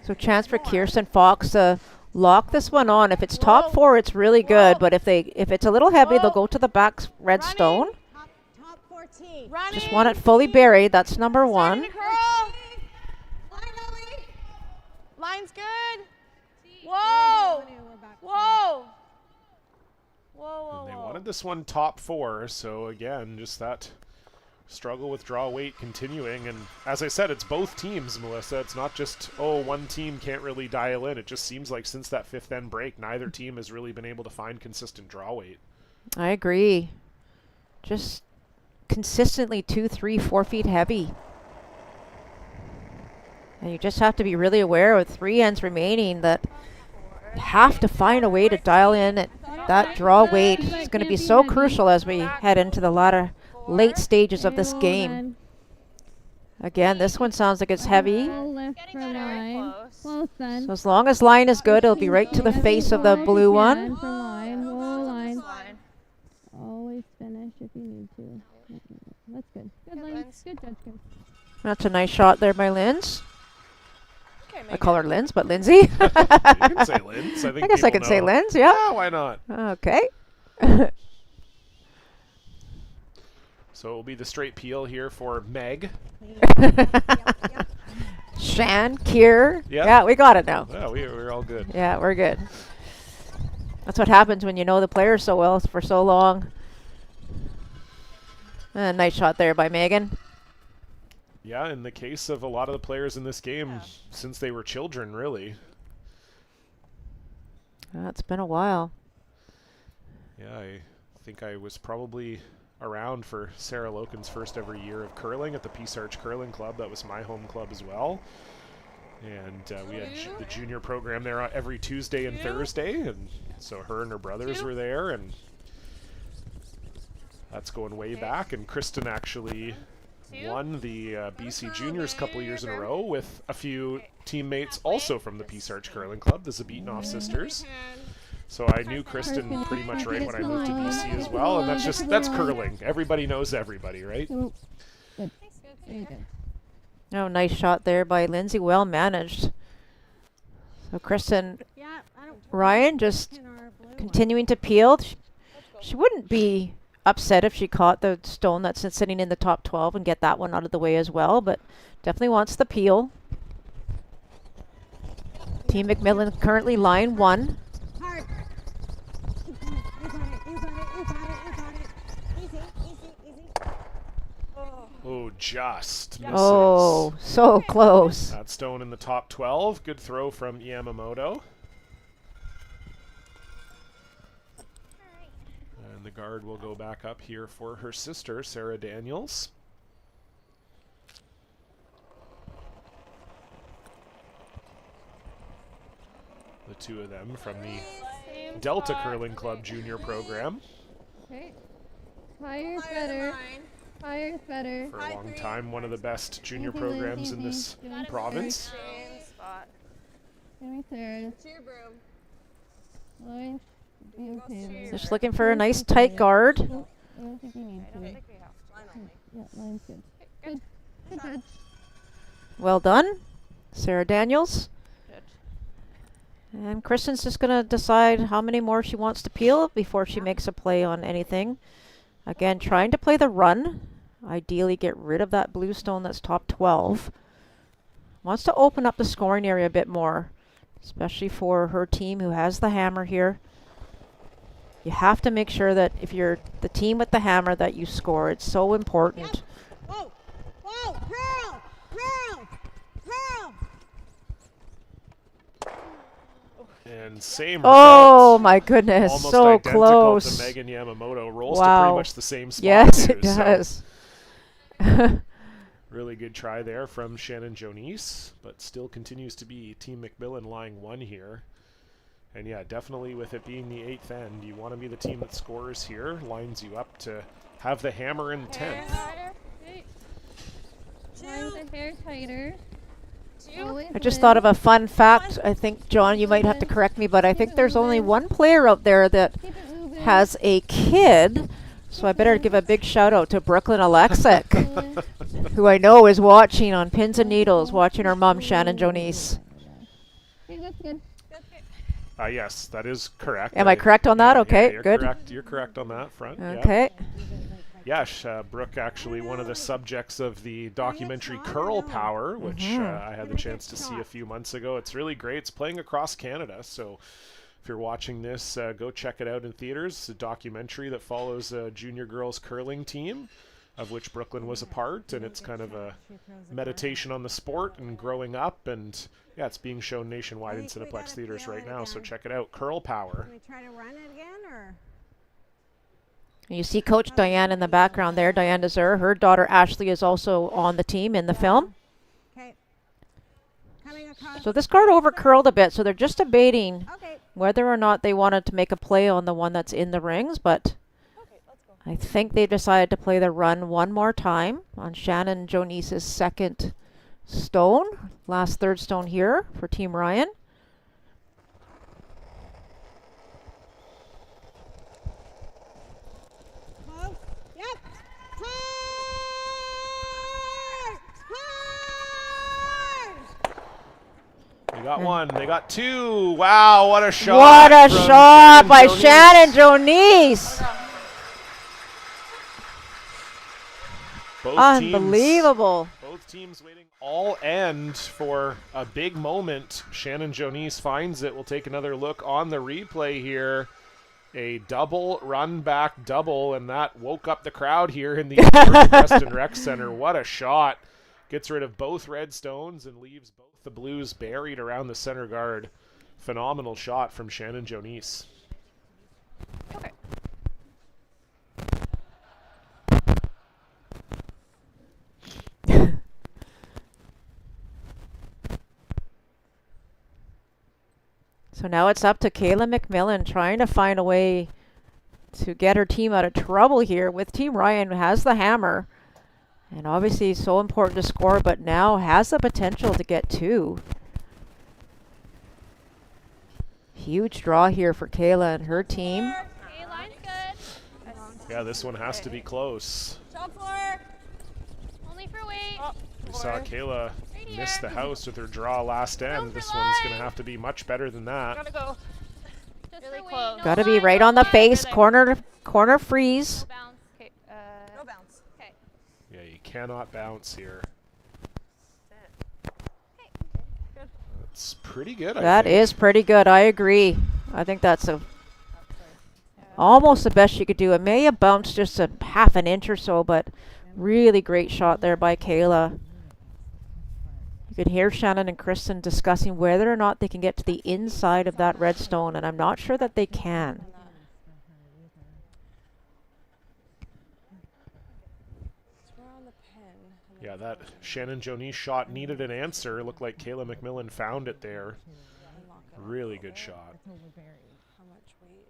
So chance for Kirsten Fox to lock this one on. If it's top 4, it's really good. But if it's a little heavy, they'll go to the back red stone. Top 14. Just want it fully buried. That's number 1. Line's good. Whoa. Whoa. Whoa. And they wanted this one top 4. So again, just that struggle with draw weight continuing. And as I said, it's both teams, Melissa. It's not just, oh, one team can't really dial in. It just seems like since that fifth end break, neither team has really been able to find consistent draw weight. I agree. Just consistently 2, 3, 4 feet heavy. And you just have to be really aware with 3 ends remaining that you have to find a way to dial in that draw weight. It's going to be so crucial as we head into the late stages of this game. Again, this one sounds like it's heavy. Close then. So as long as line is good, it'll be right to the face of the blue one. Always finish if you need to. That's good. Good, Linz. Good judge. Good. That's a nice shot there by Linz. I call her Linz, but Lindsay. You can say Linz. I guess I can say Linz, yeah. Yeah, why not? Okay. So it will be the straight peel here for Meg. Shan, Kier. Yep. Yeah, we got it now. Yeah, we're all good. Yeah, we're good. That's what happens when you know the players so well for so long. Nice shot there by Megan. Yeah, in the case of a lot of the players in this game, since they were children, really. It's been a while. Yeah, I think I was probably around for Sarah Loken's first ever year of curling at the Peace Arch Curling Club. That was my home club as well. And we had the junior program there every Tuesday and Thursday, and so her and her brothers were there, and that's going way back. And Kristen actually won the BC Juniors a couple of years in a row with a few teammates also from the Peace Arch Curling Club, the Zabitnoff sisters. So I knew Kristen pretty much right when I moved to BC as well, and that's curling. Everybody knows everybody, right? Good. Very good. Oh, nice shot there by Lindsay. Well managed. So Kristen, Ryan just continuing to peel. She wouldn't be upset if she caught the stone that's sitting in the top 12 and get that one out of the way as well, but definitely wants the peel. Team MacMillan currently line 1. Oh, just misses. Oh, so close. That stone in the top 12. Good throw from Yamamoto. And the guard will go back up here for her sister, Sarah Daniels. The two of them from the Delta Curling Club Junior program. Okay. Higher's better. Higher's better. For a long time, one of the best junior programs in this province. Give me third. Line. Be okay. Just looking for a nice tight guard. I don't think we need to. Yeah, line's good. Good. Good, good. Well done, Sarah Daniels. And Kristen's just going to decide how many more she wants to peel before she makes a play on anything. Again, trying to play the run. Ideally get rid of that blue stone that's top 12. Wants to open up the scoring area a bit more, especially for her team who has the hammer here. You have to make sure that if you're the team with the hammer that you score. It's so important. Whoa! Whoa! Curl! Curl! Curl! And same Oh result. my goodness, Almost so identical close. to Megan Yamamoto. Rolls to Wow. pretty much the same spot. Yes, too, it does. So really good try there from Shannon Jonice, but still continues to be Team MacMillan lying 1 here. And yeah, definitely with it being the 8th end, you want to be the team that scores here, lines you up to have the hammer in the 10th. Line the hair tighter. I just thought of a fun fact. I think, John, you might have to correct me, but I think there's only one player out there that has a kid. So I better give a big shout out to Brooklyn Alexic, who I know is watching on Pins and Needles, watching her mom, Shannon Jonice. Okay, that's good. Yes, that is correct. Am I correct on that? Okay, you're good. Correct. You're correct on that front. Okay. Yes, Brooke actually one of the subjects of the documentary Curl Power, which I had the chance to see a few months ago. It's really great. It's playing across Canada, so if you're watching this, go check it out in theaters. It's a documentary that follows a junior girls curling team, of which Brooklyn was a part, and it's kind of a meditation on the sport and growing up, and yeah, it's being shown nationwide in Cineplex theaters right now, so check it out, Curl Power. Can we try to run it again, or? You see Coach Diane in the background there, Diane Desir. Her daughter Ashley is also on the team in the film. Okay. Coming across. So this guard over curled a bit, so they're just debating whether or not they wanted to make a play on the one that's in the rings, but I think they decided to play the run one more time on Shannon Jonice's second stone. Last third stone here for Team Ryan. Yep. They got one. They got two. Wow, what a shot. What a from shot by Jonice. Shannon Jonice. Both Unbelievable. Both teams waiting all end for a big moment. Shannon Jonice finds it. We'll take another look on the replay here. A double run back double, and that woke up the crowd here in the Preston Rec Center. What a shot. Gets rid of both red stones and leaves both the blues buried around the center guard. Phenomenal shot from Shannon Jonice. Okay. So now it's up to Kayla MacMillan trying to find a way to get her team out of trouble here with Team Ryan, who has the hammer. And obviously so important to score, but now has the potential to get two. Huge draw here for Kayla and her team. Okay, line's good. Yeah, this one has to be close. Top floor. Only for weight. We saw Kayla miss the house with her draw last end. This one's going to have to be much better than that. Gotta go. Just really close. Got to be right on the face, corner freeze. No bounce. Okay. No bounce. Okay. Yeah, you cannot bounce here. That's pretty good, That is pretty good. I agree. I think that's almost the best you could do. It may have bounced just a half an inch or so, but Really great shot there by Kayla. You could hear Shannon and Kristen discussing whether or not they can get to the inside of that red stone, and I'm not sure that they can. Yeah, that Shannon Jonice shot needed an answer. Looked like Kayla MacMillan found it there. Really good shot. How much weight?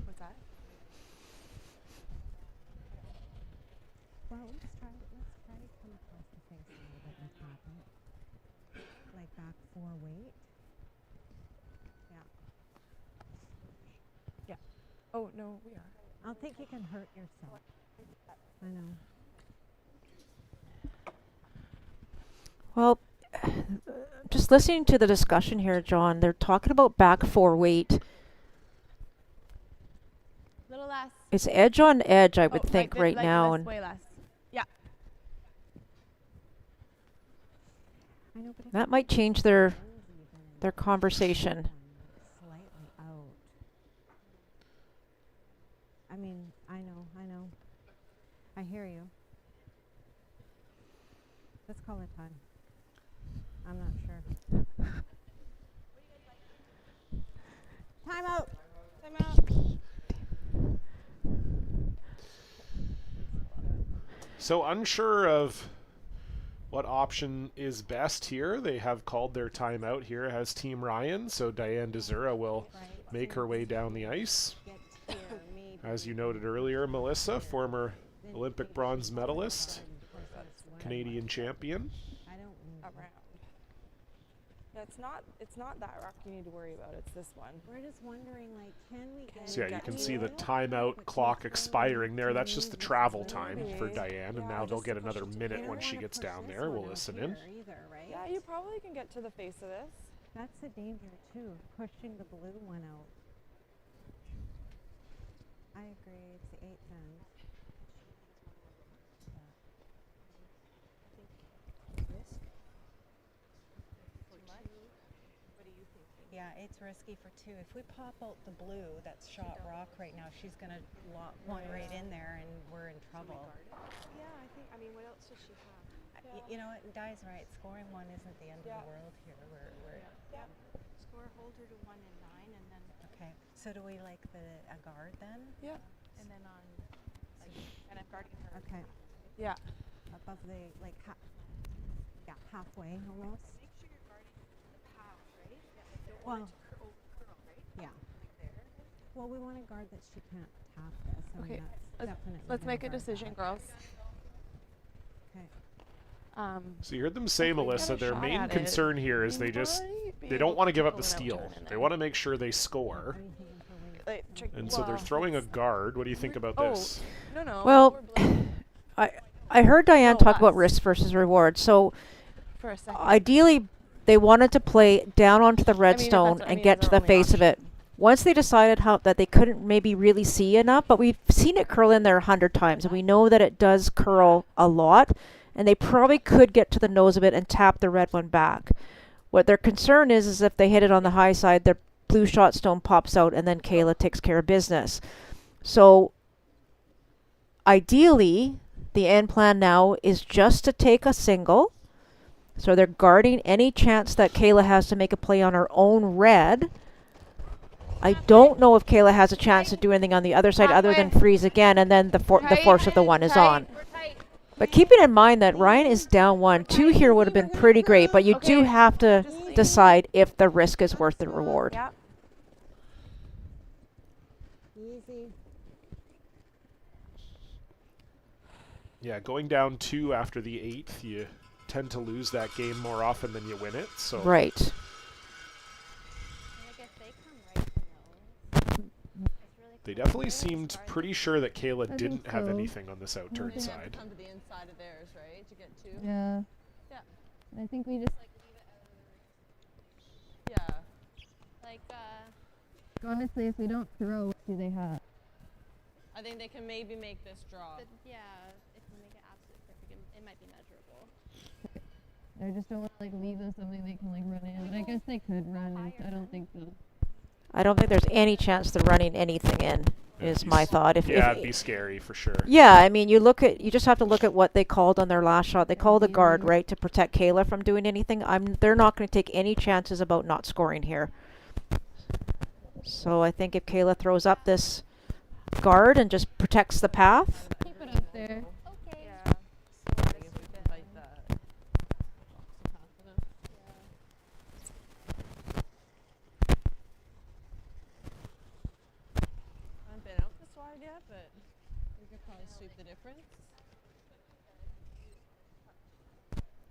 What's that? Well, let's try to come across the face a little bit and tap it. Like back 4 weight. Yeah. Yeah. Oh, no, we are. I don't think you can hurt yourself. I know. Well, just listening to the discussion here, John, they're talking about back 4 weight. Little less. It's edge on edge, I would think, like right like now. This, And way less. Yeah. I know, but that might change their conversation. slightly out. I mean, I know. I hear you. Let's call it time. I'm not sure. Time out. Time out. So unsure of what option is best here. They have called their timeout here as Team Ryan, so Diane Desura will make her way down the ice. As you noted earlier, Melissa, former Olympic bronze medalist, Canadian champion. Around. Yeah, it's not that rock you need to worry about. It's this one. We're just wondering, like, can we get... So yeah, you can see the timeout clock expiring there. That's just the travel time for Diane, and now they'll get another minute when she gets down there. We'll listen in. Yeah, you probably can get to the face of this. That's the danger, too, pushing the blue one out. I agree, it's the 8th end. Yeah, it's risky for 2. If we pop out the blue that's shot rock right now, she's going to want right in there and we're in trouble. Yeah, I mean, what else does she have? You know what, Di's right. Scoring 1 isn't the end of the world here. Yeah. Score, hold her to 1 and 9, and then. Okay. So do we like a guard then? Yeah. And then on, like, and I'm guarding her. Okay. Yeah. Above the, like, halfway almost. Make sure you're guarding the path, right? Yeah, like don't Well, want it to curl, right? yeah. Like there. Well, we want to guard that she can't tap this. I Okay. mean, that's definitely Let's gonna make a guard decision, that. girls. Okay. So you heard them say, Melissa, their main at concern here is they don't want to give up the steal. They want to make sure they score. And so they're throwing a guard. What do you think about this? No. Well, I heard Diane talk about risk versus reward. So for a second. ideally, they wanted to play down onto the red stone and get to the face of it. Once they decided that they couldn't maybe really see enough, but we've seen it curl in there 100 times, and we know that it does curl a lot, and they probably could get to the nose of it and tap the red one back. What their concern is if they hit it on the high side, their blue shot stone pops out, and then Kayla takes care of business. So ideally, the end plan now is just to take a single. So they're guarding any chance that Kayla has to make a play on her own red. I don't know if Kayla has a chance to do anything on the other side other than freeze again, and then the force of the 1 is on. But keeping in mind that Ryan is down 1, 2 here would have been pretty great, but you do have to decide if the risk is worth the reward. Yeah. Easy. Yeah, going down 2 after the 8th, you tend to lose that game more often than you win it. So right. Like if they come right to nose, it's really they definitely seemed pretty sure that Kayla didn't have anything on this outturn side. Come to the inside of theirs, right? To get 2. Yeah. Yeah. I think we just like leave it out of the Yeah. Like, honestly, if we don't throw, what do they have? I think they can maybe make this draw. yeah, if we make it absolutely perfect, it might be measurable. I just don't want to like leave them something they can like run in. But I guess they could run. I don't think so. I don't think there's any chance they're running anything in. Is my thought. It'd be scary for sure. Yeah, I mean, you just have to look at what they called on their last shot. They called a guard, right, to protect Kayla from doing anything. They're not going to take any chances about not scoring here. So I think if Kayla throws up this guard and just protects the path. Keep it up there. Okay. Yeah. So I guess we can fight that. I haven't been out this wide yet, but we could probably sweep the difference.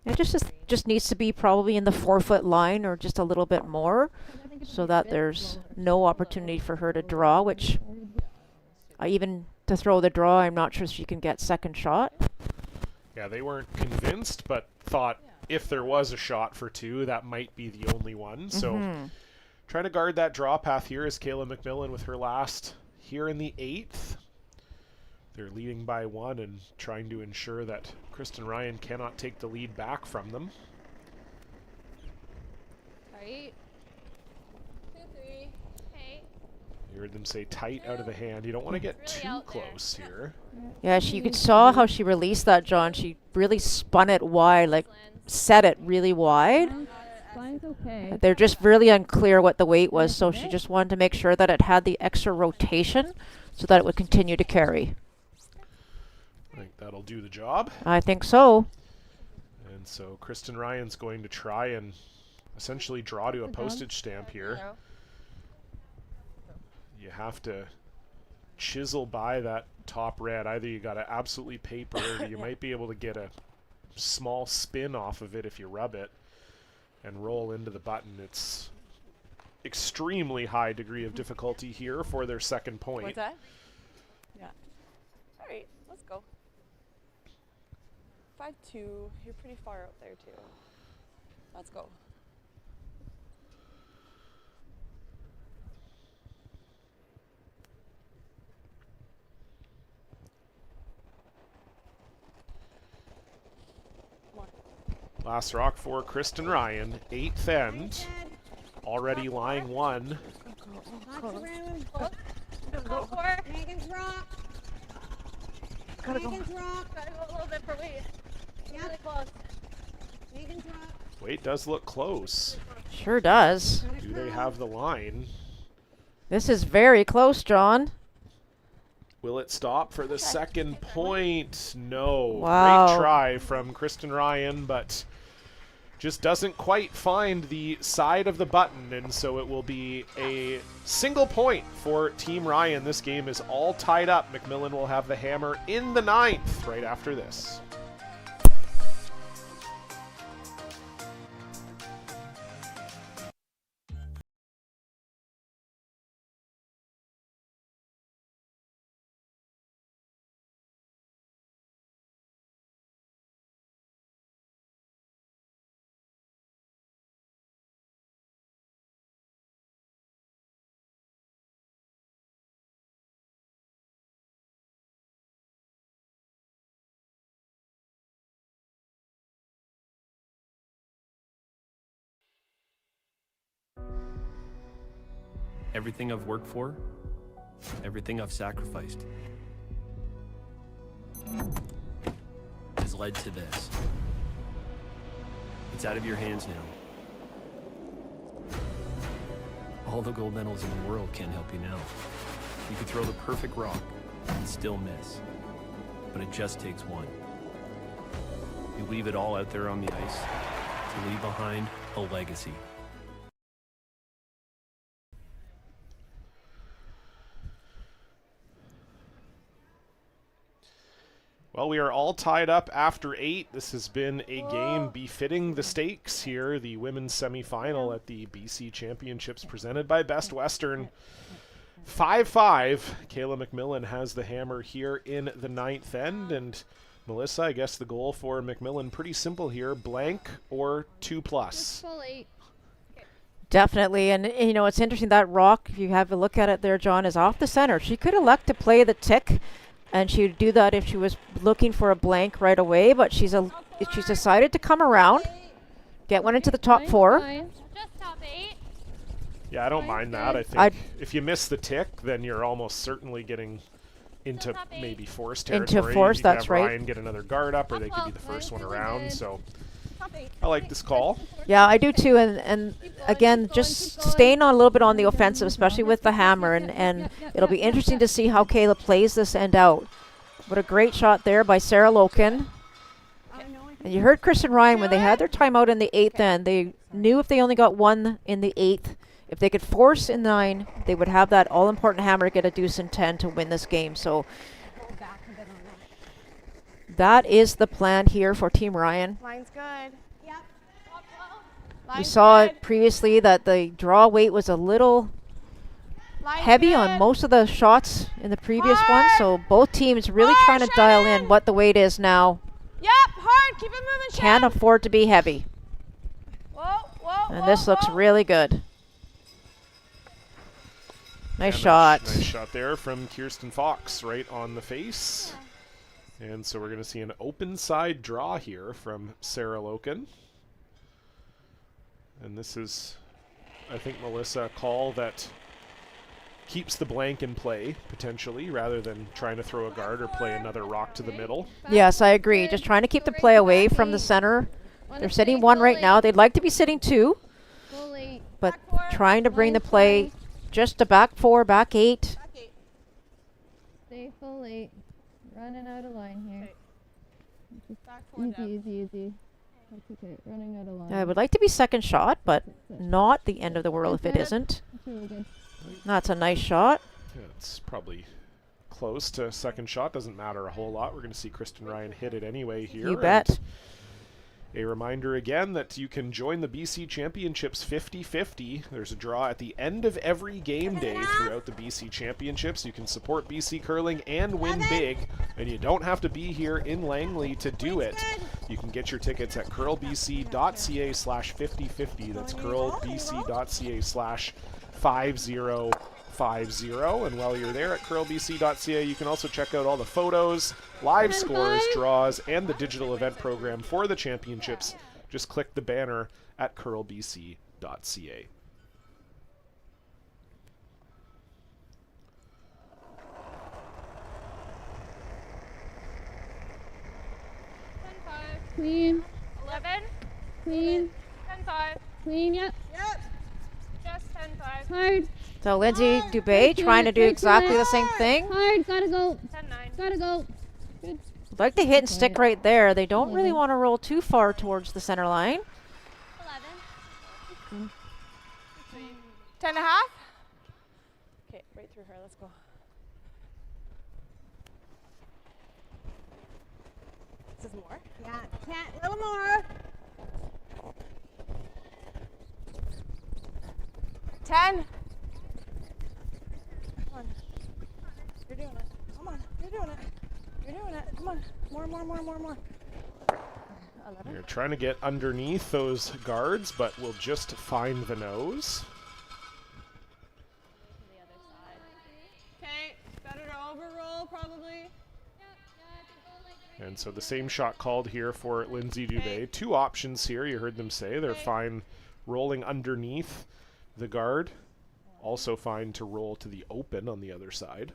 It just needs to be probably in the 4-foot line or just a little bit more, so that there's no opportunity for her to draw, which even to throw the draw, I'm not sure she can get second shot. Yeah, they weren't convinced, but thought if there was a shot for 2, that might be the only one. So trying to guard that draw path here is Kayla MacMillan with her last here in the 8th. They're leading by 1 and trying to ensure that Kristen Ryan cannot take the lead back from them. Tight. 2-3. Hey. You heard them say tight out of the hand. You don't want to get too close here. Yeah, you could saw how she released that, John. She really spun it wide, like set it really wide. Line's okay. They're just really unclear what the weight was, so she just wanted to make sure that it had the extra rotation so that it would continue to carry. I think that'll do the job. I think so. And so Kristen Ryan's going to try and essentially draw to a postage stamp here. You have to chisel by that top red. Either you got to absolutely paper it, or you might be able to get a small spin off of it if you rub it and roll into the button. It's extremely high degree of difficulty here for their second point. What's that? Yeah. All right, let's go. 5-2. You're pretty far out there too. Let's go. Last rock for Kristen Ryan, 8th end. Already lying 1. Go for it. Megan's rock. Gotta go. Megan's rock. Gotta go a little bit for weight. Yep. Really close. Megan's rock. Weight does look close. Sure does. Do they have the line? This is very close, John. Will it stop for the second point? No. Wow. Great try from Kristen Ryan, but just doesn't quite find the side of the button, and so it will be a single point for Team Ryan. This game is all tied up. MacMillan will have the hammer in the 9th right after this. Everything I've worked for, everything I've sacrificed, has led to this. It's out of your hands now. All the gold medals in the world can't help you now. You could throw the perfect rock and still miss, but it just takes one. You leave it all out there on the ice to leave behind a legacy. Well, we are all tied up after 8. This has been a game befitting the stakes here. The women's semifinal at the BC Championships presented by Best Western. 5-5. Kayla MacMillan has the hammer here in the 9th end. And Melissa, I guess the goal for MacMillan pretty simple here. Blank or 2+. Full 8. Definitely, and you know, it's interesting that rock, if you have a look at it there, John, is off the center. She could elect to play the tick, and she would do that if she was looking for a blank right away, but she's decided to come around. Get one into the top 4. Just top 8. Yeah, I don't mind that. I think if you miss the tick, then you're almost certainly getting into maybe force territory. Into force, you can that's have right. Ryan get another guard up, or they could be the first one around. So I like this call. Yeah, I do too. And again, just staying on a little bit on the offensive, especially with the hammer. And it'll be interesting to see how Kayla plays this end out. What a great shot there by Sarah Loken. And you heard Chris and Ryan when they had their timeout in the 8th end. They knew if they only got 1 in the 8th, if they could force in 9, they would have that all-important hammer to get a deuce in 10 to win this game. So that is the plan here for Team Ryan. Line's good. Yep. We saw it previously that the draw weight was a little heavy on most of the shots in the previous one. So both teams really trying to dial in what the weight is now. Yep, hard. Keep it moving, Can't afford to be heavy. Whoa, And this looks really good. Nice shot. Nice shot there from Kirsten Fox right on the face. And so we're going to see an open side draw here from Sarah Loken. And this is, I think, Melissa, a call that keeps the blank in play, potentially, rather than trying to throw a guard or play another rock to the middle. Yes, I agree. Just trying to keep the play away from the center. They're sitting 1 right now. They'd like to be sitting 2. But trying to bring the play just to back 4, back 8. Stay full 8. Running out of line here. Easy. That's okay. Running out of line. I would like to be second shot, but not the end of the world if it isn't. That's really good. That's a nice shot. Yeah, it's probably close to second shot. Doesn't matter a whole lot. We're going to see Kristen Ryan hit it anyway here. You bet. A reminder again that you can join the BC Championships 50-50. There's a draw at the end of every game day throughout the BC Championships. You can support BC Curling and win big, and you don't have to be here in Langley to do it. You can get your tickets at curlbc.ca/5050. That's curlbc.ca/5050. And while you're there at curlbc.ca, you can also check out all the photos, live scores, draws, and the digital event program for the championships. Just click the banner at curlbc.ca. Clean. 11. Clean. 10-5. Clean, yep. Just 10-5. Hard. So Lindsay Dubé trying to do exactly the same thing. Hard, gotta go. 10-9. Gotta go. Good. Like to hit and stick right there. They don't really want to roll too far towards the center line. 11. 10.5. Okay, right through her. Let's go. This is more? Yeah, a little more. 10. Come on. You're doing it. Come on. You're doing it. You're doing it. Come on. More. 11. You're trying to get underneath those guards, but we'll just find the nose. Okay, better to overroll probably. And so the same shot called here for Lindsay Dubé. 2 options here, you heard them say. They're fine rolling underneath the guard. Also fine to roll to the open on the other side.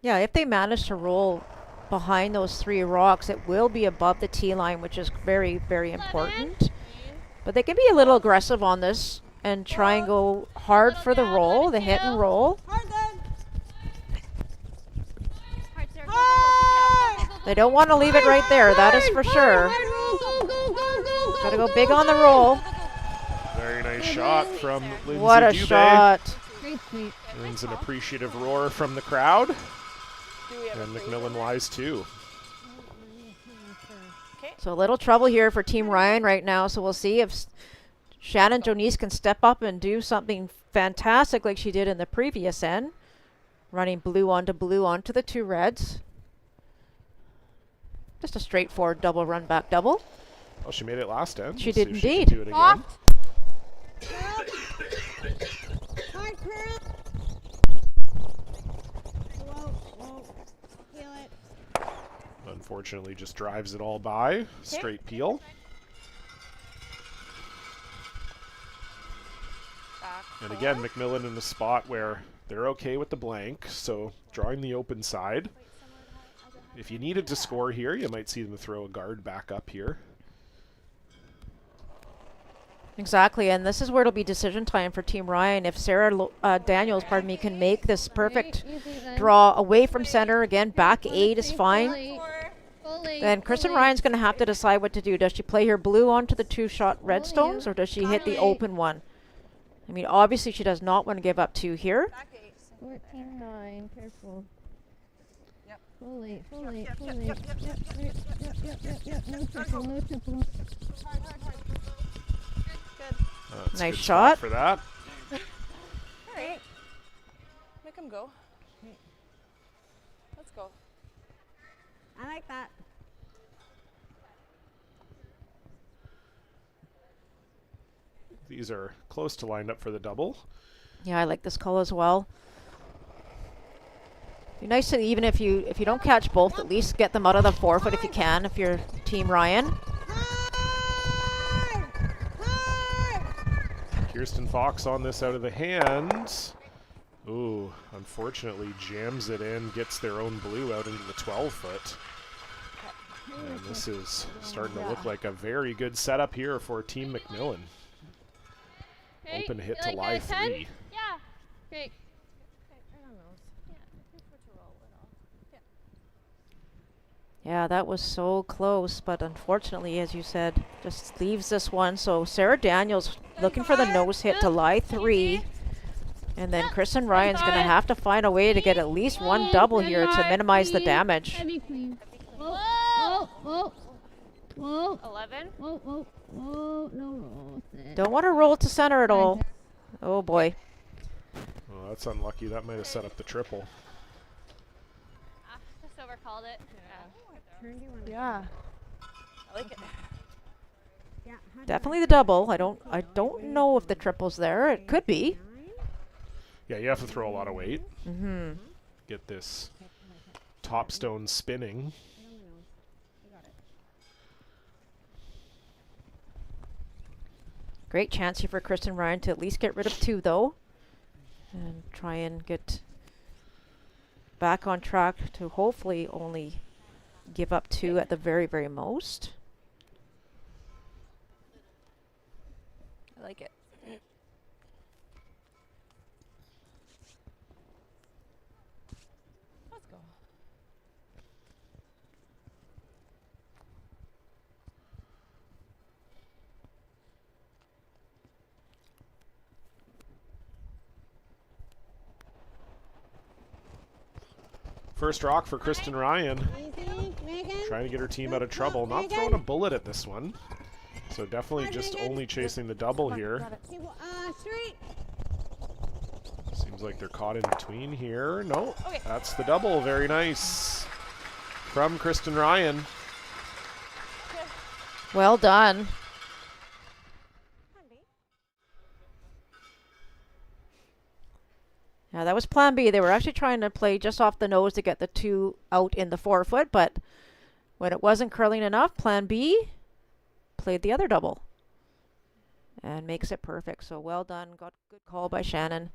Yeah, if they manage to roll behind those 3 rocks, it will be above the tee line, which is very, very important. But they can be a little aggressive on this and try and go hard for the roll, the hit and roll. They don't want to leave it right there, that is for sure. Gotta go big on the roll. Very nice shot from Lindsay What a Dubé. shot. Earns an appreciative roar from the crowd. And MacMillan wise too. So a little trouble here for Team Ryan right now, so we'll see if Shannon Jonice can step up and do something fantastic like she did in the previous end. Running blue onto the 2 reds. Just a straightforward double run back double. Oh, she made it last end. She We'll did see if she indeed. can do it again. Hard curl. Whoa. Feel it. Unfortunately, just drives it all by. Straight peel. And again, MacMillan in the spot where they're okay with the blank, so drawing the open side. If you needed to score here, you might see them throw a guard back up here. Exactly, and this is where it'll be decision time for Team Ryan. If Sarah Daniels, can make this perfect draw away from center, again, back 8 is fine. Then Kristen Ryan's going to have to decide what to do. Does she play her blue onto the 2-shot redstones, or does she hit the open one? I mean, obviously she does not want to give up 2 here. 14-9, careful. Yep. Full eight. Yep. No triple. Hard. That's Nice a good shot. For that. All right. Make him go. Let's go. I like that. These are close to lined up for the double. Yeah, I like this call as well. Be nice to, even if you don't catch both, at least get them out of the forefoot if you can, if you're Team Ryan. Kirsten Fox on this out of the hand. Ooh, unfortunately jams it in, gets their own blue out into the 12-foot. And this is starting to look like a very good setup here for Team MacMillan. Okay, Open hit you to like lie that, 10? 3. Yeah. Okay. Yeah, that was so close, but unfortunately, as you said, just leaves this one. So Sarah Daniels looking for the nose hit to lie 3. And then Kristen Ryan's going to have to find a way to get at least one double here to minimize the damage. Heavy clean. Whoa. 11. Whoa, no roll. Don't want to roll it to center at all. Oh boy. Oh, that's unlucky. That might have set up the triple. Just overcalled it. Yeah. I like it. Definitely the double. I don't know if the triple's there. It could be. Yeah, you have to throw a lot of weight. Mm-hmm. Get this top stone spinning. Great chance here for Kristen Ryan to at least get rid of 2, though. And try and get back on track to hopefully only give up 2 at the very, very most. I like it. Let's go. First rock for Kristen Ryan. Easy, Megan. Trying to get her team out of trouble. Not throwing a bullet at this one. So definitely just only chasing the double here. Straight. Seems like they're caught in between here. No, that's the double. Very nice from Kristen Ryan. Well done. Now that was plan B. They were actually trying to play just off the nose to get the 2 out in the forefoot, but when it wasn't curling enough, plan B played the other double and makes it perfect. So well done. Got a good call by Shannon.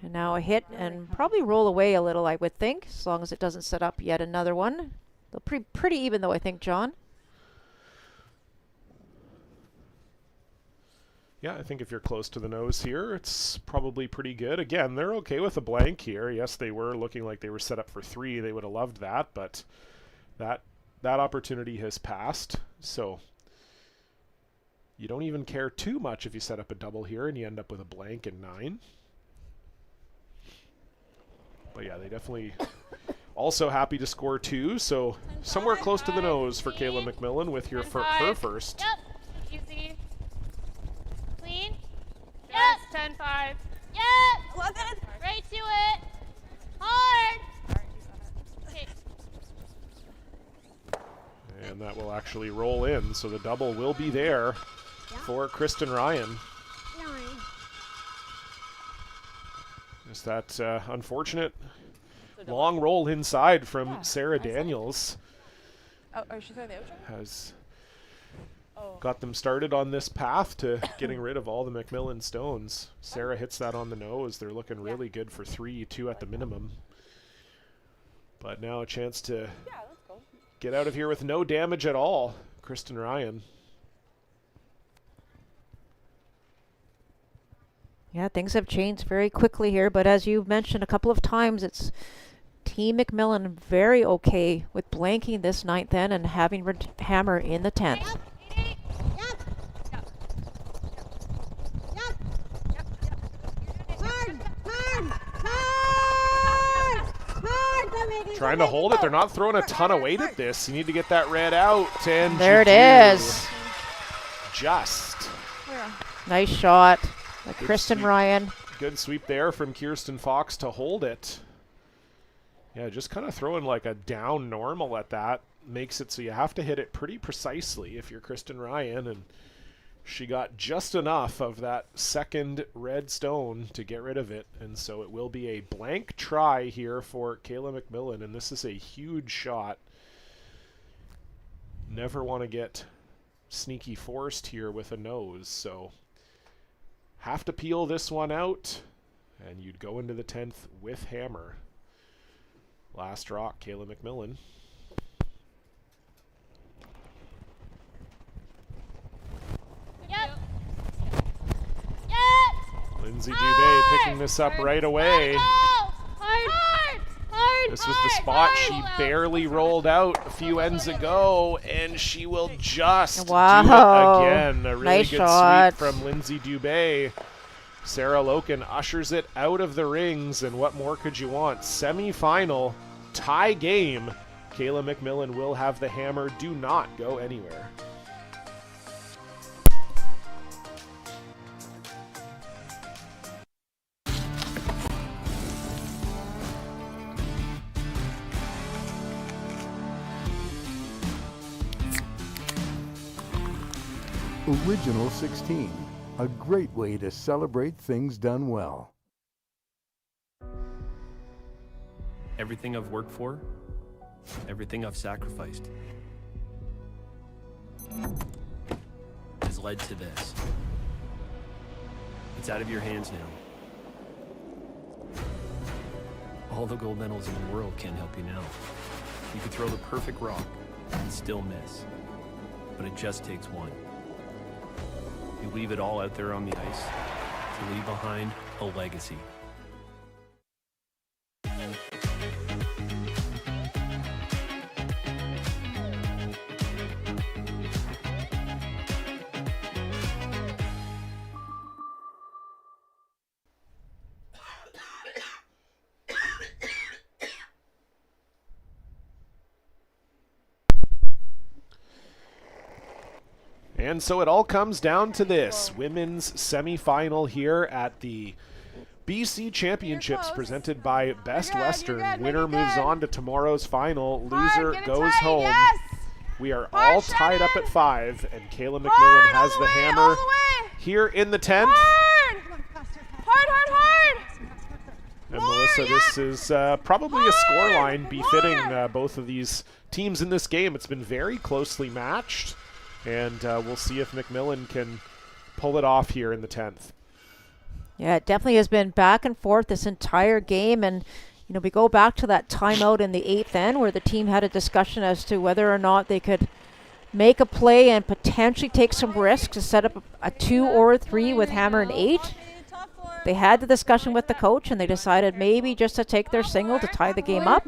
And now a hit and probably roll away a little, I would think, as long as it doesn't set up yet another one. They're pretty even though, I think, John. Yeah, I think if you're close to the nose here, it's probably pretty good. Again, they're okay with a blank here. Yes, they were looking like they were set up for 3. They would have loved that, but that opportunity has passed. So you don't even care too much if you set up a double here and you end up with a blank and 9. But yeah, they definitely also happy to score 2. So somewhere close to the nose for Kayla MacMillan with your her first. Yep. Easy. Clean. Yes. 10-5. Yep. 11. Right to it. Hard. Okay. And that will actually roll in, so the double will be there for Kristen Ryan. 9. Just that unfortunate long roll inside from Sarah Daniels. Oh, she's throwing the outro? Has got them started on this path to getting rid of all the MacMillan stones. Sarah hits that on the nose. They're looking really good for 3, 2 at the minimum. But now a chance to get out of here with no damage at all. Kristen Ryan. Yeah, things have changed very quickly here, but as you've mentioned a couple of times, it's Team MacMillan very okay with blanking this 9th end and having hammer in the 10th. Trying to hold it. They're not throwing a ton of weight at this. You need to get that red out. And there it is. Just. Nice shot by Good Kristen sweep. Ryan. Good sweep there from Kirsten Fox to hold it. Yeah, just kind of throwing like a down normal at that makes it so you have to hit it pretty precisely if you're Kristen Ryan, and she got just enough of that second red stone to get rid of it, and so it will be a blank try here for Kayla MacMillan, and this is a huge shot. Never want to get sneaky forced here with a nose, so have to peel this one out, and you'd go into the 10th with hammer. Last rock, Kayla MacMillan. Yep. Lindsay Dubé picking this up right away. Hard. This was the spot she barely rolled out a few ends ago, and she will just do it again. A really nice good shot. sweep from Lindsay Dubé. Sarah Loken ushers it out of the rings, and what more could you want? Semi-final tie game. Kayla MacMillan will have the hammer. Do not go anywhere. Original 16, a great way to celebrate things done well. Everything I've worked for, everything I've sacrificed, has led to this. It's out of your hands now. All the gold medals in the world can't help you now. You could throw the perfect rock and still miss, but it just takes one. You leave it all out there on the ice to leave behind a legacy. And so it all comes down to this women's semifinal here at the BC Championships presented by Best Western. Winner moves on to tomorrow's final. Loser goes home. Yes. We are all tied up at 5, and Kayla MacMillan has the hammer here in the 10th. Hard. And Melissa, this is probably a scoreline befitting both of these teams in this game. It's been very closely matched. And we'll see if MacMillan can pull it off here in the 10th. Yeah, it definitely has been back and forth this entire game. And, you know, we go back to that timeout in the 8th end where the team had a discussion as to whether or not they could make a play and potentially take some risks to set up a 2 or a 3 with hammer and 8. They had the discussion with the coach, and they decided maybe just to take their single to tie the game up.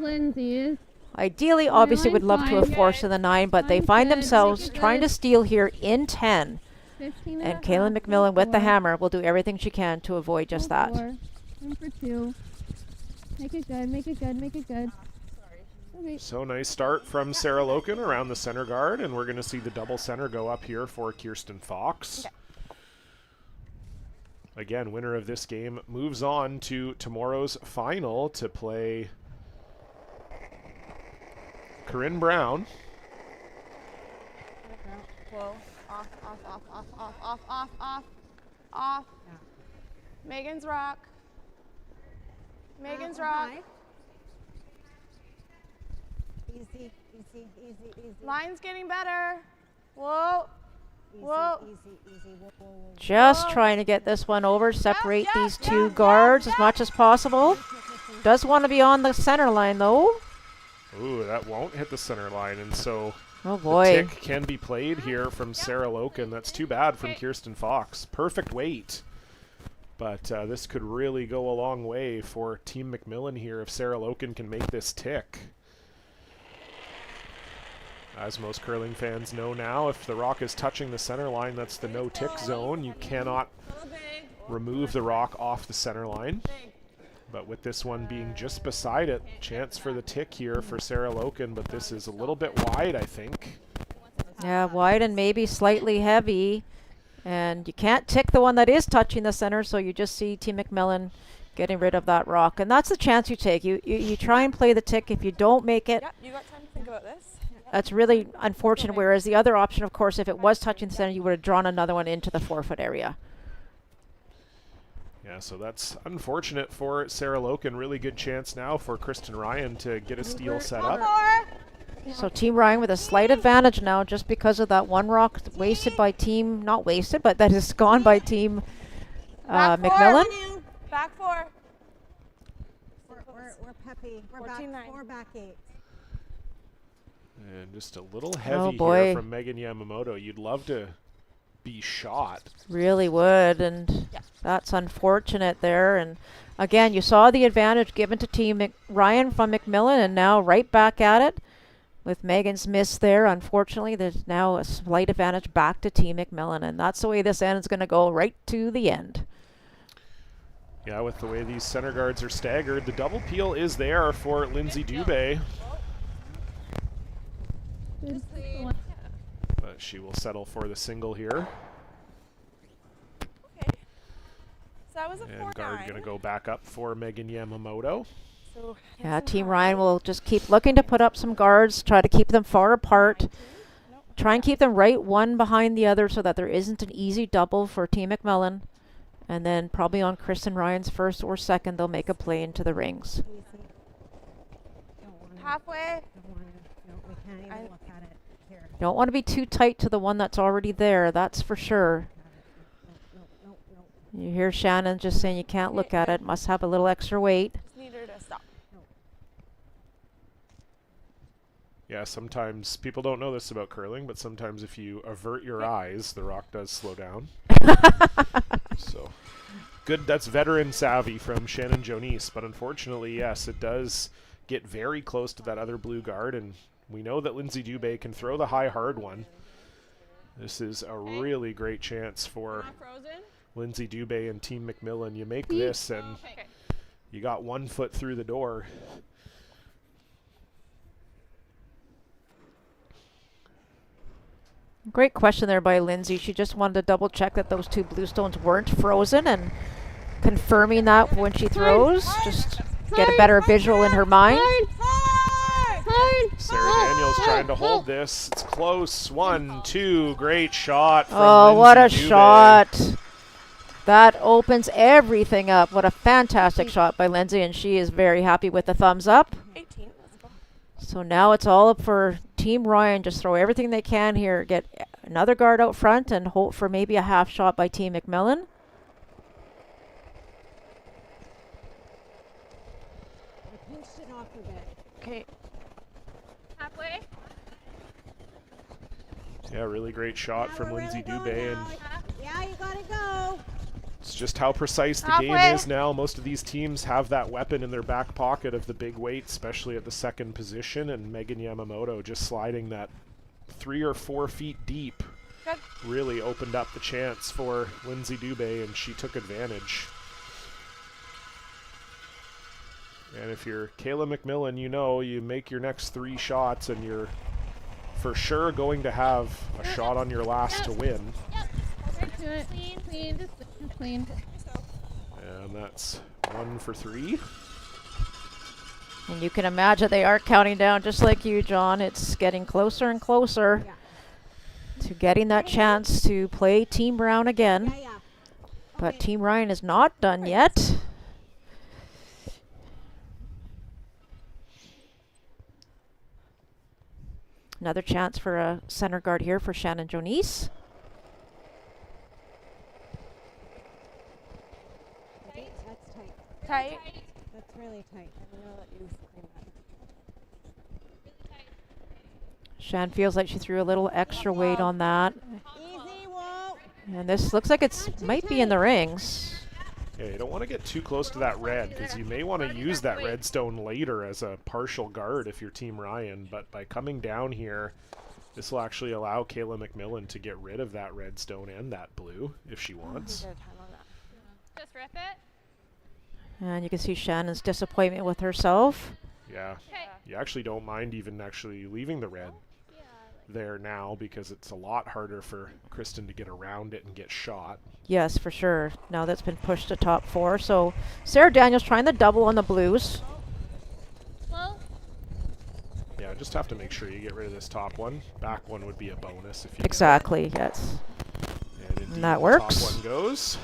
Ideally, obviously, would love to have forced in the 9, but they find themselves trying to steal here in 10. And Kayla MacMillan with the hammer will do everything she can to avoid just that. 1 for 2. Make it good. Okay. So nice start from Sarah Loken around the center guard, and we're going to see the double center go up here for Kirsten Fox. Again, winner of this game moves on to tomorrow's final to play Corinne Brown. Whoa. Off. Megan's rock. Easy. Line's getting better. Whoa. Whoa. Easy. Whoa. Just trying to get this one over, separate these two guards as much as possible. Does want to be on the center line, though. Ooh, that won't hit the center line, and so Oh, the boy. tick can be played here from Sarah Loken. That's too bad from Kirsten Fox. Perfect weight. But this could really go a long way for Team MacMillan here if Sarah Loken can make this tick. As most curling fans know now, if the rock is touching the center line, that's the no-tick zone. You cannot remove the rock off the center line. But with this one being just beside it, chance for the tick here for Sarah Loken, but this is a little bit wide, I think. Yeah, wide and maybe slightly heavy. And you can't tick the one that is touching the center, so you just see Team MacMillan getting rid of that rock. And that's the chance you take. You try and play the tick. If you don't make it, Yep, you got time to think about this. that's really unfortunate. Whereas the other option, of course, if it was touching the center, you would have drawn another one into the 4-foot area. Yeah, so that's unfortunate for Sarah Loken. Really good chance now for Kristen Ryan to get a steal set up. So Team Ryan with a slight advantage now just because of that one rock wasted by Team, not wasted, but that is gone by Team MacMillan. Back 4. We're peppy. We're back 4, back 8. And just a little heavy boy. here from Megan Yamamoto. You'd love to be shot. Really would, and that's unfortunate there. And again, you saw the advantage given to Team Ryan from MacMillan, and now right back at it with Megan's miss there. Unfortunately, there's now a slight advantage back to Team MacMillan, and that's the way this end is going to go right to the end. Yeah, with the way these center guards are staggered, the double peel is there for Lindsay Dubé. But she will settle for the single here. Okay. So that was a 4-9. And guard going to go back up for Megan Yamamoto. So Yeah, Team Ryan will just keep looking to put up some guards, try to keep them far apart. Try and keep them right one behind the other so that there isn't an easy double for Team MacMillan. And then probably on Kristen Ryan's first or second, they'll make a play into the rings. Halfway. No, we can't even look at it here. Don't want to be too tight to the one that's already there, that's for sure. You hear Shannon just saying you can't look at it, must have a little extra weight. Just need her to stop. Yeah, sometimes people don't know this about curling, but sometimes if you avert your eyes, the rock does slow down. So good, that's veteran savvy from Shannon Jonice, but unfortunately, yes, it does get very close to that other blue guard, and we know that Lindsay Dubé can throw the high hard one. This is a really great chance for Lindsay Dubé and Team MacMillan. You make this and you got 1 foot through the door. Great question there by Lindsay. She just wanted to double check that those two blue stones weren't frozen and confirming that when she throws, just get a better visual in her mind. Sarah Daniels trying to hold this. It's close. 1, 2. Great shot from Oh, Lindsay what a Dubé. shot. That opens everything up. What a fantastic shot by Lindsay, and she is very happy with the thumbs up. 18. Let's go. So now it's all up for Team Ryan. Just throw everything they can here. Get another guard out front and hope for maybe a half shot by Team MacMillan. Okay. Halfway. Yeah, really great shot from Lindsay Dubé, and Yeah, you gotta go. it's just how precise the game is now. Most of these teams have that weapon in their back pocket of the big weight, especially at the second position, and Megan Yamamoto just sliding that 3 or 4 feet deep really opened up the chance for Lindsay Dubé, and she took advantage. And if you're Kayla MacMillan, you know you make your next 3 shots and you're for sure going to have a shot on your last to win. Do it. Clean. Just clean. And that's 1 for 3. And you can imagine they are counting down just like you, John. It's getting closer and closer to getting that chance to play Team Brown again. But Team Ryan is not done yet. Another chance for a center guard here for Shannon Jonice. Tight. That's really tight. I know that you scream at. Shan feels like she threw a little extra weight on that. Easy, whoa. And this looks like it's might be in the rings. Yeah, you don't want to get too close to that red because you may want to use that red stone later as a partial guard if you're Team Ryan. But by coming down here, this will actually allow Kayla MacMillan to get rid of that red stone and that blue if she wants. Just rip it. And you can see Shannon's disappointment with herself. Yeah, you actually don't mind even actually leaving the red there now because it's a lot harder for Kristen to get around it and get shot. Yes, for sure. Now that's been pushed to top 4. So Sarah Daniels trying the double on the blues. Yeah, just have to make sure you get rid of this top one. Back one would be a bonus if you Exactly, yes. And that works. Top one goes.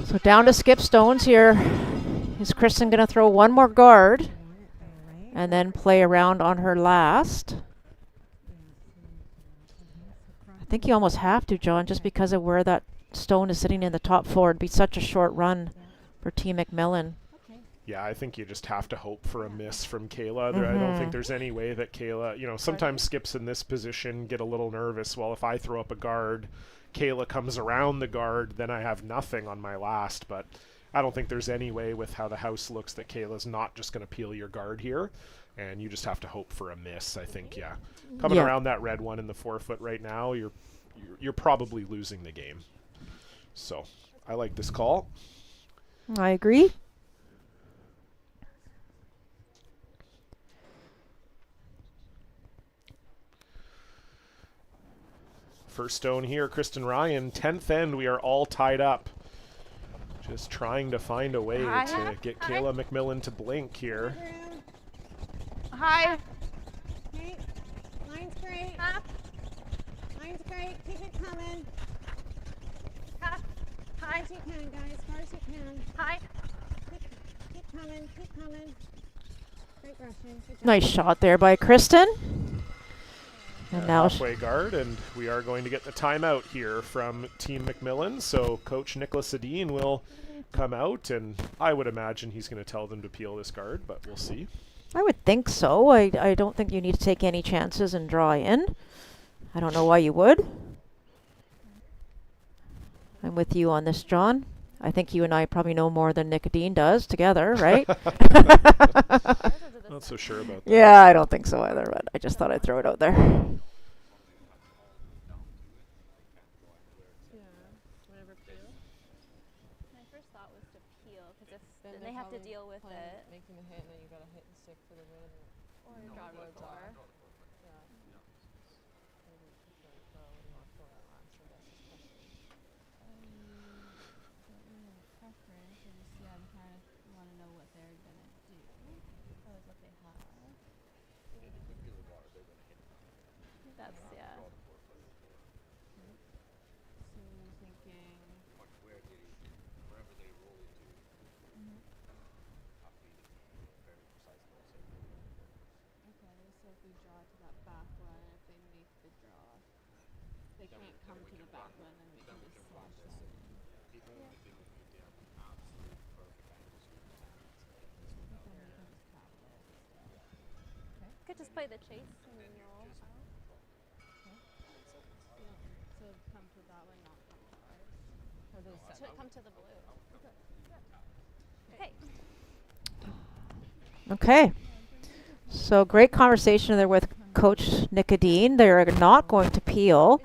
So down to skip stones here. Is Kristen going to throw one more guard and then play around on her last? I think you almost have to, John, just because of where that stone is sitting in the top 4. It'd be such a short run for Team MacMillan. Yeah, I think you just have to hope for a miss from Kayla. I don't think there's any way that Kayla, you know, sometimes skips in this position get a little nervous. Well, if I throw up a guard, Kayla comes around the guard, then I have nothing on my last. But I don't think there's any way with how the house looks that Kayla's not just going to peel your guard here. And you just have to hope for a miss, I think, yeah. Coming around that red one in the 4-foot right now, you're probably losing the game. So I like this call. I agree. First stone here, Kristen Ryan. 10th end, we are all tied up. Just trying to find a way to get Kayla MacMillan to blink here. Hi. Okay. Line's great. Line's great. Keep it coming. Hi. As you can, guys. As far as you can. Hi. Keep coming. Keep coming. Great rushing. Good job. Nice shot there by Kristen. And now halfway guard, and we are going to get the timeout here from Team MacMillan. So Coach Nicholas Sedin will come out, and I would imagine he's going to tell them to peel this guard, but we'll see. I would think so. I don't think you need to take any chances and draw in. I don't know why you would. I'm with you on this, John. I think you and I probably know more than Nick Dean does together, right? Not so sure about that. Yeah, I don't think so either, but I just thought I'd throw it out there. My first thought was to peel, because then they have to deal with it. Making the hit, and then you gotta hit and stick for the win. Or draw before. Preference, I just, I'm kind of want to know what they're gonna do. What they have. That's, yeah. So I'm thinking. Okay, so if we draw to that back one, if they make the draw, they can't come to the back one, then we can just slash that in. Could just play the chase and then roll out. So come to that one, not come to ours. Or come to the blue. Okay. Okay. So great conversation there with Coach Nicodine. They're not going to peel.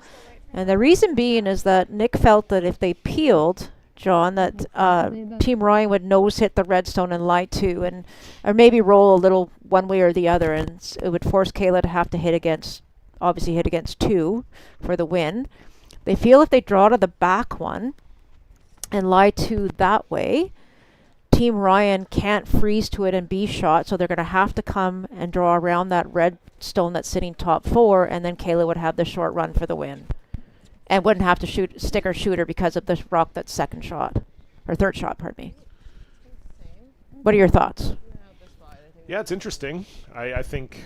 And the reason being is that Nick felt that if they peeled, John, that Team Ryan would nose hit the redstone and lie to, and or maybe roll a little one way or the other, and it would force Kayla to have to hit against 2 for the win. They feel if they draw to the back one and lie to that way, Team Ryan can't freeze to it and be shot, so they're going to have to come and draw around that red stone that's sitting top 4, and then Kayla would have the short run for the win. And wouldn't have to stick or shoot her because of the rock that's third shot, pardon me. What are your thoughts? Yeah, it's interesting. I think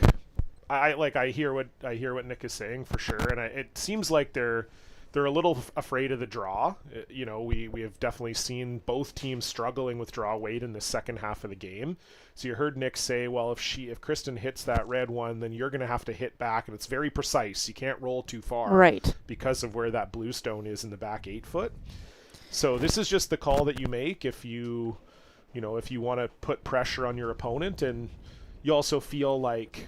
I hear what Nick is saying for sure, and it seems like they're they're a little afraid of the draw. You know, we have definitely seen both teams struggling with draw weight in the second half of the game. So you heard Nick say, well, if Kristen hits that red one, then you're going to have to hit back, and it's very precise. You can't roll too far, right, because of where that blue stone is in the back 8 foot. So this is just the call that you make if you want to put pressure on your opponent, and you also feel like,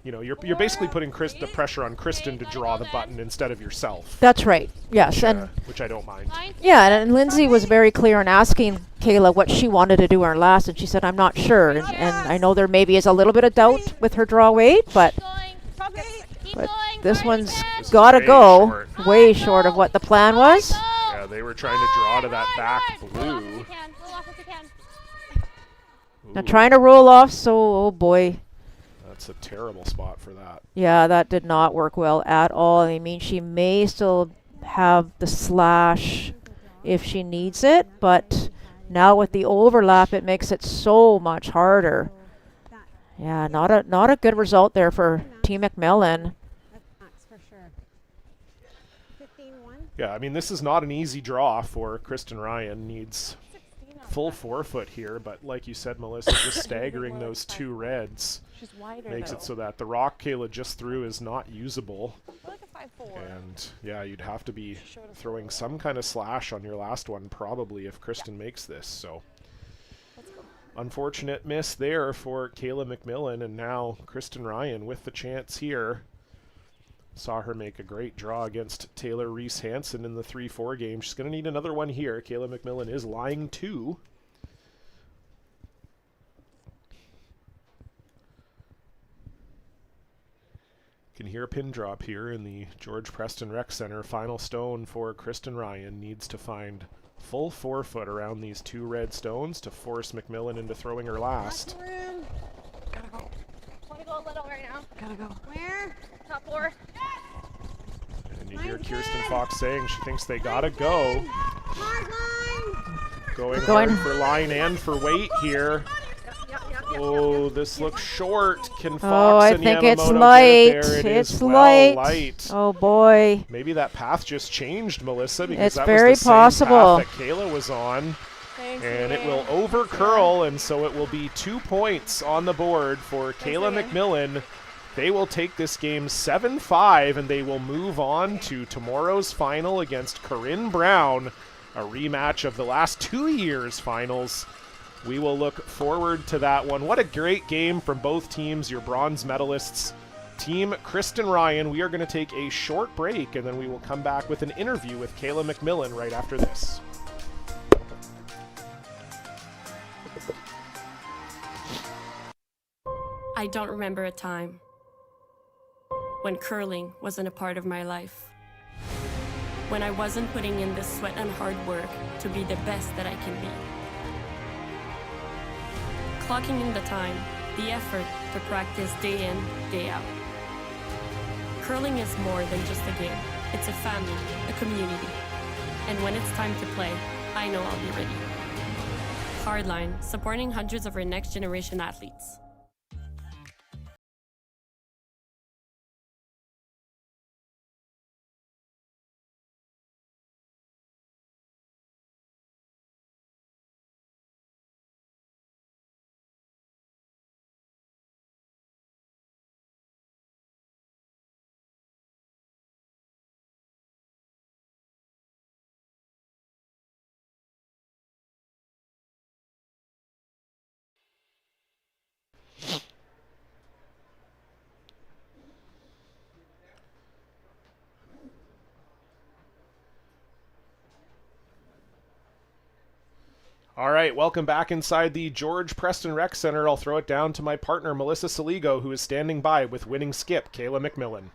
you know, you're basically putting the pressure on Kristen to draw the button instead of yourself. That's right. Yes, which I don't mind. Yeah, and Lindsay was very clear in asking Kayla what she wanted to do in her last, and she said, "I'm not sure." And I know there maybe is a little bit of doubt with her draw weight, but this one's got to go way short of what the plan was. Yeah, they were trying to draw to that back blue. Now trying to roll off, so oh boy. That's a terrible spot for that. Yeah, that did not work well at all. I mean, she may still have the slash if she needs it, but now with the overlap, it makes it so much harder. Yeah, not a good result there for Team MacMillan. Yeah, I mean, this is not an easy draw for Kristen Ryan. Needs full 4 foot here, but like you said, Melissa, just staggering those 2 reds makes it so that the rock Kayla just threw is not usable. And yeah, you'd have to be throwing some kind of slash on your last one probably if Kristen makes this. So unfortunate miss there for Kayla MacMillan, and now Kristen Ryan with the chance here. Saw her make a great draw against Taylor Reese Hansen in the 3-4 game. She's going to need another one here. Kayla MacMillan is lying 2. Can hear a pin drop here in the George Preston Rec Center. Final stone for Kristen Ryan. Needs to find full 4 foot around these 2 red stones to force MacMillan into throwing her last. Gotta go. Want to go a little right now? Gotta go. Where? Top 4. And you hear Kirsten Fox saying she thinks they gotta go. Going hard for line and for weight here. Oh, this looks short. Can Fox I and think Yamamoto it's light. get it there? It's well light. Oh boy. Maybe that path just changed, Melissa, because it's that very was the possible. same path that Kayla was on. And it will over curl, and so it will be 2 points on the board for Kayla MacMillan. They will take this game 7-5, and they will move on to tomorrow's final against Corinne Brown, a rematch of the last 2 years' finals. We will look forward to that one. What a great game from both teams, your bronze medalists. Team Kristen Ryan, we are going to take a short break, and then we will come back with an interview with Kayla MacMillan right after this. I don't remember a time when curling wasn't a part of my life. When I wasn't putting in the sweat and hard work to be the best that I can be. Clocking in the time, the effort to practice day in, day out. Curling is more than just a game. It's a family, a community. And when it's time to play, I know I'll be ready. Hardline, supporting hundreds of our next generation athletes. All right, welcome back inside the George Preston Rec Center. I'll throw it down to my partner, Melissa Saligo, who is standing by with winning skip, Kayla MacMillan.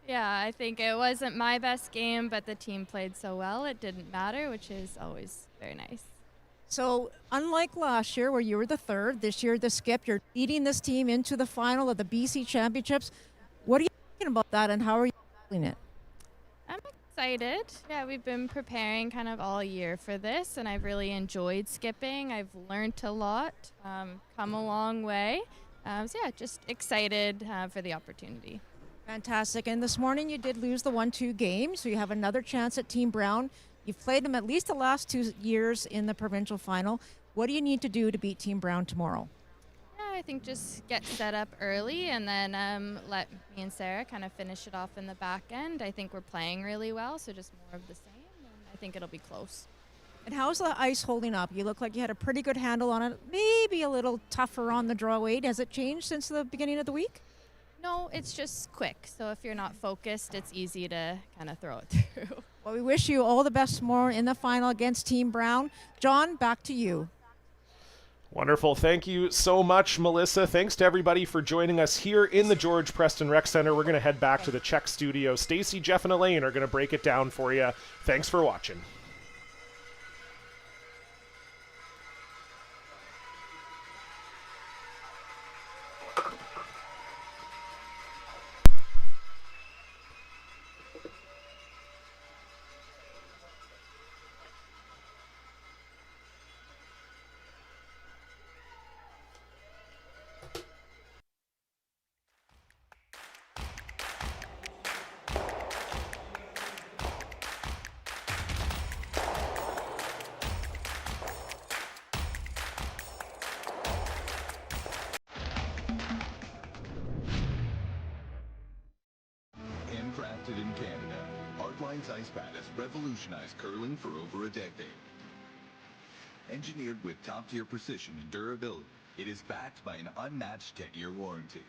Yeah, I think it wasn't my best game, but the team played so well, it didn't matter, which is always very nice. So unlike last year where you were the third, this year the skip, you're leading this team into the final of the BC Championships. What are you thinking about that, and how are you feeling it? I'm Excited. Yeah, we've been preparing kind of all year for this, and I've really enjoyed skipping. I've learned a lot, come a long way. So yeah, just excited for the opportunity. Fantastic. And this morning you did lose the 1-2 game, so you have another chance at Team Brown. You've played them at least the last 2 years in the provincial final. What do you need to do to beat Team Brown tomorrow? Yeah, I think just get set up early and then let me and Sarah kind of finish it off in the back end. I think we're playing really well, so just more of the same, and I think it'll be close. And how's the ice holding up? You look like you had a pretty good handle on it, maybe a little tougher on the draw weight. Has it changed since the beginning of the week? No, it's just quick. So if you're not focused, it's easy to kind of throw it through. Well, we wish you all the best tomorrow in the final against Team Brown. John, back to you. Wonderful. Thank you so much, Melissa. Thanks to everybody for joining us here in the George Preston Rec Center. We're going to head back to the Czech studio. Stacy, Jeff, and Elaine are going to break it down for you. Thanks for watching. Handcrafted in Canada, Hardline's ice pad has revolutionized curling for over a decade. Engineered with top-tier precision and durability, it is backed by an unmatched 10-year warranty.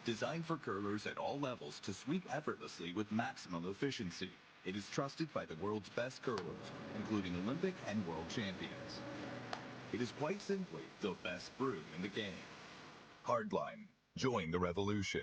Designed for curlers at all levels to sweep effortlessly with maximum efficiency, it is trusted by the world's best curlers, including Olympic and world champions. It is quite simply the best brew in the game. Hardline. Join the revolution.